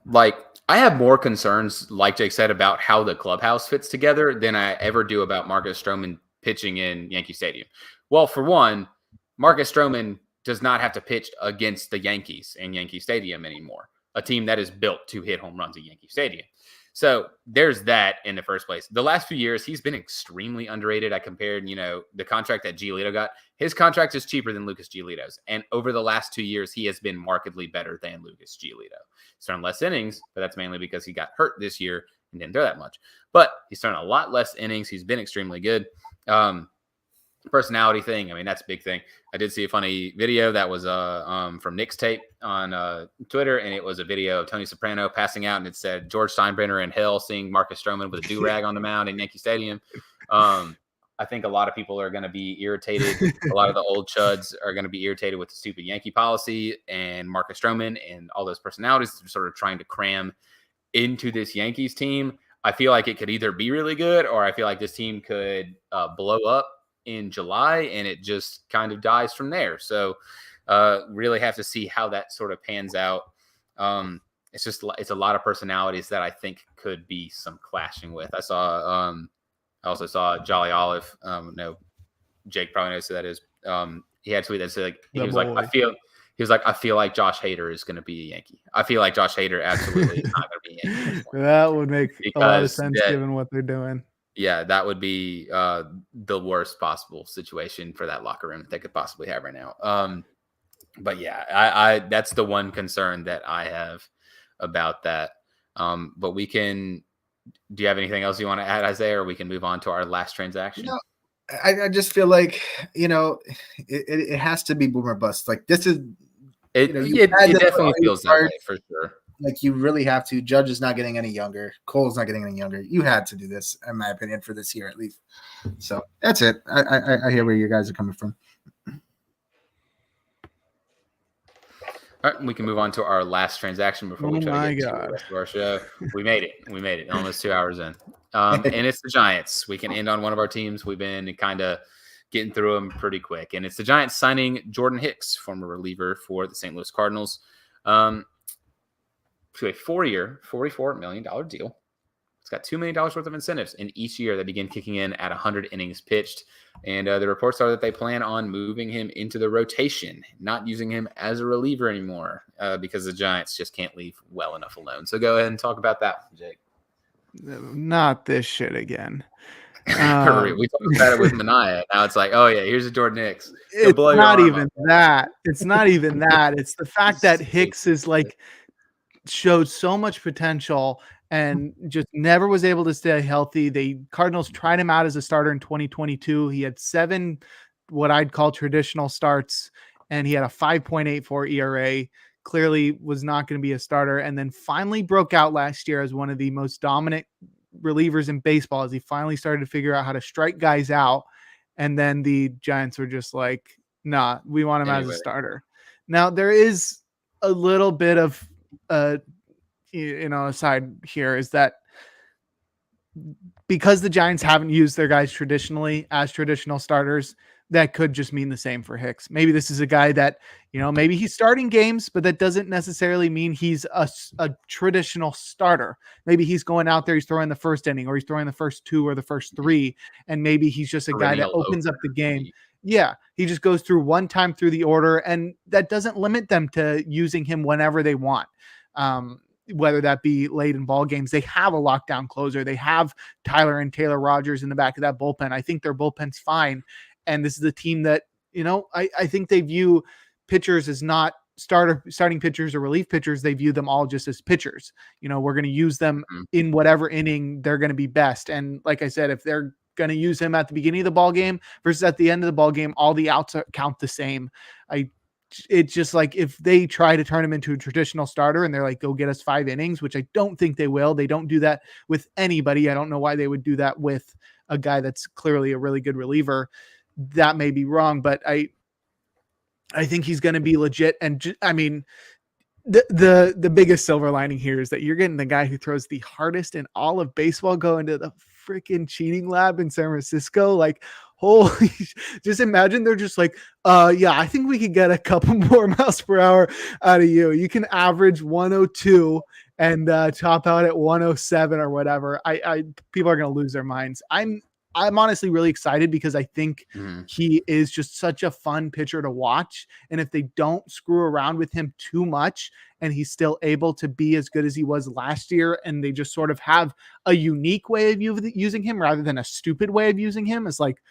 like I have more concerns, like Jake said, about how the clubhouse fits together than I ever do about Marcus Stroman pitching in Yankee Stadium. Well, for one, Marcus Stroman does not have to pitch against the Yankees in Yankee Stadium anymore, a team that is built to hit home runs at Yankee Stadium. So there's that in the first place. The last few years, he's been extremely underrated. I compared, the contract that Giolito got. His contract is cheaper than Lucas Giolito's. And over the last 2 years, he has been markedly better than Lucas Giolito. He's thrown less innings, but that's mainly because he got hurt this year and didn't throw that much. But he's thrown a lot less innings. He's been extremely good. Personality thing, I mean, that's a big thing. I did see a funny video that was from Nick's tape on Twitter, and it was a video of Tony Soprano passing out, and it said George Steinbrenner in hell seeing Marcus Stroman with a do-rag on the mound in Yankee Stadium. I think a lot of people are going to be irritated. A lot of the old chuds are going to be irritated with the stupid Yankee policy and Marcus Stroman and all those personalities that are sort of trying to cram into this Yankees team. I feel like it could either be really good, or I feel like this team could blow up in July and it just kind of dies from there. So really have to see how that sort of pans out. It's a lot of personalities that I think could be some clashing with. I also saw Jolly Olive. No, Jake probably knows who that is. He had a tweet that said I feel like Josh Hader is going to be a Yankee. I feel like Josh Hader absolutely is not going to be a Yankee. That would make a lot of sense given what they're doing. Yeah, that would be the worst possible situation for that locker room that they could possibly have right now. But yeah, I that's the one concern that I have about that. But we can. Do you have anything else you want to add, Isaiah, or we can move on to our last transaction? I just feel like it has to be boomer bust. Like this is it definitely feels that way for sure. Like you really have to. Judge is not getting any younger. Cole's not getting any younger. You had to do this, in my opinion, for this year at least. So that's it. I hear where you guys are coming from. All right, we can move on to our last transaction before we try to get to the rest of our show. We made it. Almost 2 hours in. And it's the Giants. We can end on one of our teams. We've been kind of getting through them pretty quick. And it's the Giants signing Jordan Hicks, former reliever for the St. Louis Cardinals, to a 4-year, $44 million deal. It's got $2 million worth of incentives in each year that begin kicking in at 100 innings pitched. And the reports are that they plan on moving him into the rotation, not using him as a reliever anymore because the Giants just can't leave well enough alone. So go ahead and talk about that, Jake. Not this shit again. We talked about it with Mania. Now it's like, oh yeah, here's a Jordan Hicks. It's not even that. It's not even that. It's the fact that Hicks is like showed so much potential and just never was able to stay healthy. The Cardinals tried him out as a starter in 2022. He had 7 what I'd call traditional starts, and he had a 5.84 ERA. Clearly was not going to be a starter, and then finally broke out last year as one of the most dominant relievers in baseball as he finally started to figure out how to strike guys out. And then the Giants were just like, nah, we want him as a starter. Now there is a little bit of aside here is that because the Giants haven't used their guys traditionally as traditional starters, that could just mean the same for Hicks. Maybe this is a guy that, maybe he's starting games, but that doesn't necessarily mean he's a traditional starter. Maybe he's going out there, he's throwing the first inning, or he's throwing the first 2 or the first 3. And maybe he's just a guy that Perennial opens up the game. opener. Yeah. He just goes through one time through the order, and that doesn't limit them to using him whenever they want. Whether that be late in ball games, they have a lockdown closer. They have Tyler and Taylor Rogers in the back of that bullpen. I think their bullpen's fine. And this is a team that, I think they view pitchers as not starting pitchers or relief pitchers. They view them all just as pitchers. We're going to use them in whatever inning they're going to be best. And like I said, if they're going to use him at the beginning of the ball game versus at the end of the ball game, all the outs count the same. It's just like if they try to turn him into a traditional starter and they're like, go get us 5 innings, which I don't think they will. They don't do that with anybody. I don't know why they would do that with a guy that's clearly a really good reliever. That may be wrong, but I think he's going to be legit. And the biggest silver lining here is that you're getting the guy who throws the hardest in all of baseball going to the freaking cheating lab in San Francisco. Like, holy, just imagine they're just like, yeah, I think we could get a couple more miles per hour out of you. You can average 102 and top out at 107 or whatever. People are going to lose their minds. I'm honestly really excited because I think he is just such a fun pitcher to watch. And if they don't screw around with him too much and he's still able to be as good as he was last year, and they just sort of have a unique way of using him rather than a stupid way of using him, as like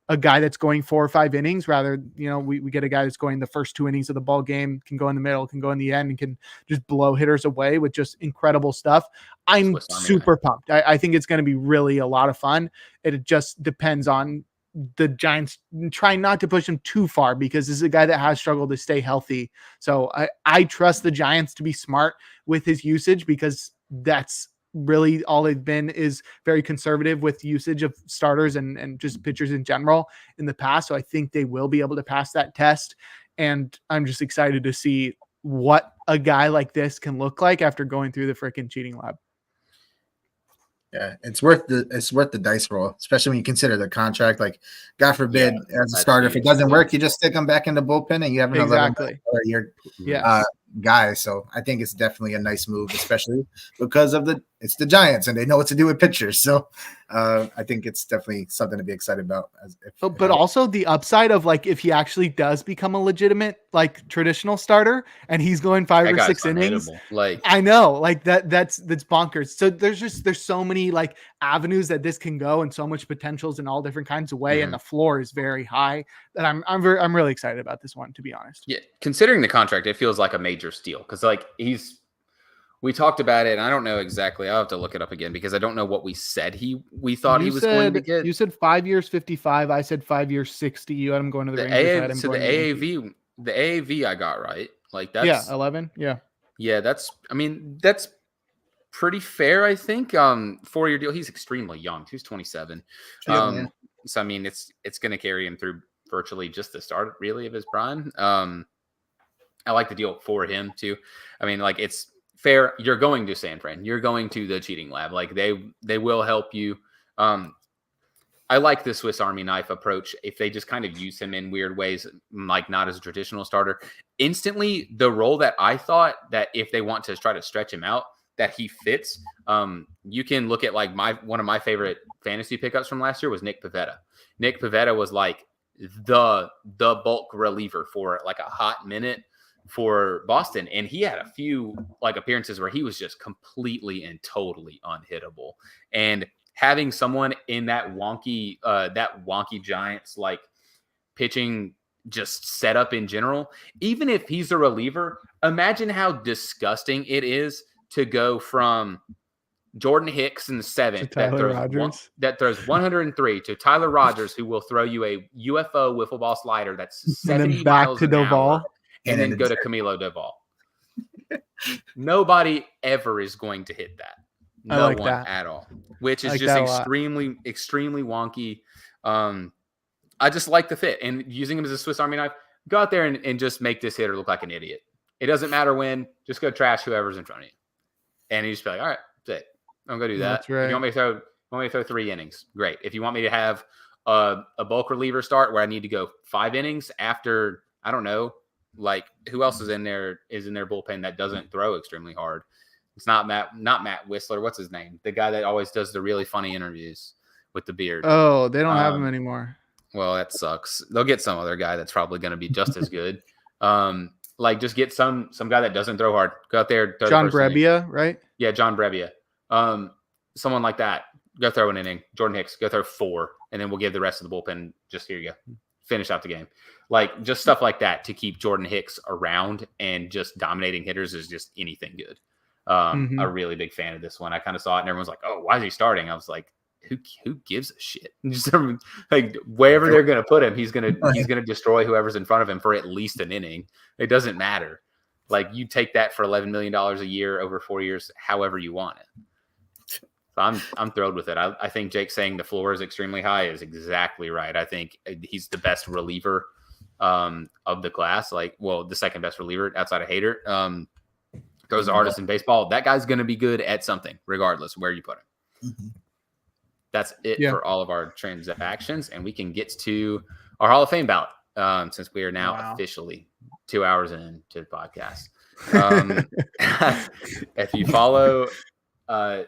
a guy that's going 4 or 5 innings, rather, we get a guy that's going the first 2 innings of the ball game, can go in the middle, can go in the end, and can just blow hitters away with just incredible stuff. I'm super pumped. I think it's going to be really a lot of fun. It just depends on the Giants trying not to push him too far, because this is a guy that has struggled to stay healthy. So I trust the Giants to be smart with his usage, because that's really all they've been, is very conservative with usage of starters and just pitchers in general in the past. So I think they will be able to pass that test. And I'm just excited to see what a guy like this can look like after going through the freaking cheating lab. Yeah, it's worth the dice roll, especially when you consider the contract. Like, God forbid, as a starter, if it doesn't work, you just stick them back in the bullpen and you have another year guy. So I think it's definitely a nice move, especially because of it's the Giants and they know what to do with pitchers. So I think it's definitely something to be excited about. But also the upside of, like, if he actually does become a legitimate, like, traditional starter and he's going 5 or 6 innings, like, I know, like that's bonkers. So there's so many, like, avenues that this can go, and so much potentials in all different kinds of way. And the floor is very high, that I'm really excited about this one, to be honest. Yeah. Considering the contract, it feels like a major steal, because like we talked about it, and I don't know exactly. I'll have to look it up again because I don't know what we said we thought he was going to get. You said 5 years, 55. I said 5 years, 60. You had him going to the Rangers. The AAV I got right. Like, that's 11. Yeah. That's pretty fair, I think. 4-year deal. He's extremely young. He's 27. So I mean, it's going to carry him through virtually just the start, really, of his prime. I like the deal for him too. I mean, like, it's fair. You're going to San Fran. You're going to the cheating lab. Like, they will help you. I like the Swiss Army knife approach. If they just kind of use him in weird ways, like not as a traditional starter, instantly the role that I thought that if they want to try to stretch him out, that he fits. You can look at, like, one of my favorite fantasy pickups from last year was Nick Pivetta. Nick Pivetta was like the bulk reliever for like a hot minute for Boston, and he had a few, like, appearances where he was just completely and totally unhittable. And having someone in that wonky Giants, like, pitching just setup in general, even if he's a reliever, imagine how disgusting it is to go from Jordan Hicks in the 7th that throws 103 to Tyler Rogers, who will throw you a UFO wiffle ball slider that's 70 miles an hour, and then go to Camilo Doval. Nobody ever is going to hit that. No one at all, which is just extremely, extremely wonky. I just like the fit, and using him as a Swiss Army knife. Go out there and just make this hitter look like an idiot. It doesn't matter when. Just go trash whoever's in front of you. And you just be like, all right, that's it. I'm going to do that. That's right. If you want me to throw 3 innings, great. If you want me to have a bulk reliever start where I need to go 5 innings after, I don't know, like who else is in their bullpen that doesn't throw extremely hard? It's not Matt Whistler. What's his name? The guy that always does the really funny interviews with the beard. Oh, they don't have him anymore. Well, that sucks. They'll get some other guy that's probably going to be just as good. Like just get some guy that doesn't throw hard. Go out there. John Brebbia, right? Yeah, John Brebbia. Someone like that. Go throw an inning. Jordan Hicks, go throw 4, and then we'll give the rest of the bullpen. Just here you go. Finish out the game. Like just stuff like that to keep Jordan Hicks around and just dominating hitters is just anything good. A really big fan of this one. I kind of saw it and everyone's like, "Oh, why is he starting?" I was like, "Who gives a shit?" Just like wherever they're gonna put him, he's gonna destroy whoever's in front of him for at least an inning. It doesn't matter. Like you take that for $11 million a year over 4 years, however you want it. So I'm thrilled with it. I think Jake saying the floor is extremely high is exactly right. I think he's the best reliever of the class. Like, well, the second best reliever outside of Hader. Throws the hardest in baseball. That guy's going to be good at something, regardless of where you put him. Mm-hmm. That's it for all of our transactions, and we can get to our Hall of Fame ballot since we are now officially 2 hours into the podcast. If you follow Ryan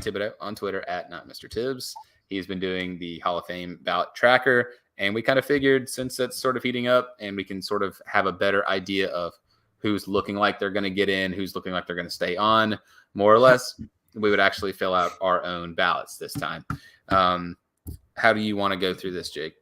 Thibodeau on Twitter at not Mr. Tibbs, he's been doing the Hall of Fame ballot tracker, and we kind of figured since it's sort of heating up, and we can sort of have a better idea of who's looking like they're going to get in, who's looking like they're going to stay on, more or less, we would actually fill out our own ballots this time. How do you want to go through this, Jake?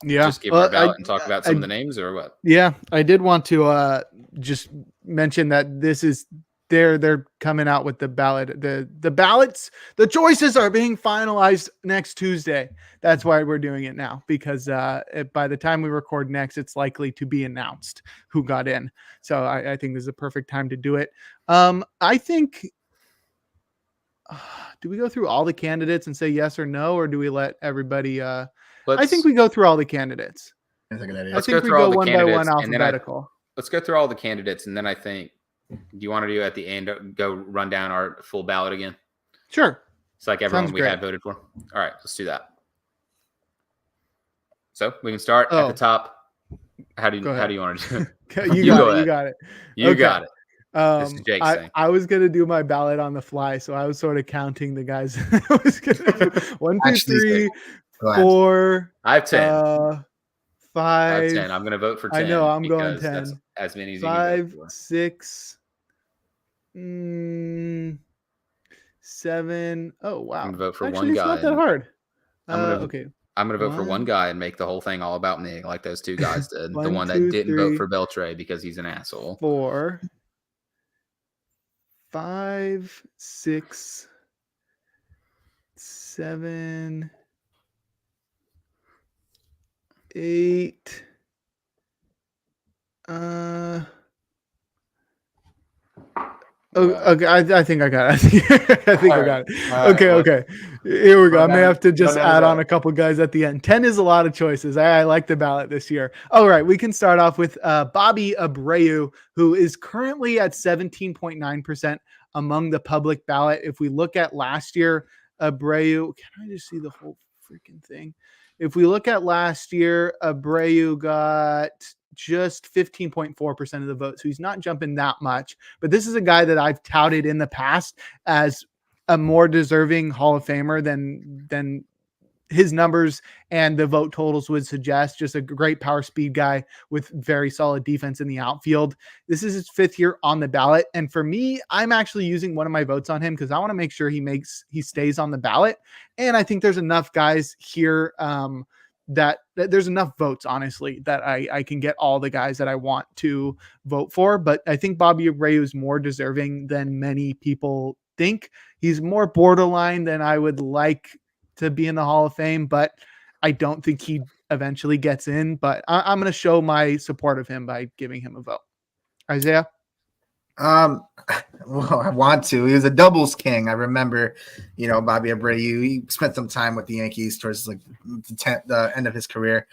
Yeah. Just give our ballot and talk about some of the names or what? Yeah, I did want to just mention that this is they're coming out with the ballot. The ballots, the choices are being finalized next Tuesday. That's why we're doing it now, because by the time we record next, it's likely to be announced who got in. So I think this is a perfect time to do it. I think, do we go through all the candidates and say yes or no, or do we let everybody? I think we go through all the candidates. That's a good idea. I think we go one by one alphabetical. Let's go through all the candidates, and then I think, do you want to do at the end, go run down our full ballot again? Sure. It's like everyone we had voted for. All right, let's do that. So we can start at the top. How do you want to do it? You got it. You got it. This is Jake's thing. I was gonna do my ballot on the fly, so I was sort of counting the guys. I was gonna do 1, 2, 3, 4. I have 10. 5. I have 10. I'm gonna vote for 10. I know I'm going 10. That's as many as 5, you 6, 7. Oh wow! I'm gonna vote for Actually, one guy. It's not that hard. Okay. I'm going to vote for one guy and make the whole thing all about me, like those two guys did. The one that didn't vote for Beltre because he's an asshole. 4, 5, 6, 7, 8. Okay, I think I got it. I think I got it. Okay. Here we go. I may have to just add on a couple guys at the end. 10 is a lot of choices. I like the ballot this year. All right, we can start off with Bobby Abreu, who is currently at 17.9% among the public ballot. If we look at last year, Abreu, can I just see the whole freaking thing? If we look at last year, Abreu got just 15.4% of the vote. So he's not jumping that much, but this is a guy that I've touted in the past as a more deserving Hall of Famer than his numbers and the vote totals would suggest. Just a great power speed guy with very solid defense in the outfield. This is his 5th year on the ballot. And for me, I'm actually using one of my votes on him because I want to make sure he stays on the ballot. And I think there's enough guys here, that there's enough votes, honestly, that I can get all the guys that I want to vote for. But I think Bobby Abreu is more deserving than many people think. He's more borderline than I would like to be in the Hall of Fame, but I don't think he eventually gets in. But I'm going to show my support of him by giving him a vote. Isaiah? Well, I want to. He was a doubles king. I remember, Bobby Abreu. He spent some time with the Yankees towards like the end of his career.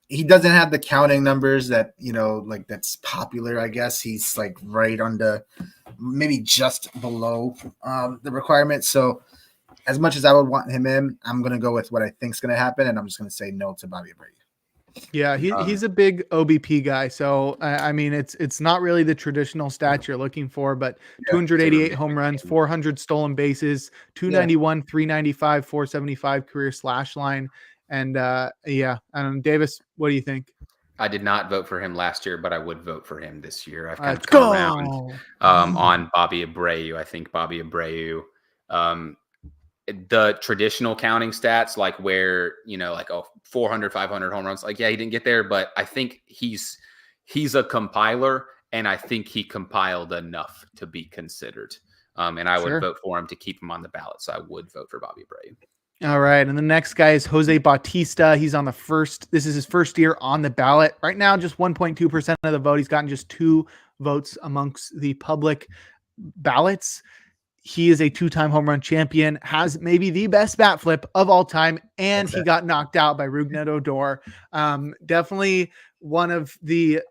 He doesn't have the counting numbers that like that's popular. I guess he's like right under, maybe just below the requirement. So as much as I would want him in, I'm gonna go with what I think's gonna happen, and I'm just gonna say no to Bobby Abreu. Yeah, he's a big OBP guy. So I mean, it's not really the traditional stats you're looking for, but Yeah, 288 home runs, 400 stolen bases, 291, 395, 475 career slash line, and yeah. Davis, what do you think? I did not vote for him last year, but I would vote for him this year. I've kind Let's of come go. around on Bobby Abreu. I think Bobby Abreu, the traditional counting stats, like where, like 400, 500 home runs, like, yeah, he didn't get there, but I think he's a compiler, and I think he compiled enough to be considered. And I would vote for him to keep him on the ballot. So I would vote for Bobby Abreu. All right. And the next guy is Jose Bautista. He's on this is his first year on the ballot. Right now, just 1.2% of the vote. He's gotten just 2 votes amongst the public ballots. He is a 2-time home run champion, has maybe the best bat flip of all time, and he got knocked out by Rougned Odor. Definitely one of the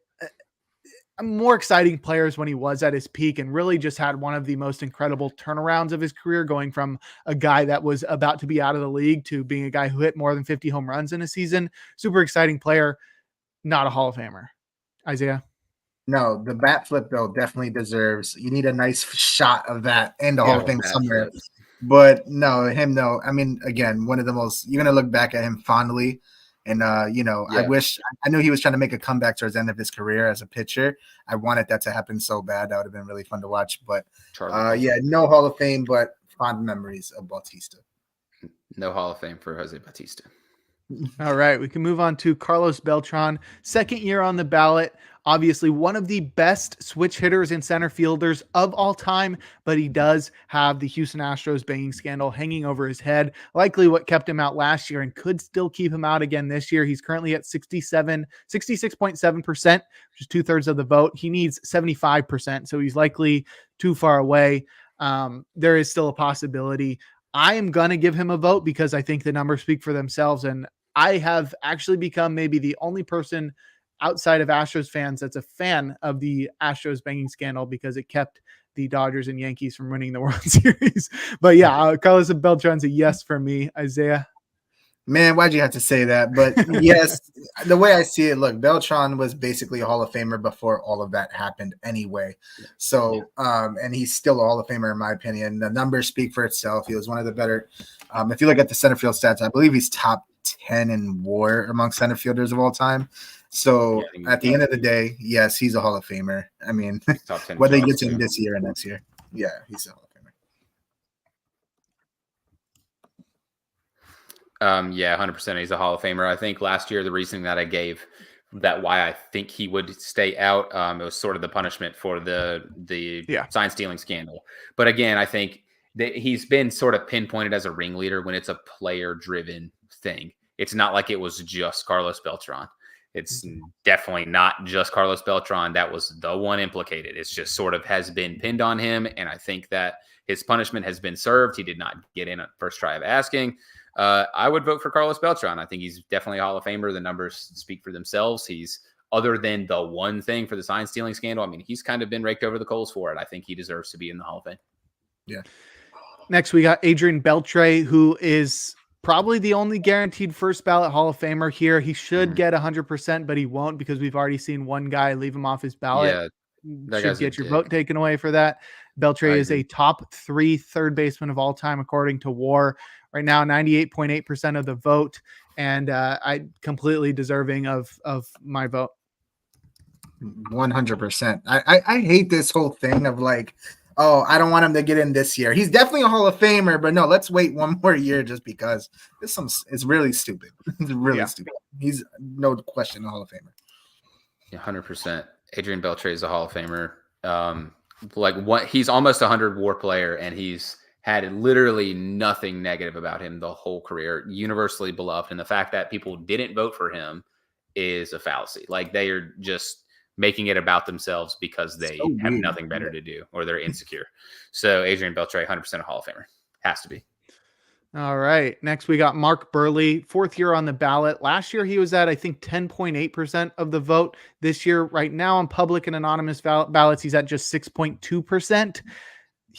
more exciting players when he was at his peak, and really just had one of the most incredible turnarounds of his career, going from a guy that was about to be out of the league to being a guy who hit more than 50 home runs in a season. Super exciting player, not a Hall of Famer. Isaiah? No, the bat flip though definitely deserves. You need a nice shot of that and the whole thing somewhere. Flip. But no, him no. I mean, again, one of the most. You're gonna look back at him fondly. And, I knew he was trying to make a comeback towards the end of his career as a pitcher. I wanted that to happen so bad. That would have been really fun to watch. But, no Hall of Fame, but fond memories of Bautista. No Hall of Fame for Jose Bautista. All right, we can move on to Carlos Beltran. Second year on the ballot. Obviously, one of the best switch hitters and center fielders of all time, but he does have the Houston Astros banging scandal hanging over his head. Likely what kept him out last year and could still keep him out again this year. He's currently at 66.7%, which is 2/3 of the vote. He needs 75%, so he's likely too far away. There is still a possibility. I am going to give him a vote because I think the numbers speak for themselves, and I have actually become maybe the only person outside of Astros fans that's a fan of the Astros banging scandal, because it kept the Dodgers and Yankees from winning the World Series. But yeah, Carlos Beltran's a yes for me. Isaiah? Man, why'd you have to say that? But yes, the way I see it, look, Beltran was basically a Hall of Famer before all of that happened anyway. So, and he's still a Hall of Famer in my opinion. The numbers speak for itself. He was one of the better. If you look at the center field stats, I believe he's top 10 in WAR among center fielders of all time. So at the end of the day, yes, he's a Hall of Famer. I mean, whether he gets in this year or next year, yeah, he's a Hall of Famer. Yeah, 100%. He's a Hall of Famer. I think last year the reason that I gave that why I think he would stay out, it was sort of the punishment for the sign stealing scandal. But again, I think that he's been sort of pinpointed as a ringleader when it's a player driven thing. It's not like it was just Carlos Beltran. It's definitely not just Carlos Beltran that was the one implicated. It's just sort of has been pinned on him. And I think that his punishment has been served. He did not get in at first try of asking. I would vote for Carlos Beltran. I think he's definitely a Hall of Famer. The numbers speak for themselves. He's, other than the one thing for the sign stealing scandal, I mean, he's kind of been raked over the coals for it. I think he deserves to be in the Hall of Fame. Yeah. Next, we got Adrian Beltre, who is probably the only guaranteed first ballot Hall of Famer here. He should get 100%, but he won't, because we've already seen one guy leave him off his ballot. Yeah, should get your vote taken away for that. Beltre is a top 3 third baseman of all time, according to WAR. Right now, 98.8% of the vote, and I completely deserving of my vote. 100%. I hate this whole thing of like, oh, I don't want him to get in this year. He's definitely a Hall of Famer, but no, let's wait one more year just because it's really stupid. It's really stupid. He's no question a Hall of Famer. Yeah, 100%. Adrian Beltre is a Hall of Famer. He's almost 100 WAR player, and he's had literally nothing negative about him the whole career. Universally beloved, and the fact that people didn't vote for him is a fallacy. Like, they are just making it about themselves because they have nothing better to do, or they're insecure. So Adrian Beltre, 100% a Hall of Famer. Has to be. All right. Next, we got Mark Burley, 4th year on the ballot. Last year, he was at, I think, 10.8% of the vote. This year, right now on public and anonymous ballots, he's at just 6.2%.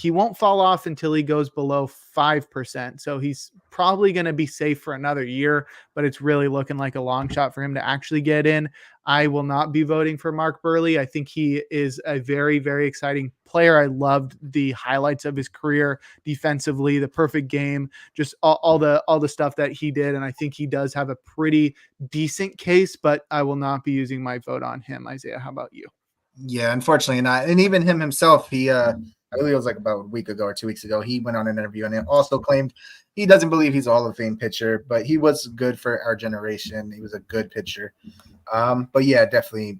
he won't fall off until he goes below 5%. So he's probably going to be safe for another year, but it's really looking like a long shot for him to actually get in. I will not be voting for Mark Burley. I think he is a very, very exciting player. I loved the highlights of his career defensively, the perfect game, just all the stuff that he did. And I think he does have a pretty decent case, but I will not be using my vote on him. Isaiah, how about you? Yeah, unfortunately not. And even him himself, I believe it was like about a week ago or 2 weeks ago, he went on an interview and also claimed he doesn't believe he's a Hall of Fame pitcher, but he was good for our generation. He was a good pitcher. But yeah, definitely,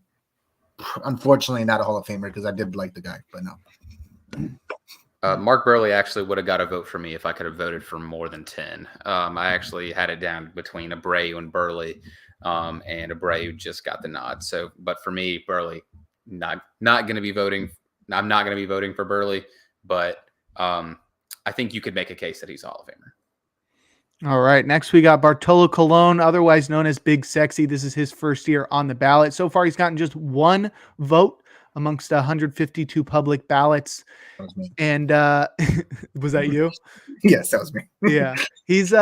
unfortunately, not a Hall of Famer because I did like the guy, but no. Mark Burley actually would have got a vote for me if I could have voted for more than 10. I actually had it down between Abreu and Burley, and Abreu just got the nod. So, but for me, Burley, not going to be voting. I'm not going to be voting for Burley, but I think you could make a case that he's a Hall of Famer. All right. Next, we got Bartolo Colon, otherwise known as Big Sexy. This is his first year on the ballot. So far, he's gotten just one vote amongst 152 public ballots. That was me. And was that you? Yes, that was me. Yeah. He's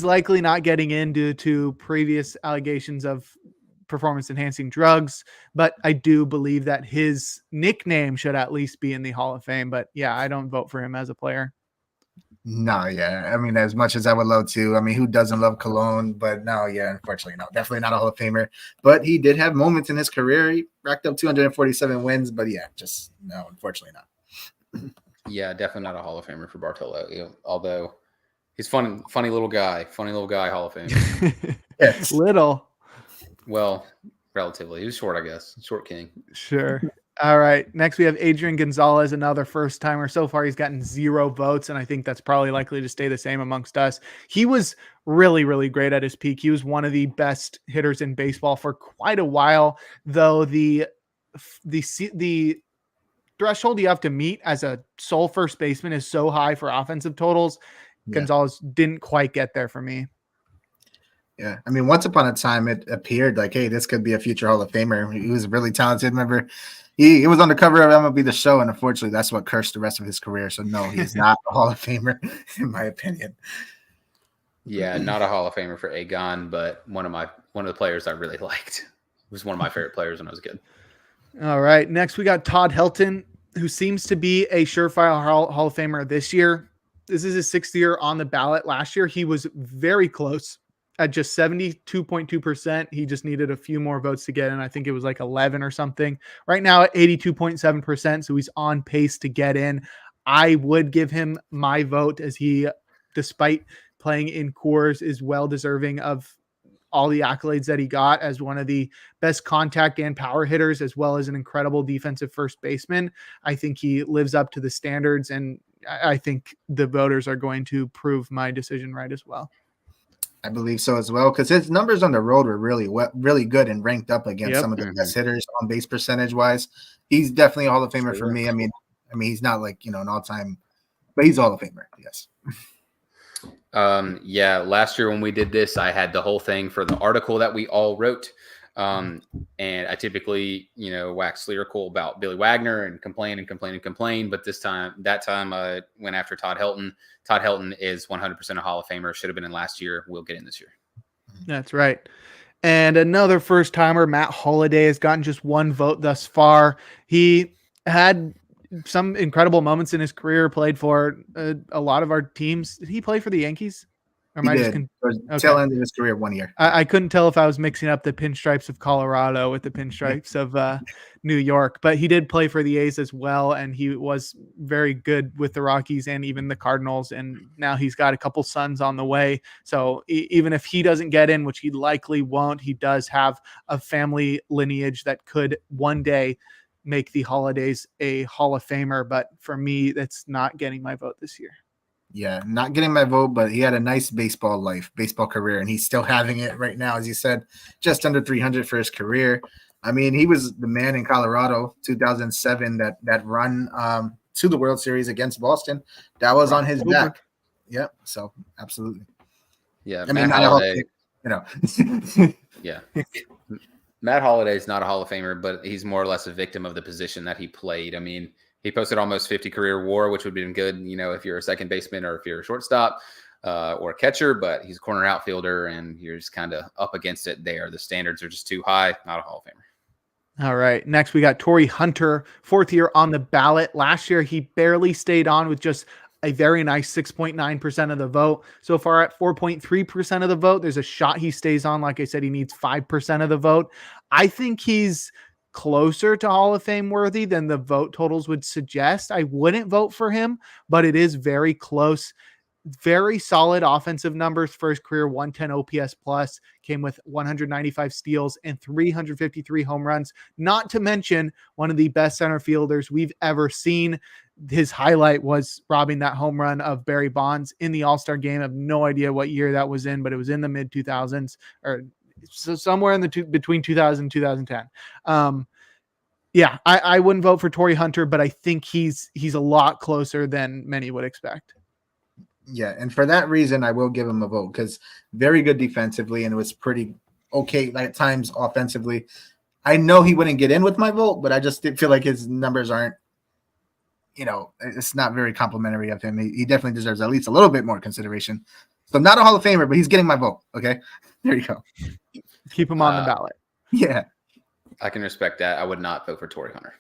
likely not getting in due to previous allegations of performance enhancing drugs, but I do believe that his nickname should at least be in the Hall of Fame. But yeah, I don't vote for him as a player. No, yeah. I mean, as much as I would love to, I mean, who doesn't love Cologne? But no, yeah, unfortunately, no. Definitely not a Hall of Famer. But he did have moments in his career. He racked up 247 wins, but yeah, just no, unfortunately not. Yeah, definitely not a Hall of Famer for Bartolo, although he's funny little guy, Hall of Fame. Yes. Little. Well, relatively. He was short, I guess. Short king. Sure. All right. Next, we have Adrian Gonzalez, another first timer. So far, he's gotten 0 votes, and I think that's probably likely to stay the same amongst us. He was really, really great at his peak. He was one of the best hitters in baseball for quite a while, though the threshold you have to meet as a sole first baseman is so high for offensive totals. Yeah. Gonzalez didn't quite get there for me. Yeah, I mean, once upon a time, it appeared like, hey, this could be a future Hall of Famer. He was really talented. Remember, he was on the cover of MLB The Show, and unfortunately, that's what cursed the rest of his career. So, no, he's not a Hall of Famer, in my opinion. Yeah, not a Hall of Famer for Agon, but one of the players I really liked. He was one of my favorite players when I was a kid. All right, next we got Todd Helton, who seems to be a surefire Hall of Famer this year. This is his 6th year on the ballot. Last year, he was very close. At just 72.2%. He just needed a few more votes to get in. I think it was like 11 or something. Right now at 82.7%. So he's on pace to get in. I would give him my vote, as he, despite playing in Coors, is well deserving of all the accolades that he got as one of the best contact and power hitters, as well as an incredible defensive first baseman. I think he lives up to the standards, and I think the voters are going to prove my decision right as well. I believe so as well, because his numbers on the road were really good and ranked up against some of the best hitters on base percentage wise. He's definitely a Hall of Famer for me. I mean, he's not like, an all-time, but he's a Hall of Famer. Yes. Yeah. Last year when we did this, I had the whole thing for the article that we all wrote. And I typically, wax lyrical about Billy Wagner and complain. But that time I went after Todd Helton. Todd Helton is 100% a Hall of Famer. Should have been in last year. We'll get in this year. That's right. And another first timer, Matt Holliday, has gotten just 1 vote thus far. He had some incredible moments in his career, played for a lot of our teams. Did he play for the Yankees? Or he did. Tail end of his career 1 year. I couldn't tell if I was mixing up the pinstripes of Colorado with the pinstripes of New York, but he did play for the A's as well, and he was very good with the Rockies and even the Cardinals, and now he's got a couple sons on the way. So even if he doesn't get in, which he likely won't, he does have a family lineage that could one day make the Holidays a Hall of Famer. But for me, that's not getting my vote this year. Yeah, not getting my vote, but he had a nice baseball career, and he's still having it right now. As you said, just under 300 for his career. I mean, he was the man in Colorado, 2007, that run to the World Series against Boston. That was on his back. Yeah, so absolutely. Yeah, I mean, not Holliday, Yeah. Matt Holliday is not a Hall of Famer, but he's more or less a victim of the position that he played. I mean, He posted almost 50 career WAR, which would have been good, if you're a second baseman or if you're a shortstop or a catcher. But he's a corner outfielder, and you're just kind of up against it there. The standards are just too high. Not a Hall of Famer. All right. Next, we got Torrey Hunter, 4th year on the ballot. Last year, he barely stayed on with just a very nice 6.9% of the vote. So far at 4.3% of the vote, there's a shot he stays on. Like I said, he needs 5% of the vote. I think he's closer to Hall of Fame worthy than the vote totals would suggest. I wouldn't vote for him, but it is very close. Very solid offensive numbers for his career. 110 OPS plus, came with 195 steals and 353 home runs. Not to mention one of the best center fielders we've ever seen. His highlight was robbing that home run of Barry Bonds in the All-Star game. I have no idea what year that was in, but it was in the mid 2000s or so somewhere in the between 2000 and 2010. Yeah, I wouldn't vote for Torrey Hunter, but I think he's a lot closer than many would expect. Yeah, and for that reason, I will give him a vote because very good defensively and was pretty okay at times offensively. I know he wouldn't get in with my vote, but I just did feel like his numbers aren't, it's not very complimentary of him. He definitely deserves at least a little bit more consideration. So not a Hall of Famer, but he's getting my vote. Okay, there you go. Keep him on the ballot. Yeah. I can respect that. I would not vote for Torrey Hunter.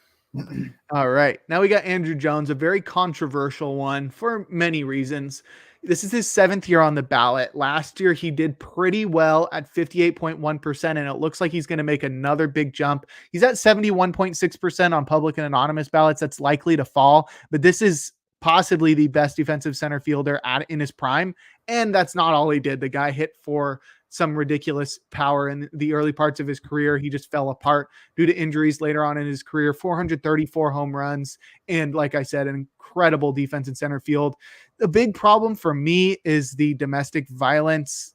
All right. Now we got Andrew Jones, a very controversial one for many reasons. This is his 7th year on the ballot. Last year, he did pretty well at 58.1%, and it looks like he's going to make another big jump. He's at 71.6% on public and anonymous ballots. That's likely to fall, but this is possibly the best defensive center fielder in his prime. And that's not all he did. The guy hit for some ridiculous power in the early parts of his career. He just fell apart due to injuries later on in his career. 434 home runs. And like I said, an incredible defense in center field. The big problem for me is the domestic violence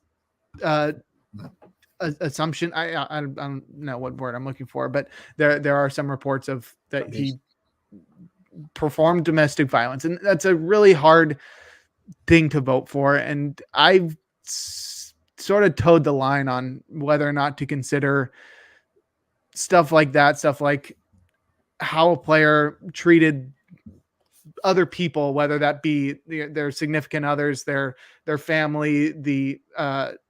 assumption. I don't know what word I'm looking for, but there are some reports of that he performed domestic violence. And that's a really hard thing to vote for. And I've sort of towed the line on whether or not to consider stuff like that, stuff like how a player treated other people, whether that be their significant others, their family, the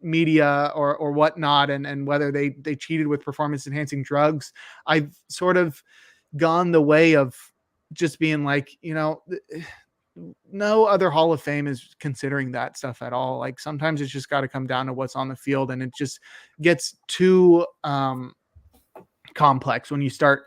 media or whatnot, and whether they cheated with performance enhancing drugs. I've sort of gone the way of just being like, no other Hall of Fame is considering that stuff at all. Like sometimes it's just got to come down to what's on the field, and it just gets too complex when you start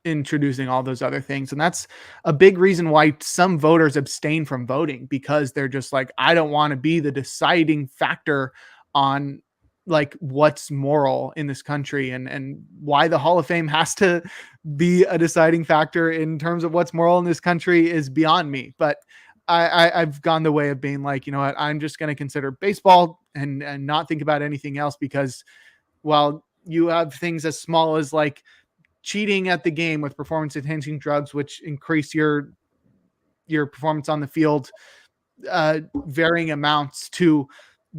introducing all those other things. And that's a big reason why some voters abstain from voting, because they're just like, I don't want to be the deciding factor on like what's moral in this country, and why the Hall of Fame has to be a deciding factor in terms of what's moral in this country is beyond me. But I've gone the way of being like, you know what, I'm just going to consider baseball and not think about anything else, because while you have things as small as like cheating at the game with performance enhancing drugs, which increase your performance on the field, varying amounts, to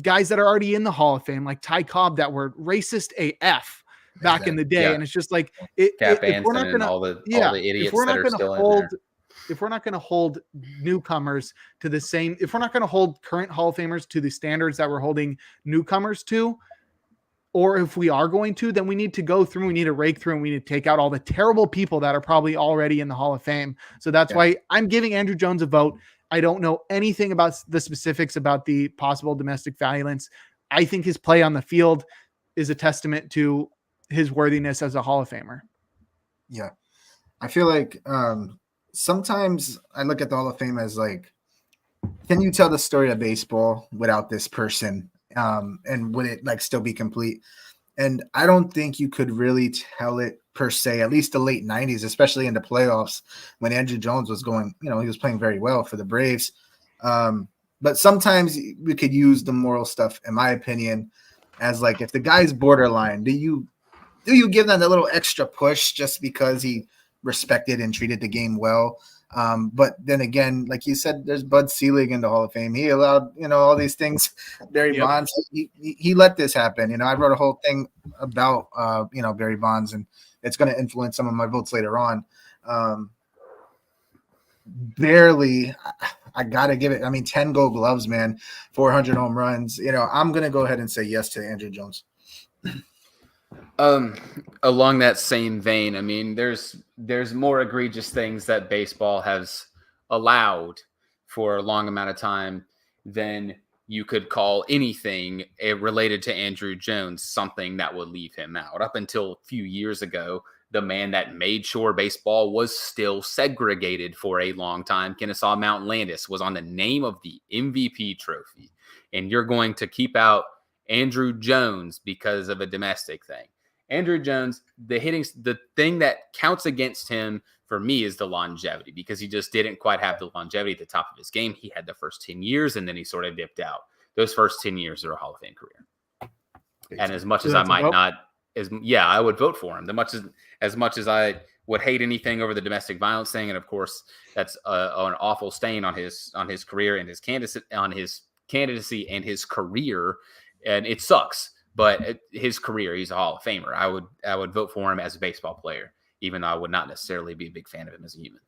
guys that are already in the Hall of Fame, like Ty Cobb, that were racist AF back in the day. Yeah. And it's just like, if we're not gonna, all the idiots that are still in there. If we're not going to hold newcomers to the same, if we're not going to hold current Hall of Famers to the standards that we're holding newcomers to, or if we are going to, then we need to go through, we need to rake through, and we need to take out all the terrible people that are probably already in the Hall of Fame. So that's why I'm giving Andrew Jones a vote. I don't know anything about the specifics about the possible domestic violence. I think his play on the field is a testament to his worthiness as a Hall of Famer. Yeah. I feel like sometimes I look at the Hall of Fame as like, can you tell the story of baseball without this person? And would it like still be complete? And I don't think you could really tell it per se, at least the late 90s, especially in the playoffs when Andrew Jones was going, he was playing very well for the Braves. But sometimes we could use the moral stuff, in my opinion, as like, if the guy's borderline, do you give them a little extra push just because he respected and treated the game well? But then again, like you said, there's Bud Selig in the Hall of Fame. He allowed, all these things. Barry Bonds, he let this happen. I wrote a whole thing about, Barry Bonds, and it's going to influence some of my votes later on. barely. I gotta give it. I mean, 10 Gold Gloves, man, 400 home runs. I'm gonna go ahead and say yes to Andrew Jones. Along that same vein, I mean, there's more egregious things that baseball has allowed for a long amount of time than you could call anything related to Andrew Jones something that would leave him out. Up until a few years ago, the man that made sure baseball was still segregated for a long time, Kennesaw Mountain Landis, was on the name of the MVP trophy. And you're going to keep out Andrew Jones because of a domestic thing. Andrew Jones, the thing that counts against him for me is the longevity, because he just didn't quite have the longevity at the top of his game. He had the first 10 years and then he sort of dipped out. Those first 10 years are a Hall of Fame career. And as much as I might not, I would vote for him. As much as I would hate anything over the domestic violence thing, and of course that's an awful stain on his career and his candidacy and his career, and it sucks. But his career, he's a Hall of Famer. I would vote for him as a baseball player, even though I would not necessarily be a big fan of him as a human.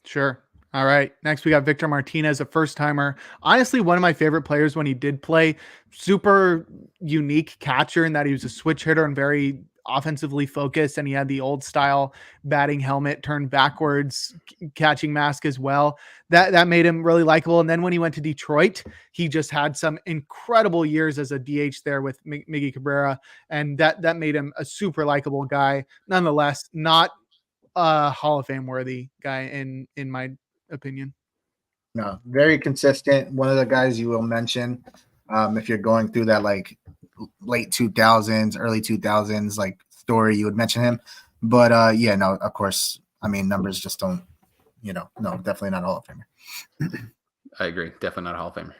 Sure. All right. Next, we got Victor Martinez, a first timer. Honestly, one of my favorite players when he did play. Super unique catcher in that he was a switch hitter and very offensively focused. And he had the old style batting helmet turned backwards catching mask as well. That made him really likable. And then when he went to Detroit, he just had some incredible years as a DH there with Miggy Cabrera. And that made him a super likable guy. Nonetheless, not a Hall of Fame worthy guy in my opinion. No, very consistent. One of the guys you will mention if you're going through that like late 2000s, early 2000s like story, you would mention him. But no, of course, I mean, numbers just don't, no, definitely not a Hall of Famer. I agree. Definitely not a Hall of Famer.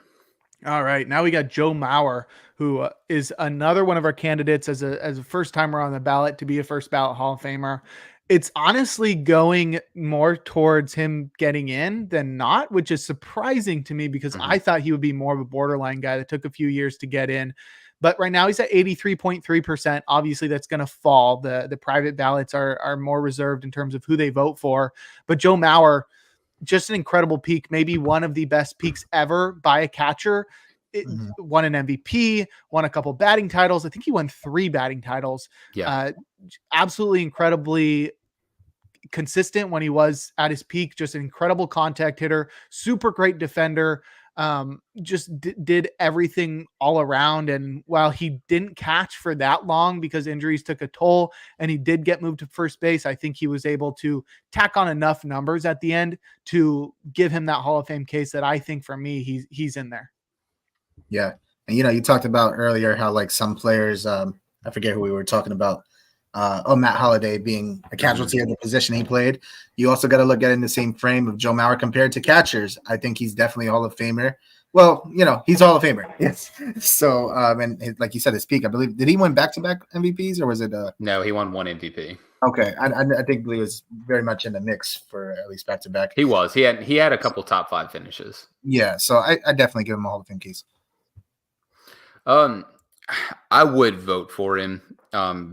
All right. Now we got Joe Mauer, who is another one of our candidates as a first timer on the ballot to be a first ballot Hall of Famer. It's honestly going more towards him getting in than not, which is surprising to me because I thought he would be more of a borderline guy that took a few years to get in. But right now he's at 83.3%. Obviously that's going to fall. The private ballots are more reserved in terms of who they vote for. But Joe Mauer, just an incredible peak, maybe one of the best peaks ever by a catcher. Won an MVP, won a couple batting titles. I think he won 3 batting titles. Yeah. Absolutely incredibly consistent when he was at his peak. Just an incredible contact hitter, super great defender. Just did everything all around. And while he didn't catch for that long because injuries took a toll and he did get moved to first base, I think he was able to tack on enough numbers at the end to give him that Hall of Fame case that I think for me, he's in there. Yeah. And, you talked about earlier how like some players, I forget who we were talking about. Matt Holliday being a casualty of the position he played. You also got to look at it in the same frame of Joe Mauer compared to catchers. I think he's definitely a Hall of Famer. Well, he's a Hall of Famer. Yes. So, and like you said, his peak, I believe, did he win back-to-back MVPs or was it? No, he won 1 MVP. Okay. I think he was very much in the mix for at least back-to-back. He was. He had a couple top 5 finishes. Yeah. So I definitely give him a Hall of Fame case. I would vote for him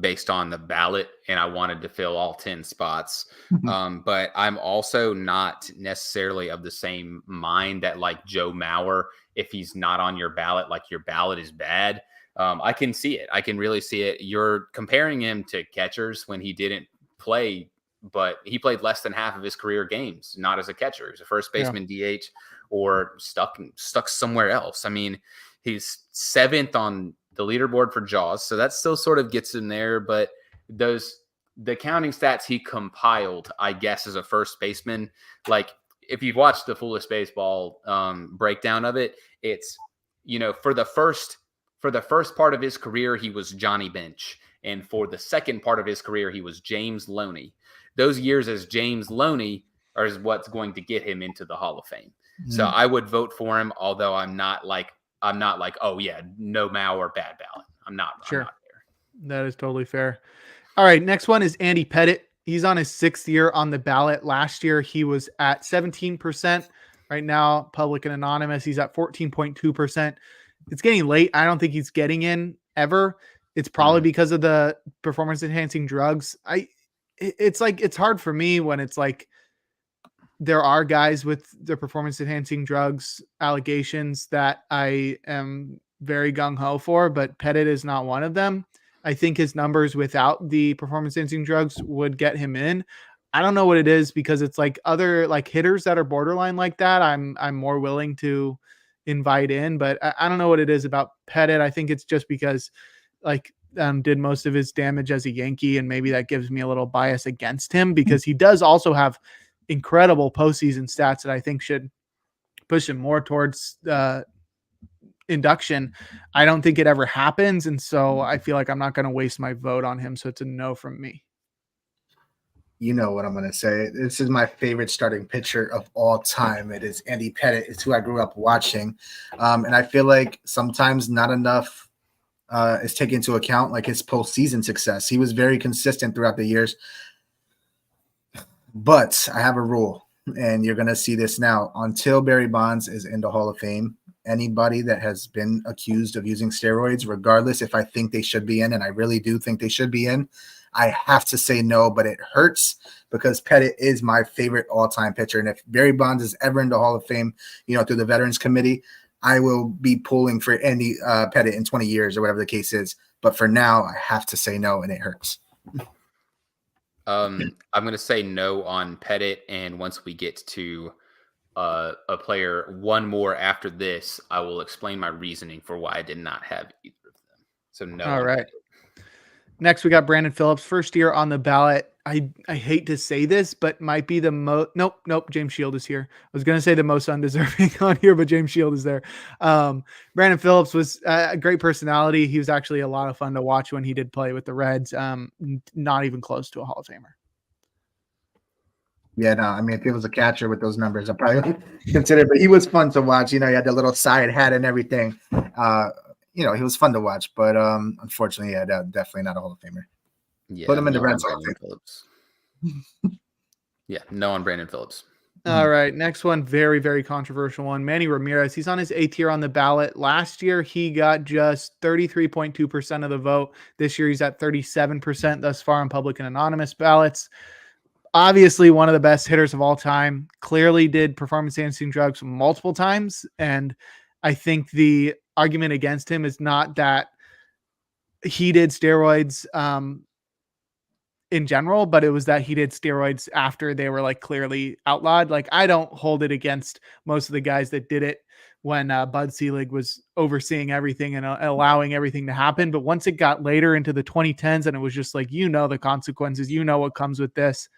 based on the ballot, and I wanted to fill all 10 spots. But I'm also not necessarily of the same mind that like Joe Mauer, if he's not on your ballot, like your ballot is bad. I can see it. I can really see it. You're comparing him to catchers when he didn't play, but he played less than half of his career games, not as a catcher. He was a first baseman, DH, or stuck somewhere else. I mean, he's 7th on the leaderboard for Jaws, so that still sort of gets him there. But the counting stats he compiled, I guess, as a first baseman, like if you've watched the Foolish Baseball breakdown of it, it's for the first part of his career he was Johnny Bench, and for the second part of his career he was James Loney. Those years as James Loney is what's going to get him into the Hall of Fame. So I would vote for him, although I'm not like, oh yeah, no Mauer, bad ballot. I'm not. Sure. I'm not there. That is totally fair. All right. Next one is Andy Pettitte. He's on his 6th year on the ballot. Last year, he was at 17%. Right now, public and anonymous, he's at 14.2%. It's getting late. I don't think he's getting in ever. It's probably because of the performance enhancing drugs. It's hard for me when it's like, there are guys with the performance enhancing drugs allegations that I am very gung ho for, but Pettit is not one of them. I think his numbers without the performance enhancing drugs would get him in. I don't know what it is, because it's like other like hitters that are borderline like that. I'm more willing to invite in, but I don't know what it is about Pettit. I think it's just because like did most of his damage as a Yankee, and maybe that gives me a little bias against him, because he does also have incredible postseason stats that I think should push him more towards induction. I don't think it ever happens, and so I feel like I'm not going to waste my vote on him. So it's a no from me. You know what I'm going to say. This is my favorite starting pitcher of all time. It is Andy Pettit. It's who I grew up watching. And I feel like sometimes not enough is taken into account, like his postseason success. He was very consistent throughout the years. But I have a rule, and you're going to see this now. Until Barry Bonds is in the Hall of Fame, anybody that has been accused of using steroids, regardless if I think they should be in, and I really do think they should be in, I have to say no, but it hurts because Pettit is my favorite all-time pitcher. And if Barry Bonds is ever in the Hall of Fame, through the Veterans Committee, I will be pulling for Andy Pettit in 20 years or whatever the case is. But for now, I have to say no, and it hurts. I'm going to say no on Pettit. And once we get to a player, one more after this, I will explain my reasoning for why I did not have either of them. So no. All right. Next, we got Brandon Phillips, first year on the ballot. I hate to say this, but might be the most. Nope. James Shield is here. I was going to say the most undeserving on here, but James Shield is there. Brandon Phillips was a great personality. He was actually a lot of fun to watch when he did play with the Reds. Not even close to a Hall of Famer. Yeah, no, I mean, if he was a catcher with those numbers, I probably consider it, but he was fun to watch. He had the little side hat and everything. He was fun to watch, but unfortunately, yeah, definitely not a Hall of Famer. Yeah, put him in the Reds. Phillips. Yeah, no on Brandon Phillips. All right, next one, very, very controversial one. Manny Ramirez. He's on his 8th year on the ballot. Last year, he got just 33.2% of the vote. This year, he's at 37% thus far on public and anonymous ballots. Obviously, one of the best hitters of all time. Clearly did performance-enhancing drugs multiple times, and I think the argument against him is not that he did steroids in general, but it was that he did steroids after they were like clearly outlawed. Like, I don't hold it against most of the guys that did it when Bud Selig was overseeing everything and allowing everything to happen. But once it got later into the 2010s and it was just like, the consequences, what comes with this.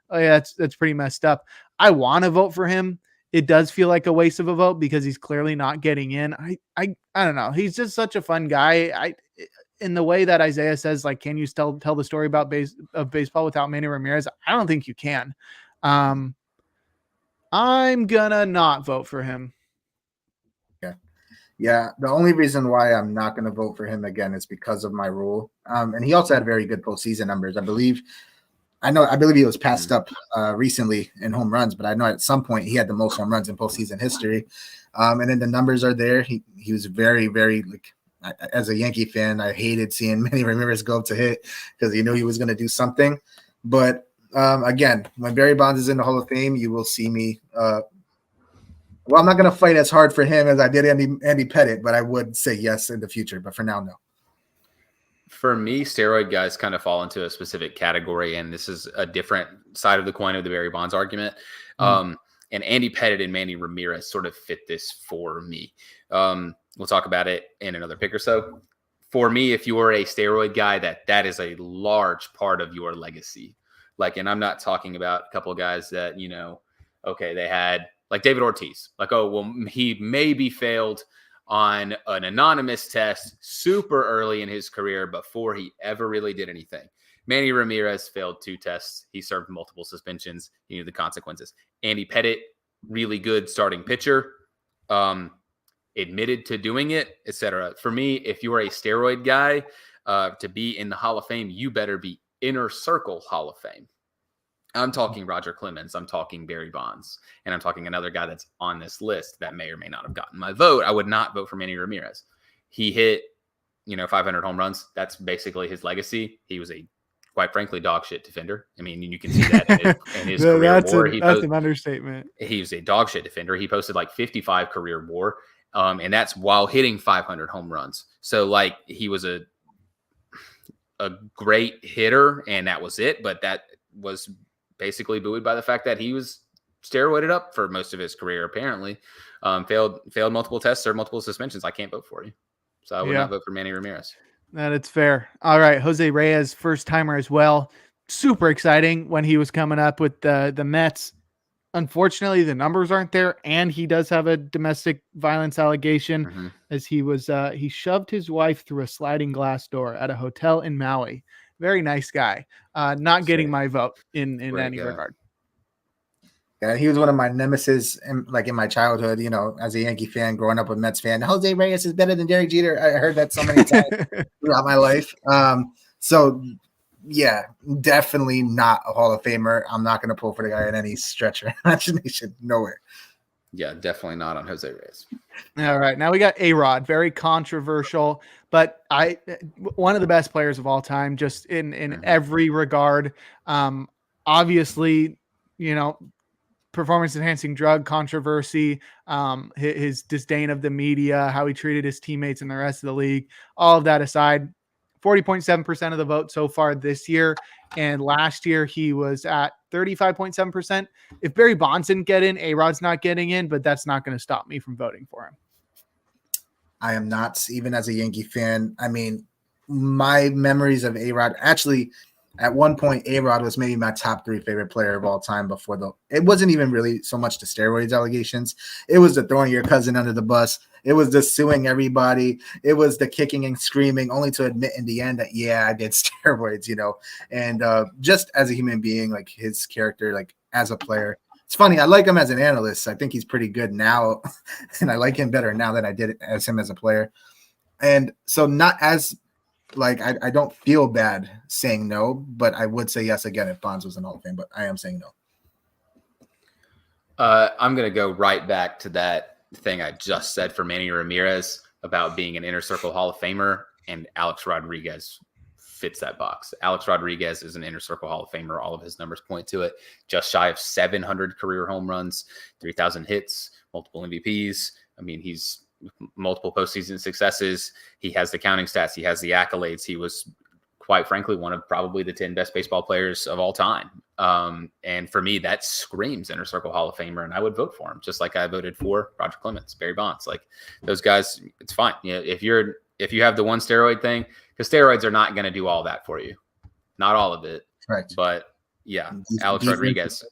Oh yeah, that's pretty messed up. I want to vote for him. It does feel like a waste of a vote because he's clearly not getting in. I don't know. He's just such a fun guy. In the way that Isaiah says, like, can you still tell the story about baseball without Manny Ramirez? I don't think you can. I'm gonna not vote for him. Yeah. The only reason why I'm not going to vote for him again is because of my rule. And he also had very good postseason numbers. I believe he was passed up recently in home runs, but I know at some point he had the most home runs in postseason history. And then the numbers are there. He was very, very, like, as a Yankee fan, I hated seeing Manny Ramirez go up to hit because he knew he was going to do something. But again, when Barry Bonds is in the Hall of Fame, you will see me. I'm not going to fight as hard for him as I did Andy Pettit, but I would say yes in the future. But for now, no. For me, steroid guys kind of fall into a specific category, and this is a different side of the coin of the Barry Bonds argument. And Andy Pettit and Manny Ramirez sort of fit this for me. We'll talk about it in another pick or so. For me, if you are a steroid guy, that is a large part of your legacy. Like, and I'm not talking about a couple of guys that, they had like David Ortiz. Like, he maybe failed on an anonymous test super early in his career before he ever really did anything. Manny Ramirez failed 2 tests. He served multiple suspensions. He knew the consequences. Andy Pettit, really good starting pitcher, admitted to doing it, etc. For me, if you are a steroid guy, to be in the Hall of Fame, you better be inner circle Hall of Fame. I'm talking Roger Clemens. I'm talking Barry Bonds. And I'm talking another guy that's on this list that may or may not have gotten my vote. I would not vote for Manny Ramirez. He hit, 500 home runs. That's basically his legacy. He was a quite frankly, dog shit defender. I mean, you can see that in his career That's WAR. that's an understatement. He was a dog shit defender. He posted like 55 career WAR, and that's while hitting 500 home runs. So like he was a great hitter, and that was it. But that was basically buoyed by the fact that he was steroided up for most of his career. Apparently, failed multiple tests or multiple suspensions. I can't vote for you, so I would not vote for Manny Ramirez. That it's fair. All right, Jose Reyes, first timer as well. Super exciting when he was coming up with the Mets. Unfortunately, the numbers aren't there, and he does have a domestic violence allegation as he shoved his wife through a sliding glass door at a hotel in Maui. Very nice guy. Not getting my vote in any regard. Yeah, he was one of my nemesis in my childhood, as a Yankee fan, growing up a Mets fan. Jose Reyes is better than Derek Jeter. I heard that so many times throughout my life. So yeah, definitely not a Hall of Famer. I'm not going to pull for the guy in any stretch of imagination. Nowhere. Yeah, definitely not on Jose Reyes. All right, now we got A-Rod. Very controversial, but one of the best players of all time, just in every regard. Obviously, performance enhancing drug controversy, his disdain of the media, how he treated his teammates and the rest of the league. All of that aside, 40.7% of the vote so far this year. And last year he was at 35.7%. If Barry Bonds didn't get in, A-Rod's not getting in, but that's not going to stop me from voting for him. I am not, even as a Yankee fan. I mean, my memories of A-Rod, actually, at one point, A-Rod was maybe my top 3 favorite player of all time it wasn't even really so much the steroids allegations. It was the throwing your cousin under the bus. It was the suing everybody. It was the kicking and screaming, only to admit in the end that, yeah, I did steroids, and just as a human being, like his character, like as a player. It's funny. I like him as an analyst. I think he's pretty good now, and I like him better now than I did as him as a player. And so not as I don't feel bad saying no, but I would say yes again if Bonds was in Hall of Fame, but I am saying no. I'm going to go right back to that thing I just said for Manny Ramirez about being an inner circle Hall of Famer, and Alex Rodriguez fits that box. Alex Rodriguez is an inner circle Hall of Famer. All of his numbers point to it. Just shy of 700 career home runs, 3,000 hits, multiple MVPs. I mean, he's multiple postseason successes. He has the counting stats. He has the accolades. He was, quite frankly, one of probably the 10 best baseball players of all time. And for me, that screams inner circle Hall of Famer, and I would vote for him, just like I voted for Roger Clemens, Barry Bonds. Like those guys, it's fine. If you have the one steroid thing, because steroids are not going to do all that for you, not all of it. Right. But yeah, Alex Rodriguez,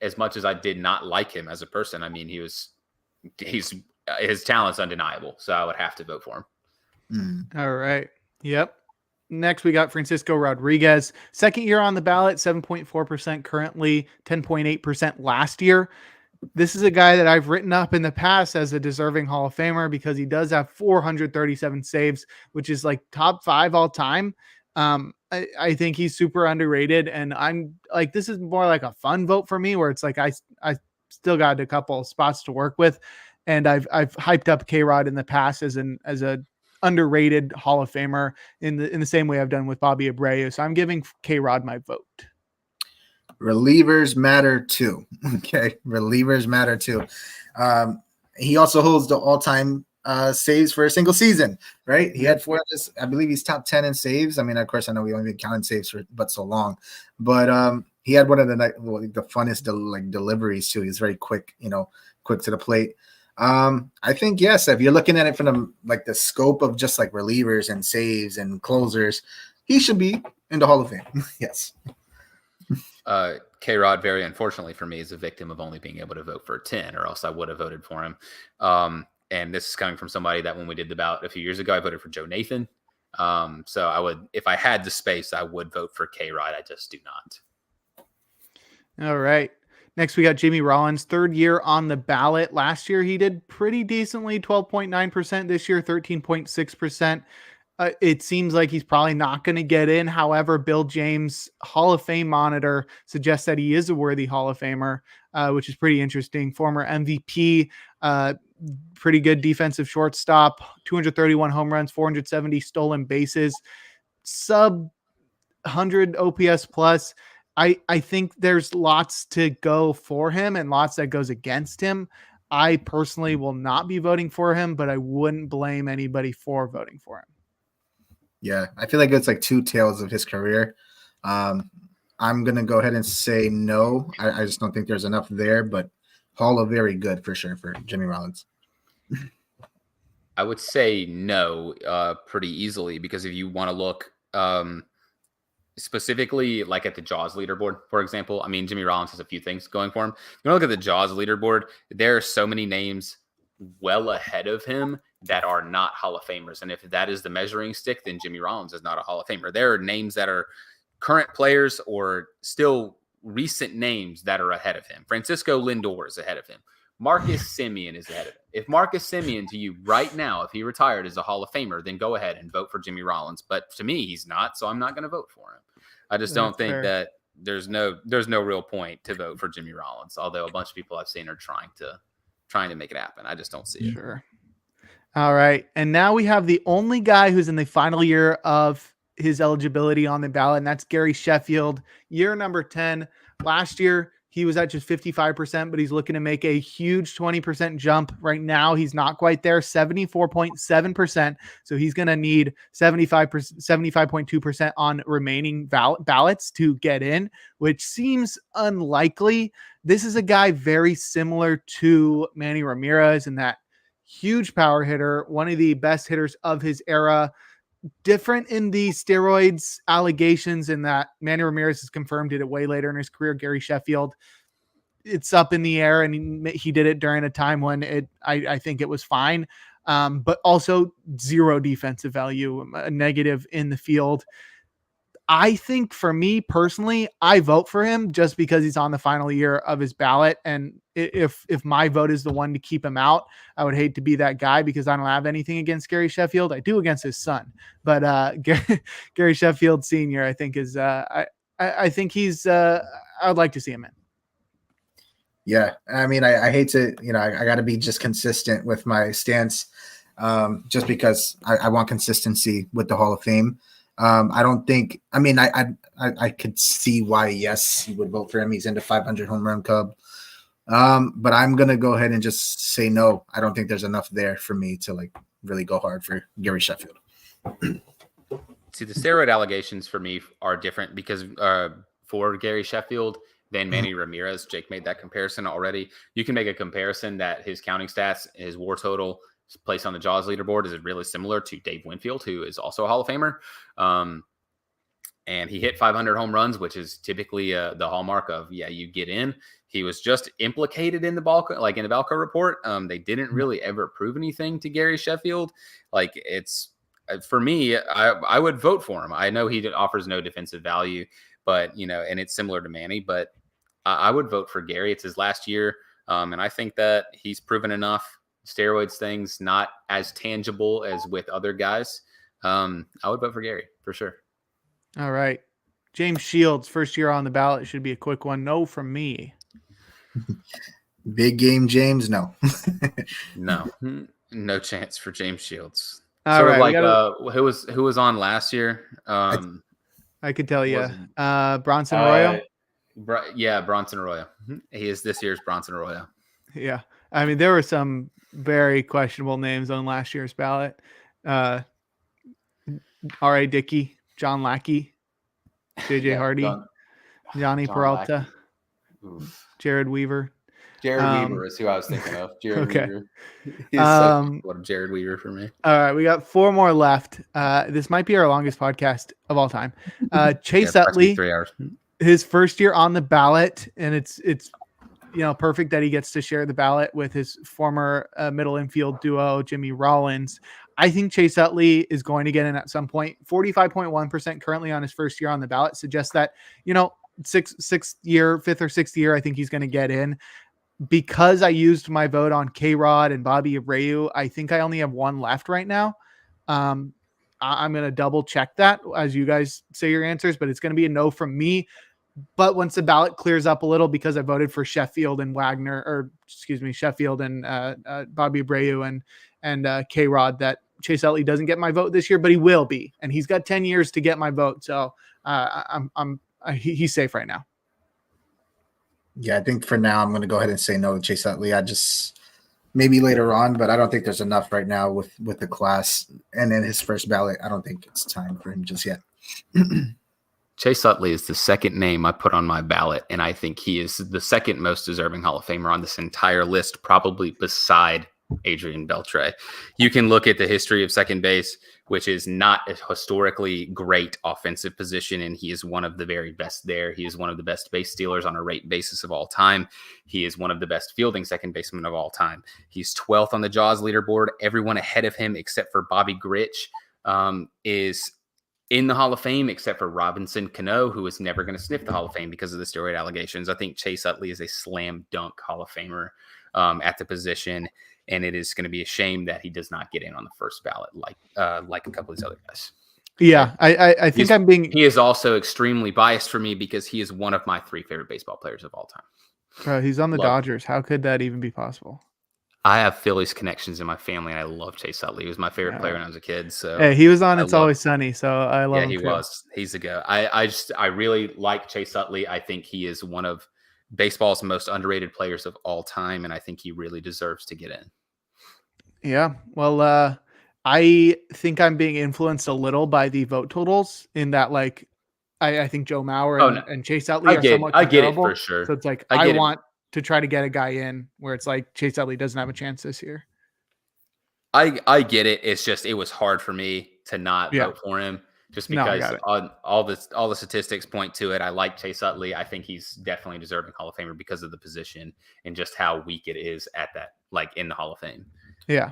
as much as I did not like him as a person, I mean, his talent's undeniable, so I would have to vote for him. All right. Yep. Next, we got Francisco Rodriguez. Second year on the ballot, 7.4% currently, 10.8% last year. This is a guy that I've written up in the past as a deserving Hall of Famer because he does have 437 saves, which is like top 5 all time. I think he's super underrated, and I'm like, this is more like a fun vote for me where it's like I still got a couple spots to work with. And I've hyped up K-Rod in the past as a underrated Hall of Famer in the same way I've done with Bobby Abreu. So I'm giving K-Rod my vote. Relievers matter too. Okay, relievers matter too. He also holds the all-time saves for a single season, right? He had 400. I believe he's top 10 in saves. I mean, of course, I know we only been counting saves for but so long, but he had one of the funnest deliveries too. He's very quick, quick to the plate. I think yes, if you're looking at it from the scope of just like relievers and saves and closers, he should be in the Hall of Fame. Yes. K-Rod, very unfortunately for me, is a victim of only being able to vote for 10, or else I would have voted for him. And this is coming from somebody that when we did the ballot a few years ago, I voted for Joe Nathan. So I would, if I had the space, I would vote for K-Rod. I just do not. All right. Next, we got Jamie Rollins, third year on the ballot. Last year, he did pretty decently, 12.9%. This year, 13.6%. It seems like he's probably not going to get in. However, Bill James Hall of Fame monitor suggests that he is a worthy Hall of Famer, which is pretty interesting. Former MVP, pretty good defensive shortstop, 231 home runs, 470 stolen bases, sub 100 OPS plus. I think there's lots to go for him and lots that goes against him. I personally will not be voting for him, but I wouldn't blame anybody for voting for him. Yeah, I feel like it's like two tails of his career. I'm gonna go ahead and say no. I just don't think there's enough there, but Hall of very good for sure for Jimmy Rollins. I would say no pretty easily, because if you want to look specifically like at the Jaws leaderboard, for example, I mean, Jimmy Rollins has a few things going for him. You look at the Jaws leaderboard, there are so many names well ahead of him that are not Hall of Famers. And if that is the measuring stick, then Jimmy Rollins is not a Hall of Famer. There are names that are current players or still recent names that are ahead of him. Francisco Lindor is ahead of him. Marcus Semien is ahead of him. If Marcus Semien to you right now, if he retired as a Hall of Famer, then go ahead and vote for Jimmy Rollins. But to me, he's not, so I'm not going to vote for him. I just don't think that there's no real point to vote for Jimmy Rollins, although a bunch of people I've seen are trying to make it happen. I just don't see it. Sure. All right. And now we have the only guy who's in the final year of his eligibility on the ballot, and that's Gary Sheffield, year number 10. Last year, he was at just 55%, but he's looking to make a huge 20% jump. Right now, he's not quite there, 74.7%. So he's going to need 75.2% on remaining ballots to get in, which seems unlikely. This is a guy very similar to Manny Ramirez in that huge power hitter, one of the best hitters of his era. Different in the steroids allegations in that Manny Ramirez is confirmed did it way later in his career. Gary Sheffield, it's up in the air, and he did it during a time when I think it was fine, but also zero defensive value, a negative in the field. I think for me personally, I vote for him just because he's on the final year of his ballot. And if my vote is the one to keep him out, I would hate to be that guy because I don't have anything against Gary Sheffield. I do against his son, but Gary Sheffield Sr. I think is I think he's I would like to see him in. Yeah, I mean, I hate to, I got to be just consistent with my stance, just because I want consistency with the Hall of Fame. I don't think. I mean, I could see why yes, you would vote for him. He's in the 500 home run club, but I'm gonna go ahead and just say no. I don't think there's enough there for me to like really go hard for Gary Sheffield. See, the steroid allegations for me are different because for Gary Sheffield than Manny Ramirez. Jake made that comparison already. You can make a comparison that his counting stats, his WAR total, place on the Jaws leaderboard is really similar to Dave Winfield, who is also a Hall of Famer. And he hit 500 home runs, which is typically the hallmark of, you get in. He was just implicated in the Balco report. They didn't really ever prove anything to Gary Sheffield. Like, it's, for me, I would vote for him. I know he offers no defensive value, but, and it's similar to Manny, but I would vote for Gary. It's his last year. And I think that he's proven enough. Steroids things not as tangible as with other guys. I would vote for Gary for sure. All right. James Shields, first year on the ballot, should be a quick one. No from me. Big game, James. No. No chance for James Shields. All right, who was on last year? I could tell you. Bronson Arroyo. Bronson Arroyo. He is this year's Bronson Arroyo. Yeah. I mean, there were some very questionable names on last year's ballot. R.A. Dickey, John Lackey, J.J. Hardy, Johnny Peralta, Jared Weaver. Jared Weaver is who I was thinking of. Jared Weaver. He's what Jared Weaver for me. All right, we got 4 more left. This might be our longest podcast of all time. Chase Utley, 3 hours. His first year on the ballot, and it's perfect that he gets to share the ballot with his former middle infield duo, Jimmy Rollins. I think Chase Utley is going to get in at some point. 45.1% currently on his first year on the ballot suggests that, fifth or sixth year, I think he's going to get in. Because I used my vote on K-Rod and Bobby Abreu, I think I only have one left right now. I'm going to double check that as you guys say your answers, but it's going to be a no from me. But once the ballot clears up a little, because I voted for Sheffield and Sheffield and Bobby Abreu and K-Rod, that Chase Utley doesn't get my vote this year, but he will be. And he's got 10 years to get my vote. So He's safe right now. Yeah, I think for now I'm going to go ahead and say no to Chase Utley. I just maybe later on, but I don't think there's enough right now with the class and then his first ballot. I don't think it's time for him just yet. Chase Utley is the second name I put on my ballot, and I think he is the second most deserving Hall of Famer on this entire list, probably beside Adrian Beltre. You can look at the history of second base, which is not a historically great offensive position, and he is one of the very best there. He is one of the best base stealers on a rate basis of all time. He is one of the best fielding second basemen of all time. He's 12th on the Jaws leaderboard. Everyone ahead of him, except for Bobby Grich, is in the Hall of Fame, except for Robinson Cano, who is never going to sniff the Hall of Fame because of the steroid allegations. I think Chase Utley is a slam dunk Hall of Famer at the position, and it is going to be a shame that he does not get in on the first ballot like a couple of these other guys. Yeah, I think He is also extremely biased for me because he is one of my 3 favorite baseball players of all time. Bro, he's on the Dodgers. How could that even be possible? I have Phillies connections in my family, and I love Chase Utley. He was my favorite player when I was a kid. So hey, he was on It's Always Sunny, so I love him. Yeah, he was. He's a go. I really like Chase Utley. I think he is one of baseball's most underrated players of all time, and I think he really deserves to get in. Yeah. Well, I think I'm being influenced a little by the vote totals in that, like, I think Joe Mauer and Chase Utley are somewhat comparable. I get it for sure. So it's like I want to try to get a guy in where it's like Chase Utley doesn't have a chance this year. I get it. It's just it was hard for me to not vote for him just because all the statistics point to it. I like Chase Utley. I think he's definitely a deserving Hall of Famer because of the position and just how weak it is at that, like in the Hall of Fame. Yeah.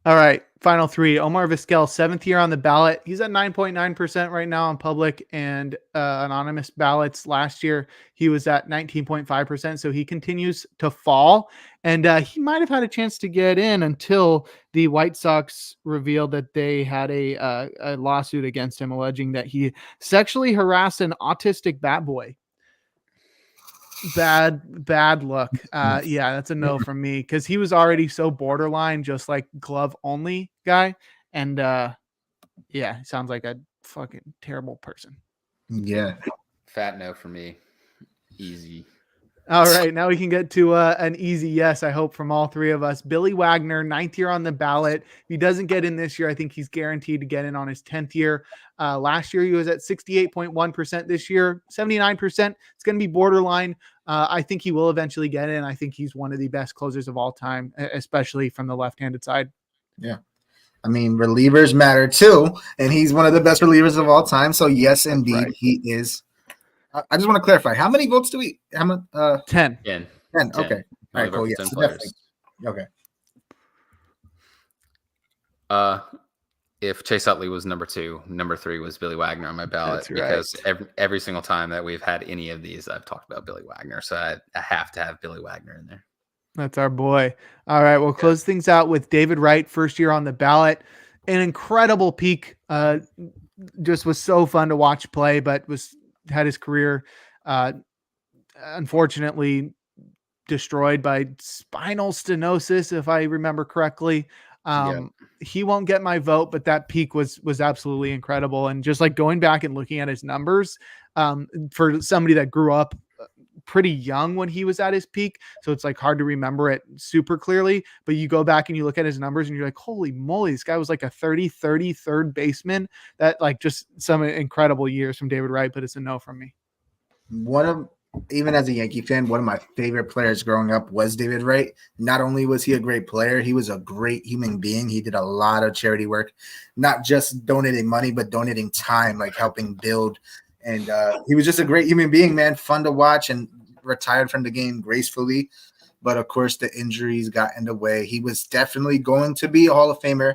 All right. Final 3. Omar Vizquel, 7th year on the ballot. He's at 9.9% right now on public and anonymous ballots. Last year, he was at 19.5%. So he continues to fall. And he might have had a chance to get in until the White Sox revealed that they had a lawsuit against him alleging that he sexually harassed an autistic bat boy. Bad look. Yeah, that's a no from me because he was already so borderline, just like glove only guy. And yeah, sounds like a fucking terrible person. Yeah. Fat no for me. Easy. All right, now we can get to an easy yes, I hope, from all 3 of us. Billy Wagner, 9th year on the ballot. If he doesn't get in this year, I think he's guaranteed to get in on his 10th year. Last year, he was at 68.1%. This year, 79%. It's going to be borderline. I think he will eventually get in. I think he's one of the best closers of all time, especially from the left-handed side. Yeah. I mean, relievers matter too, and he's one of the best relievers of all time. So yes, indeed, he is. I just want to clarify. How many votes do we? How many? 10. 10. Okay. All right. Cool. Yeah. So definitely. Okay. If Chase Utley was number 2, number 3 was Billy Wagner on my ballot. That's because every single time that we've had any of these, I've talked about Billy Wagner. So I have to have Billy Wagner in there. That's our boy. All right. We'll close things out with David Wright, 1st year on the ballot. An incredible peak. Just was so fun to watch play, but had his career unfortunately destroyed by spinal stenosis, if I remember correctly. He won't get my vote, but that peak was absolutely incredible. And just like going back and looking at his numbers, for somebody that grew up pretty young when he was at his peak, so it's like hard to remember it super clearly, but you go back and you look at his numbers and you're like, holy moly, this guy was like a 30 third baseman. That, like, just some incredible years from David Wright, but it's a no from me. Even as a Yankee fan, one of my favorite players growing up was David Wright. Not only was he a great player, he was a great human being. He did a lot of charity work, not just donating money, but donating time, like helping build. And he was just a great human being, man. Fun to watch, and retired from the game gracefully. But of course, the injuries got in the way. He was definitely going to be a Hall of Famer,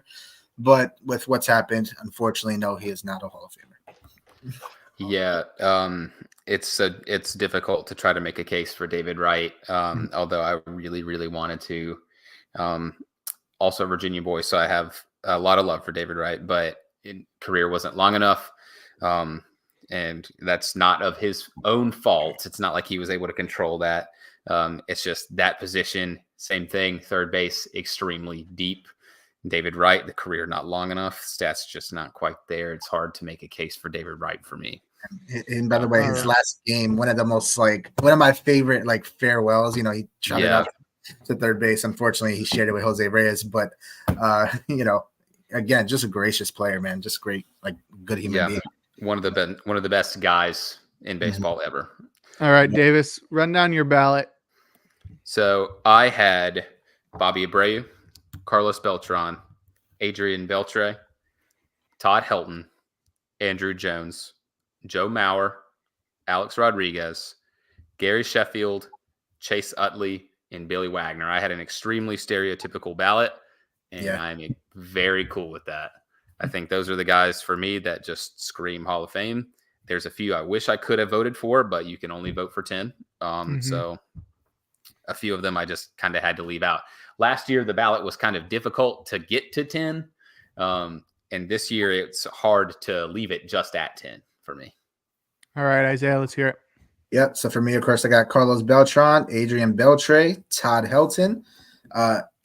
but with what's happened, unfortunately, no, he is not a Hall of Famer. Yeah, it's difficult to try to make a case for David Wright, although I really, really wanted to. Also, Virginia boy, so I have a lot of love for David Wright, but his career wasn't long enough. And that's not of his own fault. It's not like he was able to control that. It's just that position, same thing, third base, extremely deep. David Wright, the career not long enough. Stats just not quite there. It's hard to make a case for David Wright for me. And by the way, his right. last game, one of my favorite like farewells. He shot it up to third base. Unfortunately, he shared it with Jose Reyes, but again, just a gracious player, man. Just great, like good human being. One of the best guys in baseball ever. All right, Davis, run down your ballot. So I had Bobby Abreu, Carlos Beltran, Adrian Beltre, Todd Helton, Andrew Jones, Joe Mauer, Alex Rodriguez, Gary Sheffield, Chase Utley, and Billy Wagner. I had an extremely stereotypical ballot, and I'm very cool with that. I think those are the guys for me that just scream Hall of Fame. There's a few I wish I could have voted for, but you can only vote for 10. So a few of them I just kind of had to leave out. Last year, the ballot was kind of difficult to get to 10. And this year, it's hard to leave it just at 10 for me. All right, Isaiah, let's hear it. Yep. So for me, of course, I got Carlos Beltran, Adrian Beltre, Todd Helton,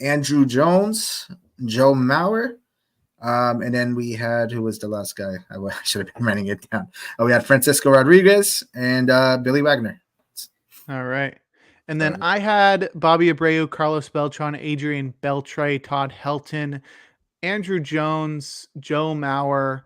Andrew Jones, Joe Mauer. And then we had, who was the last guy? I should have been writing it down. We had Francisco Rodriguez and Billy Wagner. All right. And then I had Bobby Abreu, Carlos Beltran, Adrian Beltre, Todd Helton, Andrew Jones, Joe Mauer,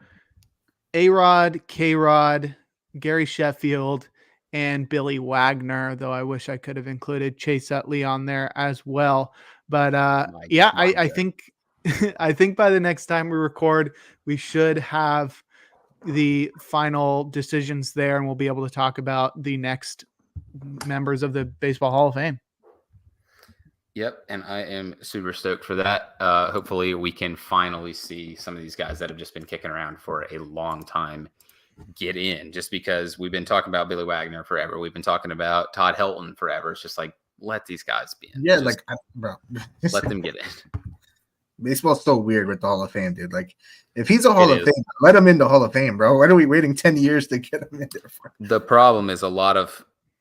A-Rod, K-Rod, Gary Sheffield, and Billy Wagner, though I wish I could have included Chase Utley on there as well. But I think I think by the next time we record, we should have the final decisions there, and we'll be able to talk about the next members of the Baseball Hall of Fame. Yep, and I am super stoked for that. Hopefully we can finally see some of these guys that have just been kicking around for a long time get in, just because we've been talking about Billy Wagner forever. We've been talking about Todd Helton forever. It's just like, let these guys be in. Yeah, just bro. let them get in. Baseball's so weird with the Hall of Fame, dude. Like, if he's a Hall of Fame, let him in the Hall of Fame, bro. What are we waiting 10 years to get him in there for? The problem is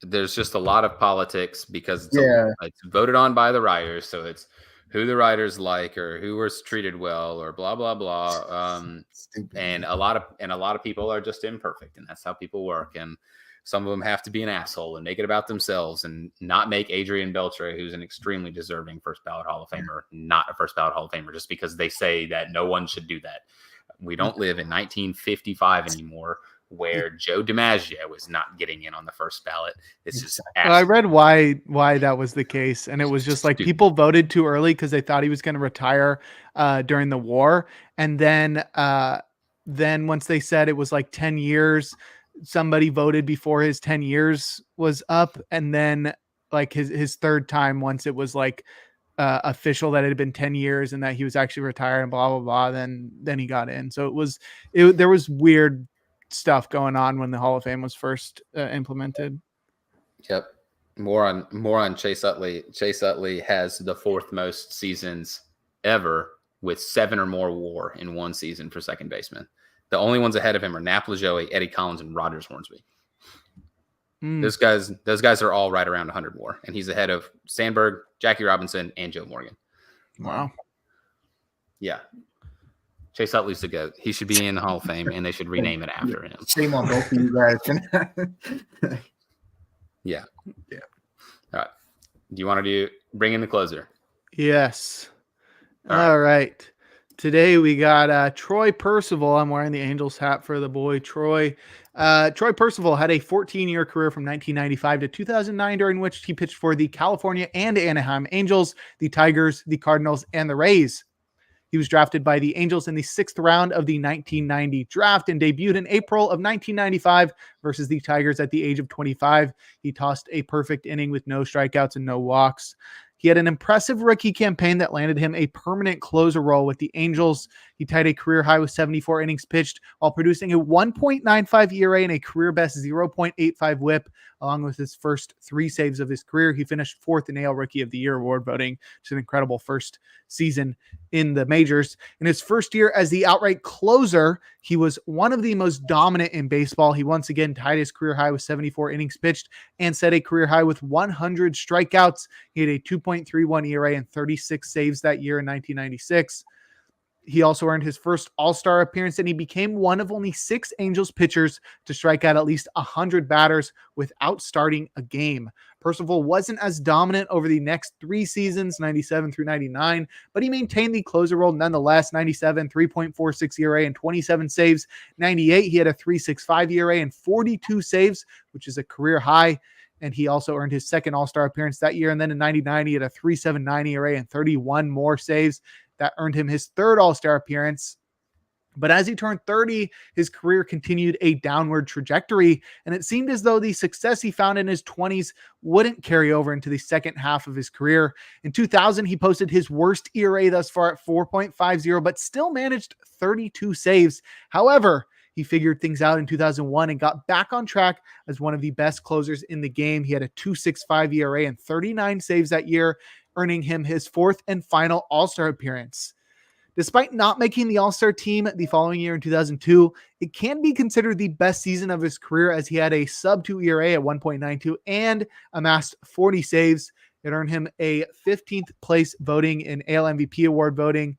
there's just a lot of politics because it's voted on by the writers. So it's who the writers like or who was treated well or blah, blah, blah. And a lot of people are just imperfect, and that's how people work. And some of them have to be an asshole and make it about themselves and not make Adrian Beltre, who's an extremely deserving first ballot Hall of Famer, not a first ballot Hall of Famer just because they say that no one should do that. We don't live in 1955 anymore, where Joe DiMaggio was not getting in on the first ballot. This is I read why that was the case, and it was just like people voted too early because they thought he was going to retire during the war, and then once they said it was like 10 years, somebody voted before his 10 years was up, and then like his third time, once it was like official that it had been 10 years and that he was actually retired and blah blah blah, then he got in. So there was weird stuff going on when the Hall of Fame was first implemented. Yep. More on Chase Utley. Chase Utley has the fourth most seasons ever with 7 or more WAR in one season for second baseman. The only ones ahead of him are Nap Lajoie, Eddie Collins, and Rogers Hornsby. Those guys are all right around 100 WAR, and he's ahead of Sandberg, Jackie Robinson, and Joe Morgan. Wow. Yeah. Chase Utley's the GOAT. He should be in the Hall of Fame, and they should rename it after him. Shame on both of you guys. Yeah. All right. Do you want to bring in the closer? Yes. All right. Today we got Troy Percival. I'm wearing the Angels hat for the boy Troy. Troy Percival had a 14-year career from 1995 to 2009, during which he pitched for the California and Anaheim Angels, the Tigers, the Cardinals, and the Rays. He was drafted by the Angels in the 6th round of the 1990 draft and debuted in April of 1995 versus the Tigers at the age of 25. He tossed a perfect inning with no strikeouts and no walks. He had an impressive rookie campaign that landed him a permanent closer role with the Angels. He tied a career high with 74 innings pitched while producing a 1.95 ERA and a career best 0.85 whip. Along with his first 3 saves of his career, he finished 4th in AL Rookie of the Year award voting. It's an incredible first season in the majors. In his first year as the outright closer, he was one of the most dominant in baseball. He once again tied his career high with 74 innings pitched and set a career high with 100 strikeouts. He had a 2.31 ERA and 36 saves that year in 1996. He also earned his first All-Star appearance, and he became one of only 6 Angels pitchers to strike out at least 100 batters without starting a game. Percival wasn't as dominant over the next 3 seasons, 97 through 99, but he maintained the closer role nonetheless. 97, 3.46 ERA and 27 saves. 98, he had a 3.65 ERA and 42 saves, which is a career high. And he also earned his second All-Star appearance that year. And then in 99, he had a 3.79 ERA and 31 more saves. That earned him his third All-Star appearance. But as he turned 30, his career continued a downward trajectory, and it seemed as though the success he found in his 20s wouldn't carry over into the second half of his career. In 2000, he posted his worst ERA thus far at 4.50, but still managed 32 saves. However, he figured things out in 2001 and got back on track as one of the best closers in the game. He had a 2.65 ERA and 39 saves that year, earning him his fourth and final All-Star appearance. Despite not making the All-Star team the following year in 2002, it can be considered the best season of his career as he had a sub-2 ERA at 1.92 and amassed 40 saves. It earned him a 15th place voting in AL MVP award voting.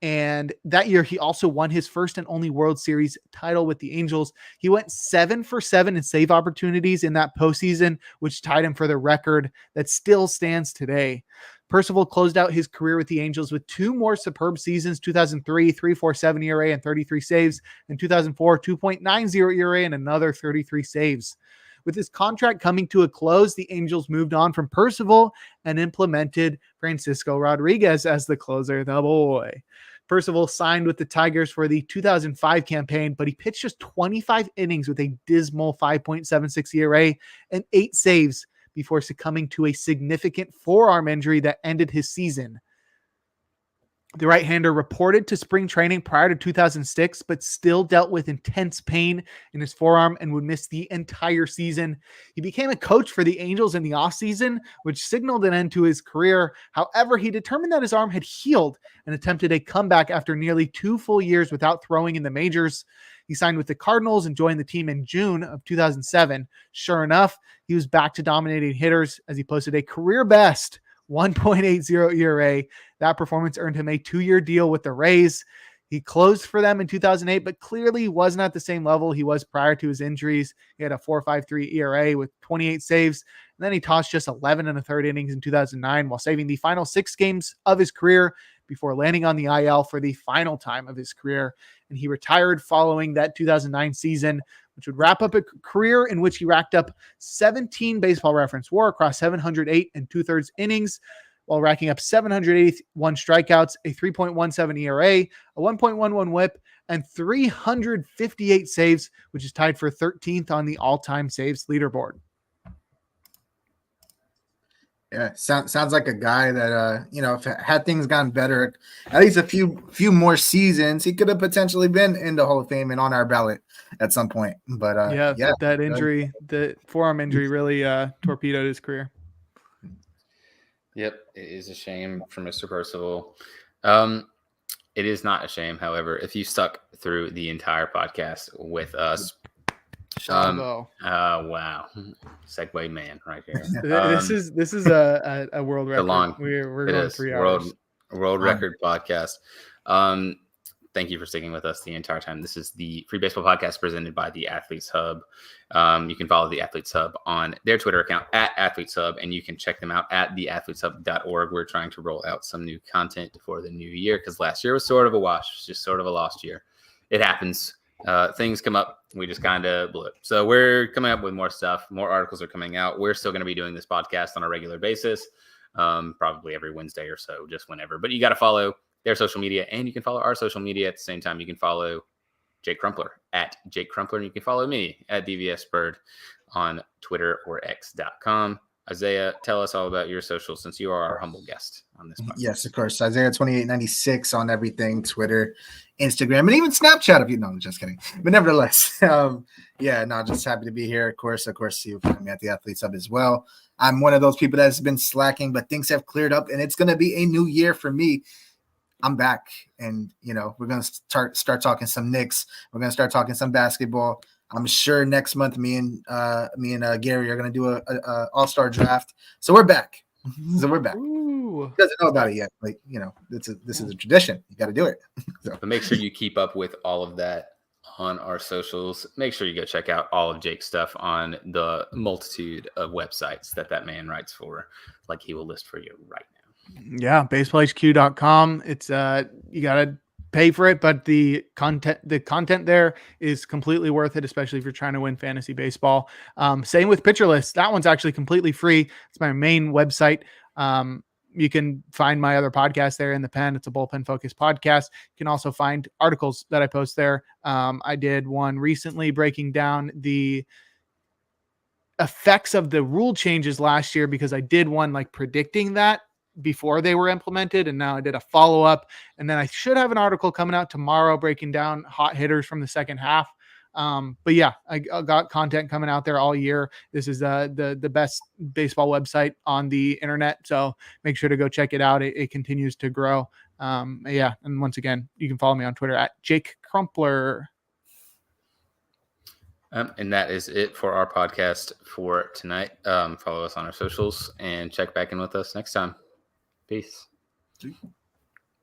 And that year, he also won his first and only World Series title with the Angels. He went 7 for 7 in save opportunities in that postseason, which tied him for the record that still stands today. Percival closed out his career with the Angels with 2 more superb seasons, 2003, 3.47 ERA and 33 saves, and 2004, 2.90 ERA and another 33 saves. With his contract coming to a close, the Angels moved on from Percival and implemented Francisco Rodriguez as the closer, the boy. Percival signed with the Tigers for the 2005 campaign, but he pitched just 25 innings with a dismal 5.76 ERA and 8 saves before succumbing to a significant forearm injury that ended his season. The right-hander reported to spring training prior to 2006, but still dealt with intense pain in his forearm and would miss the entire season. He became a coach for the Angels in the offseason, which signaled an end to his career. However, he determined that his arm had healed and attempted a comeback after nearly 2 full years without throwing in the majors. He signed with the Cardinals and joined the team in June of 2007. Sure enough, he was back to dominating hitters as he posted a career best 1.80 ERA. That performance earned him a 2-year deal with the Rays. He closed for them in 2008, but clearly wasn't at the same level he was prior to his injuries. He had a 4.53 ERA with 28 saves, and then he tossed just 11 1/3 innings in 2009 while saving the final 6 games of his career before landing on the IL for the final time of his career. And he retired following that 2009 season, which would wrap up a career in which he racked up 17 Baseball Reference WAR across 708 2/3 innings, while racking up 781 strikeouts, a 3.17 ERA, a 1.11 whip, and 358 saves, which is tied for 13th on the all-time saves leaderboard. Yeah, sounds like a guy that if had things gone better, at least a few more seasons, he could have potentially been in the Hall of Fame and on our ballot at some point. But that injury, the forearm injury, really torpedoed his career. Yep, it is a shame for Mr. Percival. It is not a shame, however, if you stuck through the entire podcast with us. Wow, segue man right here. This is a world record. We're going 3 hours. World record podcast. Thank you for sticking with us the entire time. This is the Free Baseball Podcast presented by the Athletes Hub. You can follow the Athletes Hub on their Twitter account at Athletes Hub, and you can check them out at theathleteshub.org. We're trying to roll out some new content for the new year because last year was sort of a wash. It was just sort of a lost year. It happens. Things come up. We just kind of blew it. So we're coming up with more stuff. More articles are coming out. We're still going to be doing this podcast on a regular basis, probably every Wednesday or so, just whenever. But you got to follow their social media, and you can follow our social media at the same time. You can follow Jake Crumpler at Jake Crumpler, and you can follow me at DVSBird on Twitter or X.com. Isaiah, tell us all about your social since you are our humble guest on this podcast. Yes, of course. Isaiah2896 on everything, Twitter, Instagram, and even Snapchat if you know. I'm just kidding. But nevertheless, just happy to be here. Of course, you find me at the Athletes Hub as well. I'm one of those people that's been slacking, but things have cleared up, and it's going to be a new year for me. I'm back, and we're gonna start talking some Knicks. We're gonna start talking some basketball. I'm sure next month me and Gary are gonna do a all-star draft. So we're back. Ooh, Ooh. He doesn't know about it yet. Like, this is a tradition. You got to do it. So. But make sure you keep up with all of that on our socials. Make sure you go check out all of Jake's stuff on the multitude of websites that man writes for, like he will list for you right now. Yeah, baseballhq.com. It's you gotta pay for it, but the content there is completely worth it, especially if you're trying to win fantasy baseball. Same with Pitcher List. That one's actually completely free. It's my main website. You can find my other podcast there in the pen. It's a bullpen focused podcast. You can also find articles that I post there. I did one recently breaking down the effects of the rule changes last year, because I did one like predicting that before they were implemented, and now I did a follow-up, and then I should have an article coming out tomorrow breaking down hot hitters from the second half. But yeah, I got content coming out there all year. This is the best baseball website on the internet, so make sure to go check it out. It continues to grow. Yeah, and once again, you can follow me on Twitter at Jake Crumpler. And that is it for our podcast for tonight. Follow us on our socials and check back in with us next time. Peace.